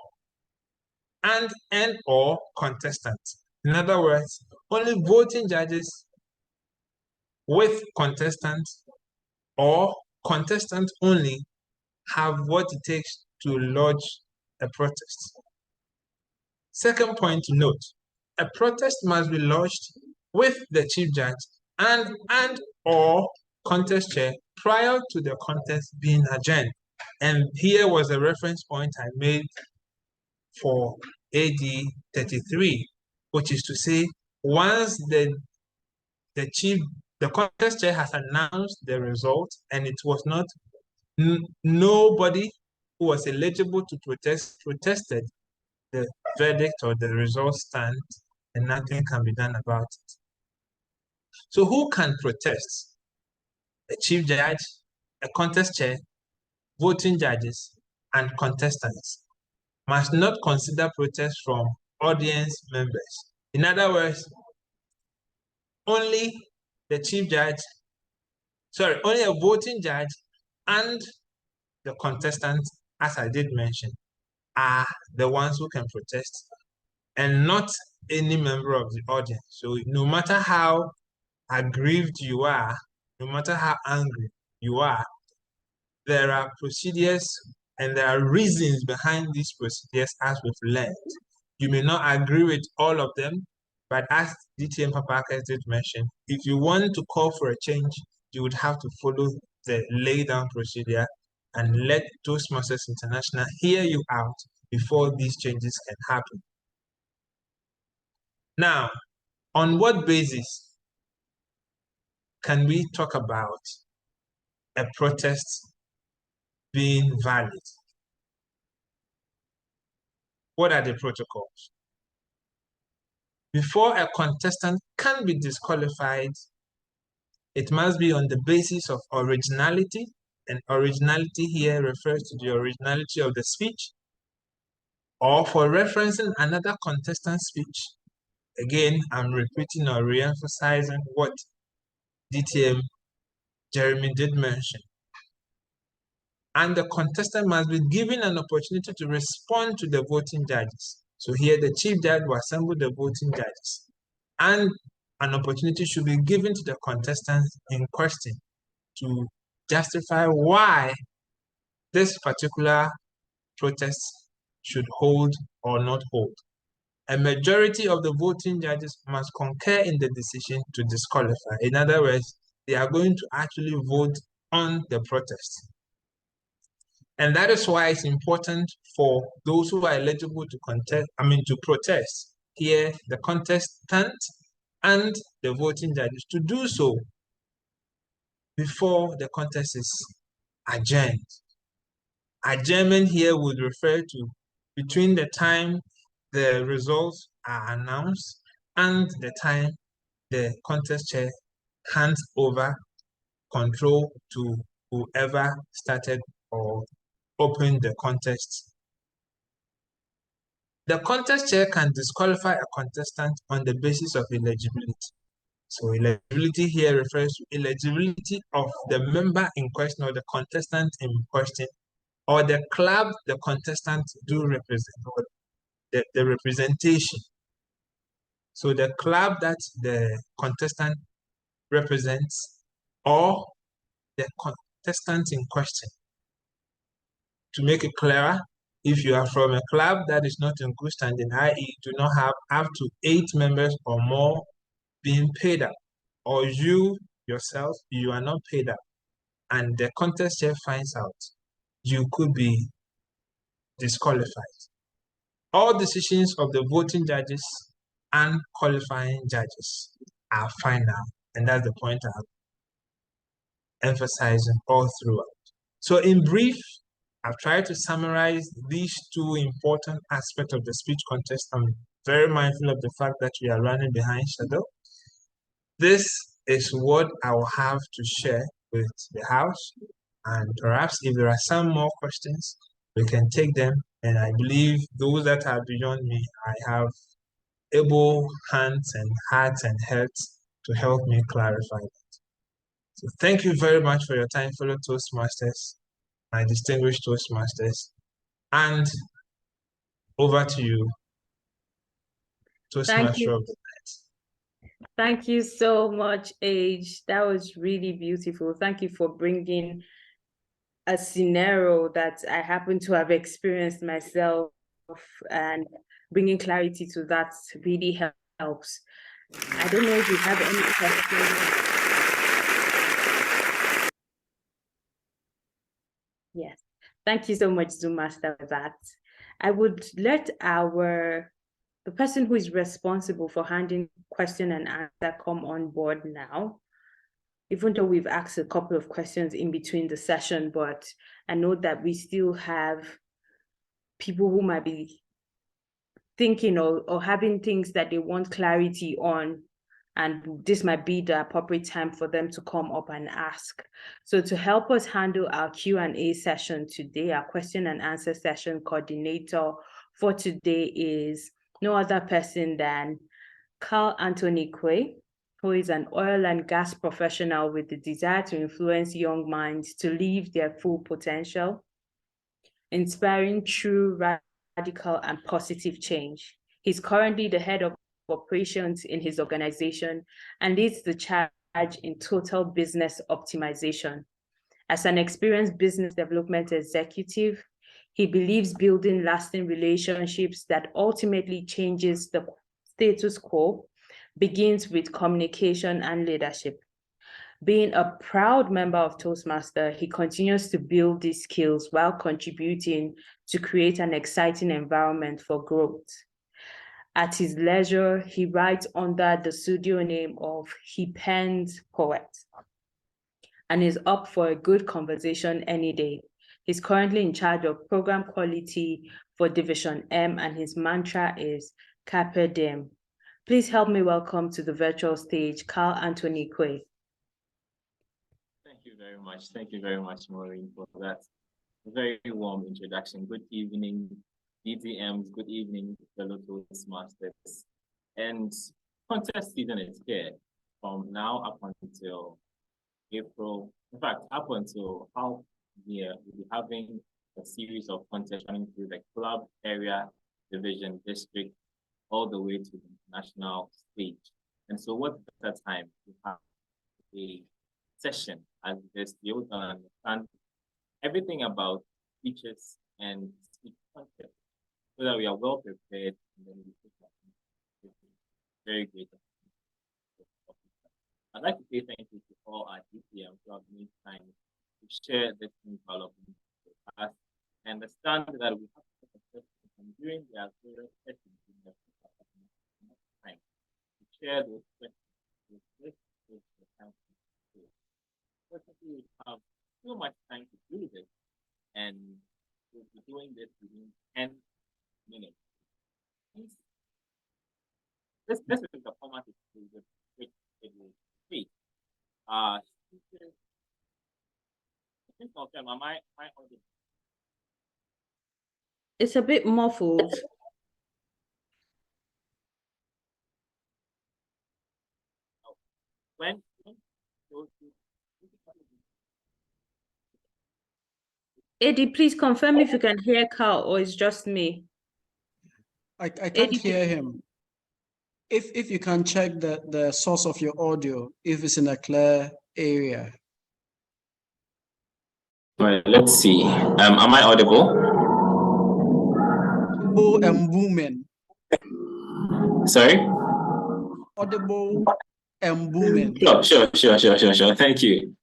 contestants. In other words, only voting judges with contestants or contestants only have what it takes to lodge a protest. Second point to note, a protest must be lodged with the chief judge and or contest chair prior to the contest being adjourned. And here was a reference point I made for AD 33, which is to say, once the contest chair has announced the result and it was not nobody who was eligible to protested, the verdict or the result stands and nothing can be done about it. So who can protest? A chief judge, a contest chair, voting judges, and contestants must not consider protest from audience members. In other words, only the chief judge, only a voting judge and the contestants, as I did mention, are the ones who can protest and not any member of the audience. So no matter how aggrieved you are, no matter how angry you are, there are procedures and there are reasons behind these procedures as we've learned. You may not agree with all of them, but as DTM Papakis did mention, if you want to call for a change, you would have to follow the lay down procedure and let Toastmasters International hear you out before these changes can happen. Now, on what basis can we talk about a protest being valid? What are the protocols? Before a contestant can be disqualified, it must be on the basis of originality, and originality here refers to the originality of the speech, or for referencing another contestant's speech. Again, I'm repeating or re-emphasizing what DTM Jeremy did mention. And the contestant must be given an opportunity to respond to the voting judges. So here the chief judge will assemble the voting judges, and an opportunity should be given to the contestants in question to justify why this particular protest should hold or not hold. A majority of the voting judges must concur in the decision to disqualify. In other words, they are going to actually vote on the protest. And that is why it's important for those who are eligible to protest, here the contestant and the voting judges, to do so before the contest is adjourned. Adjournment here would refer to between the time the results are announced and the time the contest chair hands over control to whoever started or opened the contest. The contest chair can disqualify a contestant on the basis of eligibility. So eligibility here refers to eligibility of the member in question or the contestant in question, or the club the contestant do represent, or the representation. So the club that the contestant represents, or the contestant in question. To make it clearer, if you are from a club that is not in good standing, i.e. do not have up to 8 members or more being paid up, or you yourself, you are not paid up, and the contest chair finds out, you could be disqualified. All decisions of the voting judges and qualifying judges are final, and that's the point I'm emphasizing all throughout. So in brief, I've tried to summarize these two important aspects of the speech contest. I'm very mindful of the fact that we are running behind schedule. This is what I will have to share with the House, and perhaps if there are some more questions, we can take them. And I believe those that are beyond me, I have able hands and hearts and heads to help me clarify that. So thank you very much for your time, fellow Toastmasters, my distinguished Toastmasters. And over to you, Toastmaster of the night. Thank you so much, Age. That was really beautiful. Thank you for bringing a scenario that I happen to have experienced myself, and bringing clarity to that really helps. I don't know if you have any questions. Yes, thank you so much, Zoom Master, for that. I would let the person who is responsible for handling question and answer come on board now. Even though we've asked a couple of questions in between the session, but I know that we still have people who might be thinking or having things that they want clarity on, and this might be the appropriate time for them to come up and ask. So to help us handle our Q&A session today, our question and answer session coordinator for today is no other person than Carl Anthony Quay, who is an oil and gas professional with the desire to influence young minds to live their full potential, inspiring true, radical, and positive change. He's currently the head of operations in his organization and leads the charge in total business optimization. As an experienced business development executive, he believes building lasting relationships that ultimately changes the status quo begins with communication and leadership. Being a proud member of Toastmaster, he continues to build these skills while contributing to create an exciting environment for growth. At his leisure, he writes under the pseudonym of He Pens Poet and is up for a good conversation any day. He's currently in charge of program quality for Division M, and his mantra is Carpe Diem. Please help me welcome to the virtual stage, Carl Anthony Quay. Thank you very much. Thank you very much, Maureen, for that very warm introduction. Good evening, DTMs. Good evening, fellow Toastmasters. And contest season is here from now up until April. In fact, up until how we'll be having a series of contests running through the club, area, division, district, all the way to the national stage. And so what better time to have a session as this, be able to understand everything about speeches and speech content so that we are well prepared, and then we take that very great. I'd like to say thank you to all our DTMs who have made time to share this development with us and understand that we have to take a and during their various sessions in the time to share those questions with this council. Fortunately, we have so much time to do this, and we'll be doing this within 10 minutes. This is the format which it will be. Please confirm, am I audible? It's a bit muffled. When Eddie, please confirm if you can hear Carl or it's just me. I can't hear him. If you can check the source of your audio, if it's in a clear area. Well, let's see. Am I audible? Audible and booming. Sorry? Audible and booming. Sure. Thank you.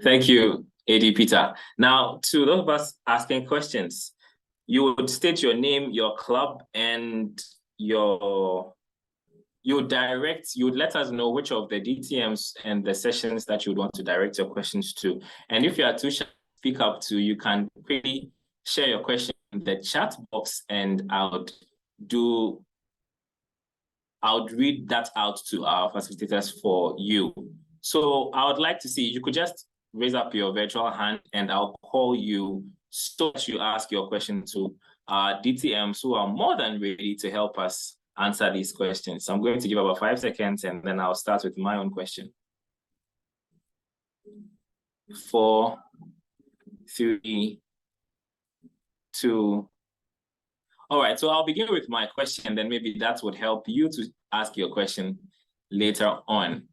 Thank you, AD Peter. Now, to those of us asking questions, you would state your name, your club, and you would let us know which of the DTMs and the sessions that you would want to direct your questions to. And if you are too shy to speak up to, you can quickly share your question in the chat box, and I would read that out to our facilitators for you. So I would like to see, you could just raise up your virtual hand and I'll call you so that you ask your question to our DTMs who are more than ready to help us answer these questions. So I'm going to give about 5 seconds and then I'll start with my own question. 4, 3, 2. All right, so I'll begin with my question, then maybe that would help you to ask your question later on.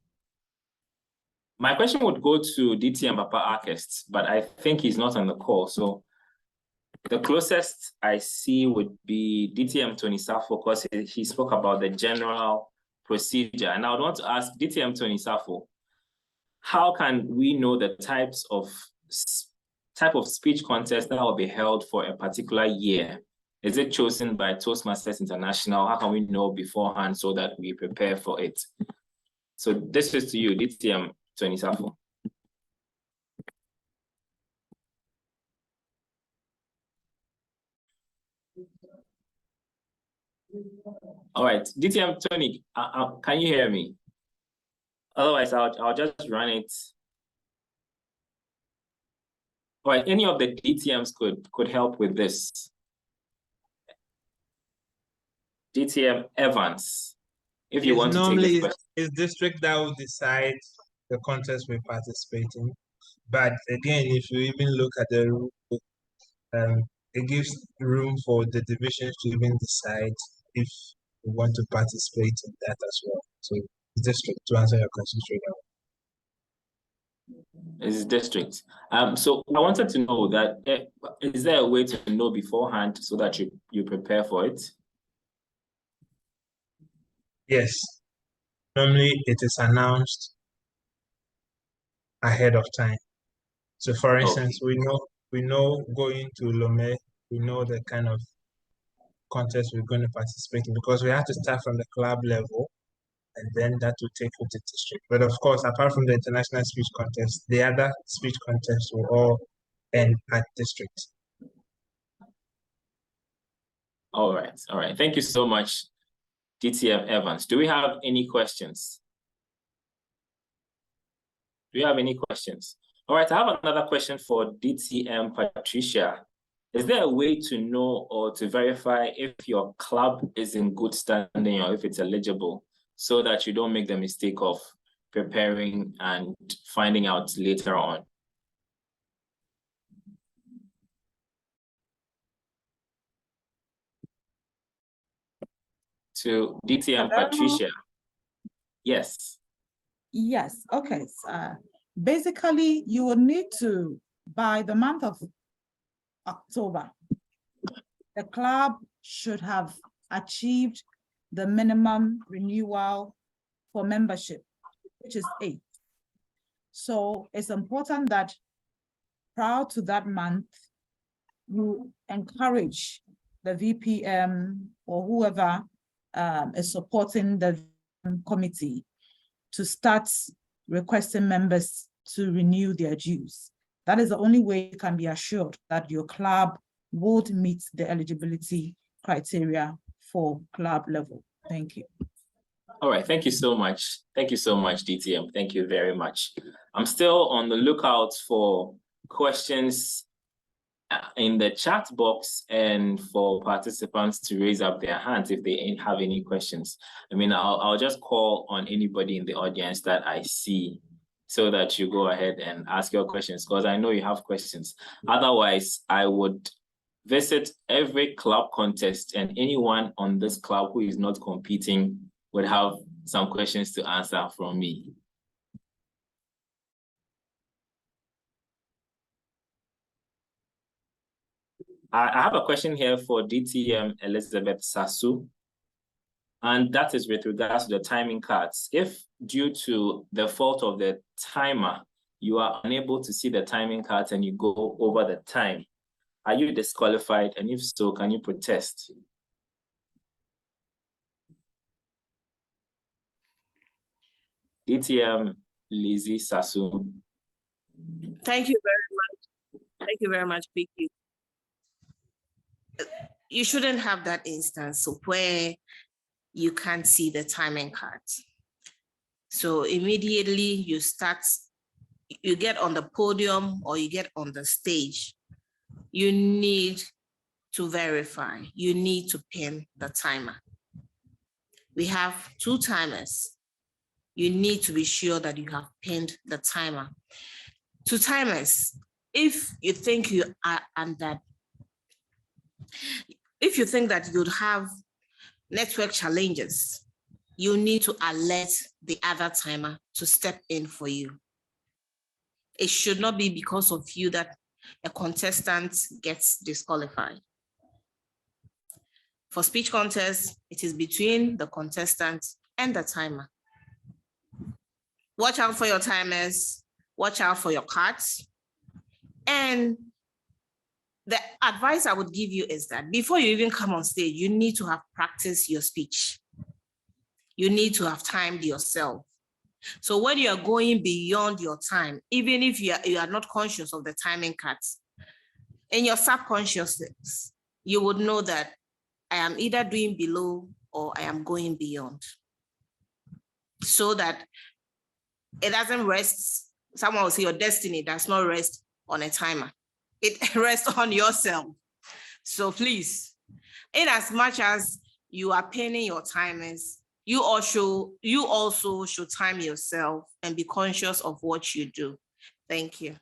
My question would go to DTM Papa Arkest, but I think he's not on the call. So the closest I see would be DTM Tony Safo, because he spoke about the general procedure. And I would want to ask DTM Tony Safo, how can we know the type of speech contest that will be held for a particular year? Is it chosen by Toastmasters International? How can we know beforehand so that we prepare for it? So this is to you, DTM Tony Safo. All right, DTM Tony, can you hear me? Otherwise, I'll just run it. All right, any of the DTMs could help with this. DTM Evans, if you want to take this question. It's district that will decide the contest we participate in. But again, if you even look at the rule book, it gives room for the divisions to even decide if we want to participate in that as well. So district, to answer your question straight away. Is district. So I wanted to know that, is there a way to know beforehand so that you prepare for it? Yes. Normally it is announced ahead of time. So for instance, we know going to Lomé, we know the kind of contest we're going to participate in, because we have to start from the club level, and then that will take you to district. But of course, apart from the international speech contest, the other speech contests will all end at district. All right. Thank you so much, DTM Evans. Do we have any questions? Do you have any questions? All right, I have another question for DTM Patricia. Is there a way to know or to verify if your club is in good standing or if it's eligible, so that you don't make the mistake of preparing and finding out later on? To DTM Patricia. Yes. Yes, okay. Basically, you will need to, by the month of October, the club should have achieved the minimum renewal for membership, which is 8. So it's important that prior to that month, you encourage the VPM or whoever is supporting the committee to start requesting members to renew their dues. That is the only way you can be assured that your club would meet the eligibility criteria for club level. Thank you. All right, thank you so much. Thank you so much, DTM. Thank you very much. I'm still on the lookout for questions in the chat box and for participants to raise up their hands if they have any questions. I mean, I'll just call on anybody in the audience that I see so that you go ahead and ask your questions, because I know you have questions. Otherwise, I would visit every club contest, and anyone on this club who is not competing would have some questions to answer from me. I have a question here for DTM Elizabeth Sasu, and that is with regards to the timing cards. If due to the fault of the timer, you are unable to see the timing cards and you go over the time, are you disqualified? And if so, can you protest? DTM Lizzie Sasu. Thank you very much. Thank you very much, Vicky. You shouldn't have that instance where you can't see the timing cards. So immediately you get on the podium or you get on the stage, you need to verify, you need to pin the timer. We have 2 timers. You need to be sure that you have pinned the timer. To timers, if you think you are under, if you think that you'd have network challenges, you need to alert the other timer to step in for you. It should not be because of you that a contestant gets disqualified. For speech contests, it is between the contestant and the timer. Watch out for your timers, watch out for your cards. And the advice I would give you is that before you even come on stage, you need to have practiced your speech. You need to have timed yourself. So when you are going beyond your time, even if you are not conscious of the timing cuts, in your subconsciousness, you would know that I am either doing below or I am going beyond. So that it doesn't rest, someone will say your destiny does not rest on a timer. It rests on yourself. So please, in as much as you are pinning your timers, you also should time yourself and be conscious of what you do. Thank you.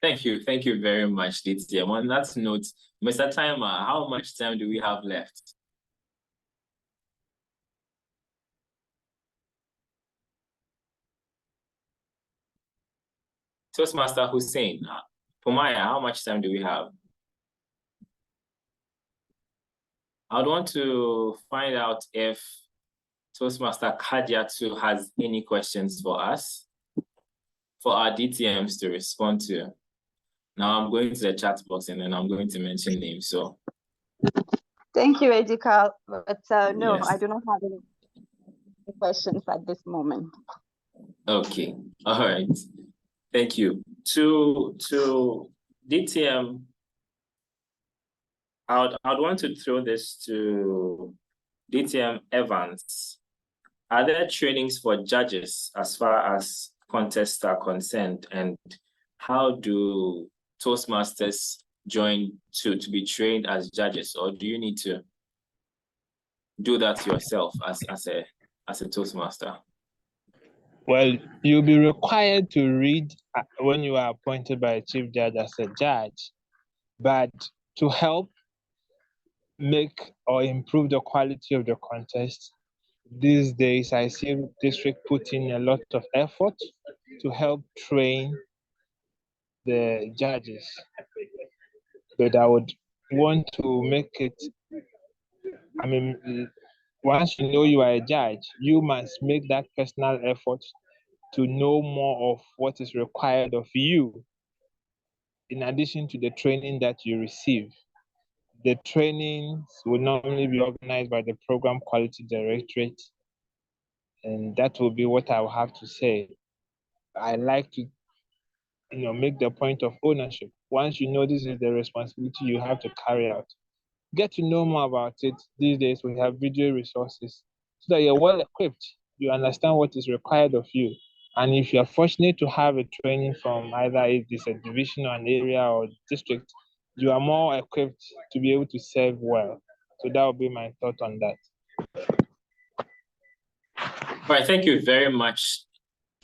Thank you very much, DTM. On that note, Mr. Timer, how much time do we have left? Toastmaster Hussein, Pumaya, how much time do we have? I'd want to find out if Toastmaster Kadiatu has any questions for us, for our DTMs to respond to. Now I'm going to the chat box and then I'm going to mention names. So, thank you, Edikal, but no, yes. I do not have any questions at this moment. Okay, all right. Thank you. To DTM, I'd want to throw this to DTM Evans. Are there trainings for judges as far as contests are concerned? And how do Toastmasters join to be trained as judges? Or do you need to do that yourself as a Toastmaster? Well, you'll be required to read when you are appointed by a chief judge as a judge, but to help make or improve the quality of the contest, these days I see district put in a lot of effort to help train the judges. But I would want to make it, I mean, once you know you are a judge, you must make that personal effort to know more of what is required of you, in addition to the training that you receive. The trainings will normally be organized by the Program Quality Directorate, and that will be what I will have to say. I like to, make the point of ownership. Once you know this is the responsibility you have to carry out, get to know more about it. These days we have video resources so that you're well equipped. You understand what is required of you. And if you're fortunate to have a training from either if it's a division or an area or district, you are more equipped to be able to serve well. So that would be my thought on that. All right, thank you very much,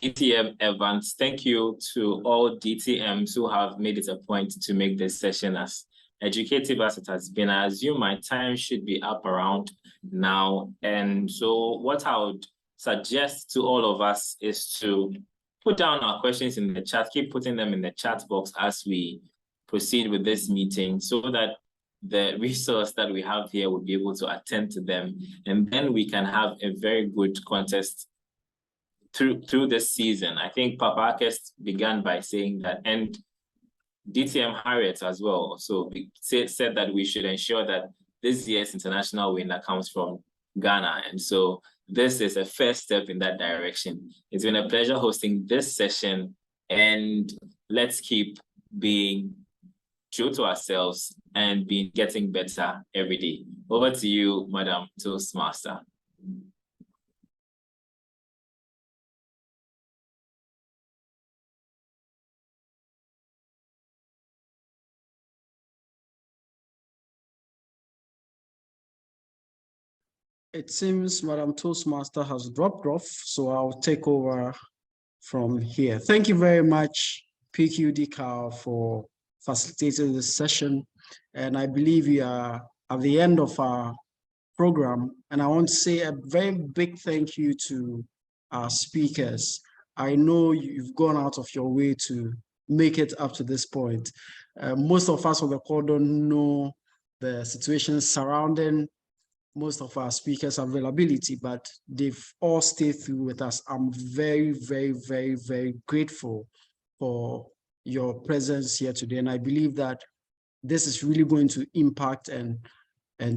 DTM Evans. Thank you to all DTMs who have made it a point to make this session as educative as it has been. I assume my time should be up around now. And so what I would suggest to all of us is to put down our questions in the chat, keep putting them in the chat box as we proceed with this meeting so that the resource that we have here will be able to attend to them. And then we can have a very good contest through this season. I think Papa Akest began by saying that, and DTM Harriet as well. So said that we should ensure that this year's international winner comes from Ghana. And so this is a first step in that direction. It's been a pleasure hosting this session, and let's keep being true to ourselves and getting better every day. Over to you, Madam Toastmaster. It seems Madam Toastmaster has dropped off, so I'll take over from here. Thank you very much, PQD Cal, for facilitating this session. And I believe we are at the end of our program. And I want to say a very big thank you to our speakers. I know you've gone out of your way to make it up to this point. Most of us on the call don't know the situation surrounding most of our speakers' availability, but they've all stayed through with us. I'm very, very, very, very grateful for your presence here today. And I believe that this is really going to impact and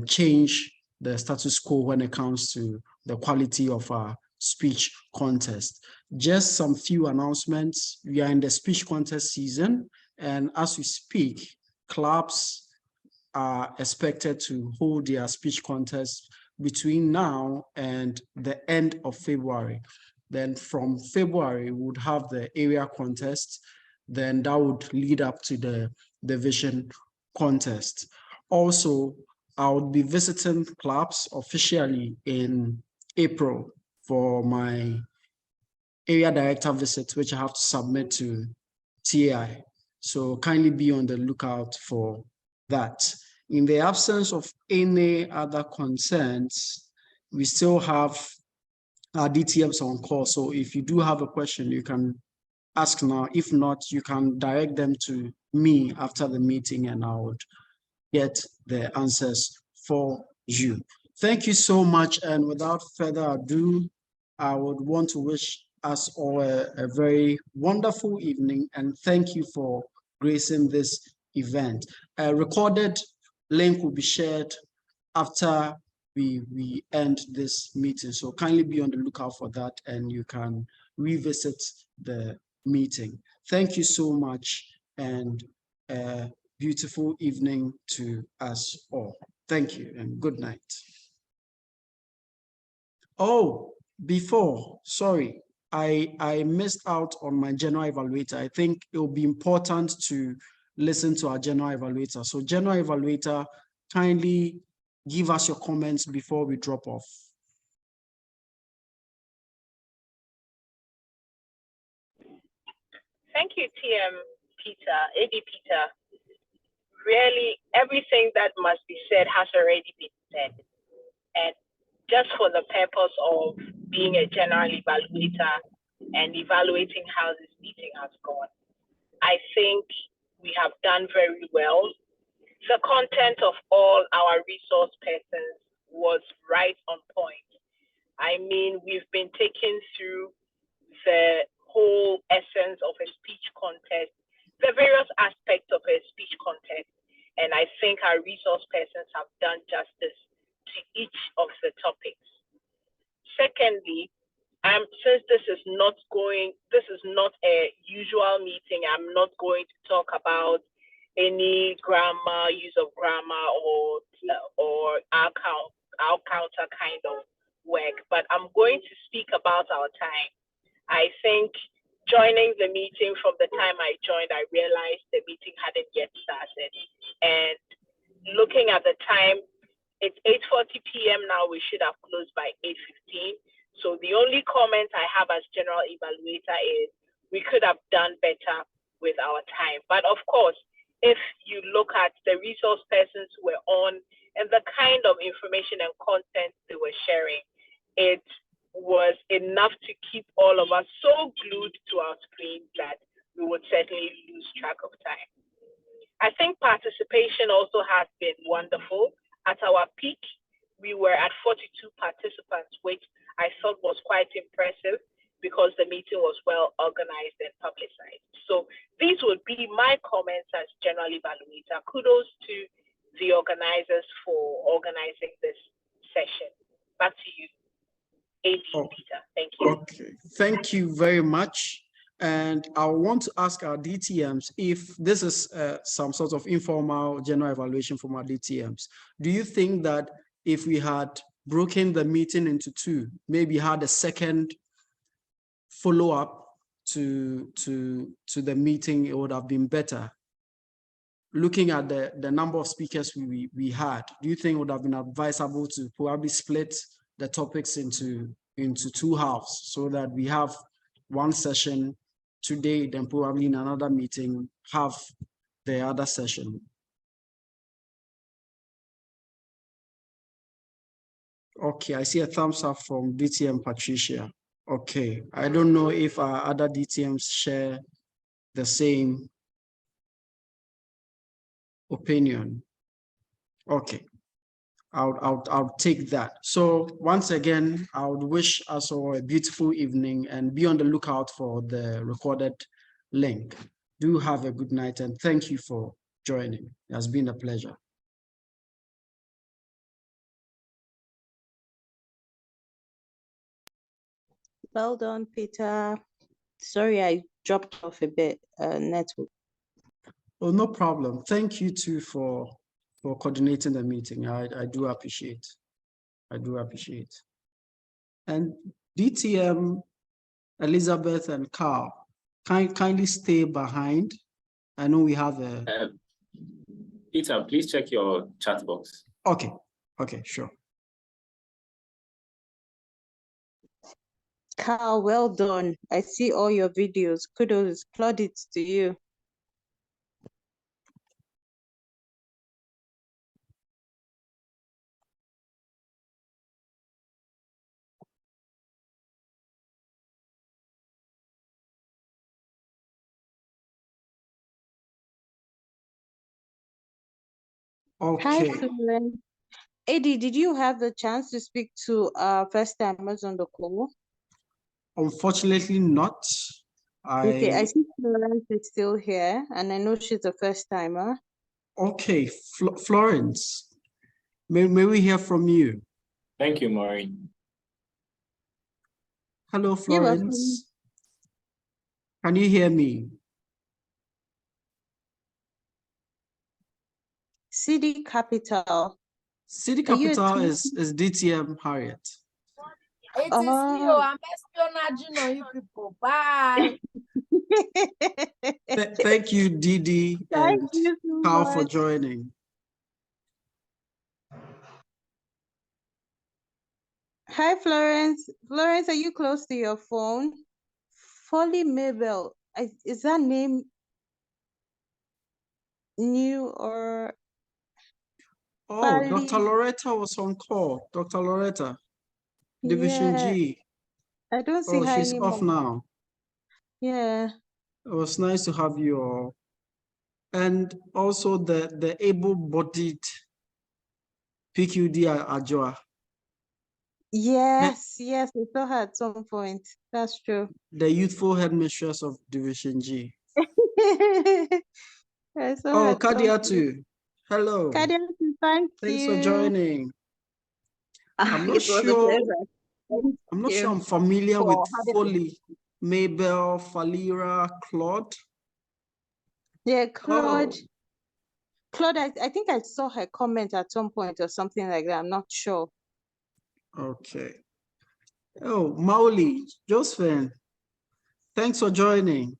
change the status quo when it comes to the quality of our speech contest. Just some few announcements. We are in the speech contest season, and as we speak, clubs are expected to hold their speech contest between now and the end of February. Then from February, we would have the area contest. Then that would lead up to the division contest. Also, I would be visiting clubs officially in April for my area director visit, which I have to submit to TAI. So kindly be on the lookout for that. In the absence of any other concerns, we still have our DTMs on call. So if you do have a question, you can ask now. If not, you can direct them to me after the meeting and I would get the answers for you. Thank you so much. And without further ado, I would want to wish us all a very wonderful evening and thank you for gracing this event. A recorded link will be shared after we end this meeting. So kindly be on the lookout for that and you can revisit the meeting. Thank you so much and a beautiful evening to us all. Thank you and good night. Oh, sorry, I missed out on my general evaluator. I think it will be important to listen to our general evaluator. So general evaluator, kindly give us your comments before we drop off. Thank you, AD Peter. Really, everything that must be said has already been said. And just for the purpose of being a general evaluator and evaluating how this meeting has gone, I think we have done very well. The content of all our resource persons was right on point. I mean, we've been taken through the whole essence of a speech contest, the various aspects of a speech contest, and I think our resource persons have done justice to each of the topics. Secondly, since this is not a usual meeting, I'm not going to talk about any grammar, use of grammar, or our counter kind of work, but I'm going to speak about our time. I think joining the meeting, from the time I joined, I realized the meeting hadn't yet started. And looking at the time, it's 8:40 p.m. now. We should have closed by 8:15. So the only comment I have as general evaluator is we could have done better with our time. But of course, if you look at the resource persons who were on and the kind of information and content they were sharing, it was enough to keep all of us so glued to our screens that we would certainly lose track of time. I think participation also has been wonderful. At our peak, we were at 42 participants, which I thought was quite impressive because the meeting was well organized and publicized. So these would be my comments as general evaluator. Kudos to the organizers for organizing this session. Back to you, AD Peter. Thank you. Okay, thank you very much. And I want to ask our DTMs if this is some sort of informal general evaluation from our DTMs. Do you think that if we had broken the meeting into two, maybe had a second follow-up to the meeting, it would have been better? Looking at the number of speakers we had, do you think it would have been advisable to probably split the topics into two halves so that we have one session today, then probably in another meeting, have the other session. Okay, I see a thumbs up from DTM Patricia. Okay, I don't know if our other DTMs share the same opinion. Okay, I'll take that. So once again, I would wish us all a beautiful evening and be on the lookout for the recorded link. Do have a good night and thank you for joining. It has been a pleasure. Well done, Peter. Sorry, I dropped off a bit, network. Oh, no problem. Thank you too for coordinating the meeting. I do appreciate. I do appreciate. And DTM, Elizabeth and Carl, kindly stay behind. I know we have a... Peter, please check your chat box. Okay, okay, sure. Carl, well done. I see all your videos. Kudos, plaudits to you. Okay. Hi, Florence. Eddie, did you have the chance to speak to first timers on the call? Unfortunately not. Okay, I see Florence is still here, and I know she's a first timer. Okay, Florence, may we hear from you? Thank you, Maureen. Hello, Florence. Can you hear me? CD Capital. CD Capital is DTM Harriet. It is me, I'm espionaging on you people. Bye. Thank you, Didi and you so Carl, for much. joining. Hi, Florence. Florence, are you close to your phone? Folly Mabel. Is that name new or? Oh, Folly? Dr. Loretta was on call. Dr. Loretta, Division Yeah. G. I don't see Oh, her she's anymore. off now. Yeah. It was nice to have you all. And also the able-bodied PQD Ajua. Yes, yes, we saw her at some point. That's true. The youthful headmistress of Division G. I saw her Oh, at some point. Kadiatu. Hello. Kadiatu, thank Thanks you. for joining. I'm not It was a sure. pleasure. I'm not Thank sure you I'm familiar for with having me. Foley, Mabel, Falira, Claude. Yeah, Claude. Oh, Claude, I think I saw her comment at some point or something like that. I'm not sure. okay. Oh, Mauli, Josephine, thanks for joining.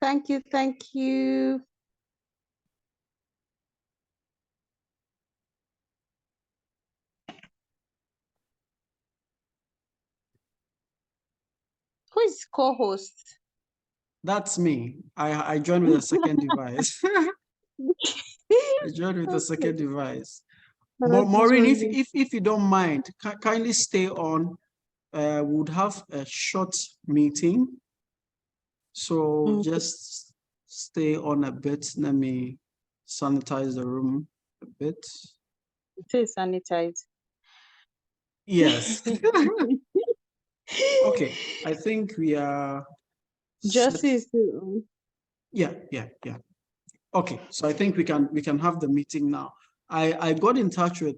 Thank you, thank you. Who is co-host? That's me. I joined with a second device. I joined with a second device. Maureen, if you don't mind, kindly stay on. We would have a short meeting. So just stay on a bit. Let me sanitize the room a bit. It is sanitized. Yes. Okay, I think we are Justice. Yeah. Okay, so I think we can have the meeting now. I got in touch with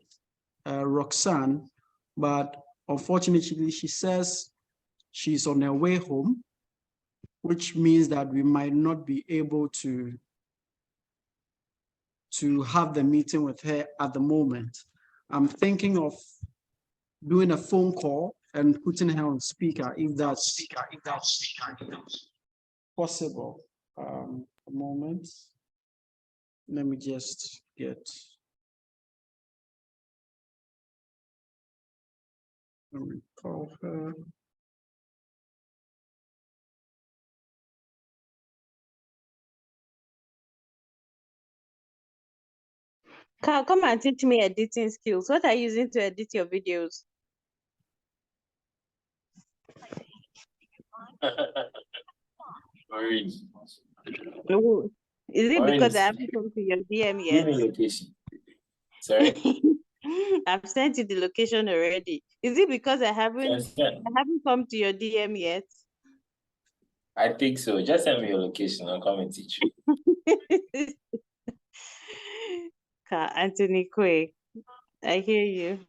Roxanne, but unfortunately she says she's on her way home, which means that we might not be able to have the meeting with her at the moment. I'm thinking of doing a phone call and putting her on speaker if that's possible. A moment. Let me just let me call her. Carl, come and teach me editing skills. What are you using to edit your videos? Maureen. No. Is it Maureen, because I haven't come to your DM yet? give me location. Sorry? I've sent you the location already. Is it because I haven't come to your DM yet? I think so. Just send me your location. I'll come and teach you. Anthony Quay, I hear you.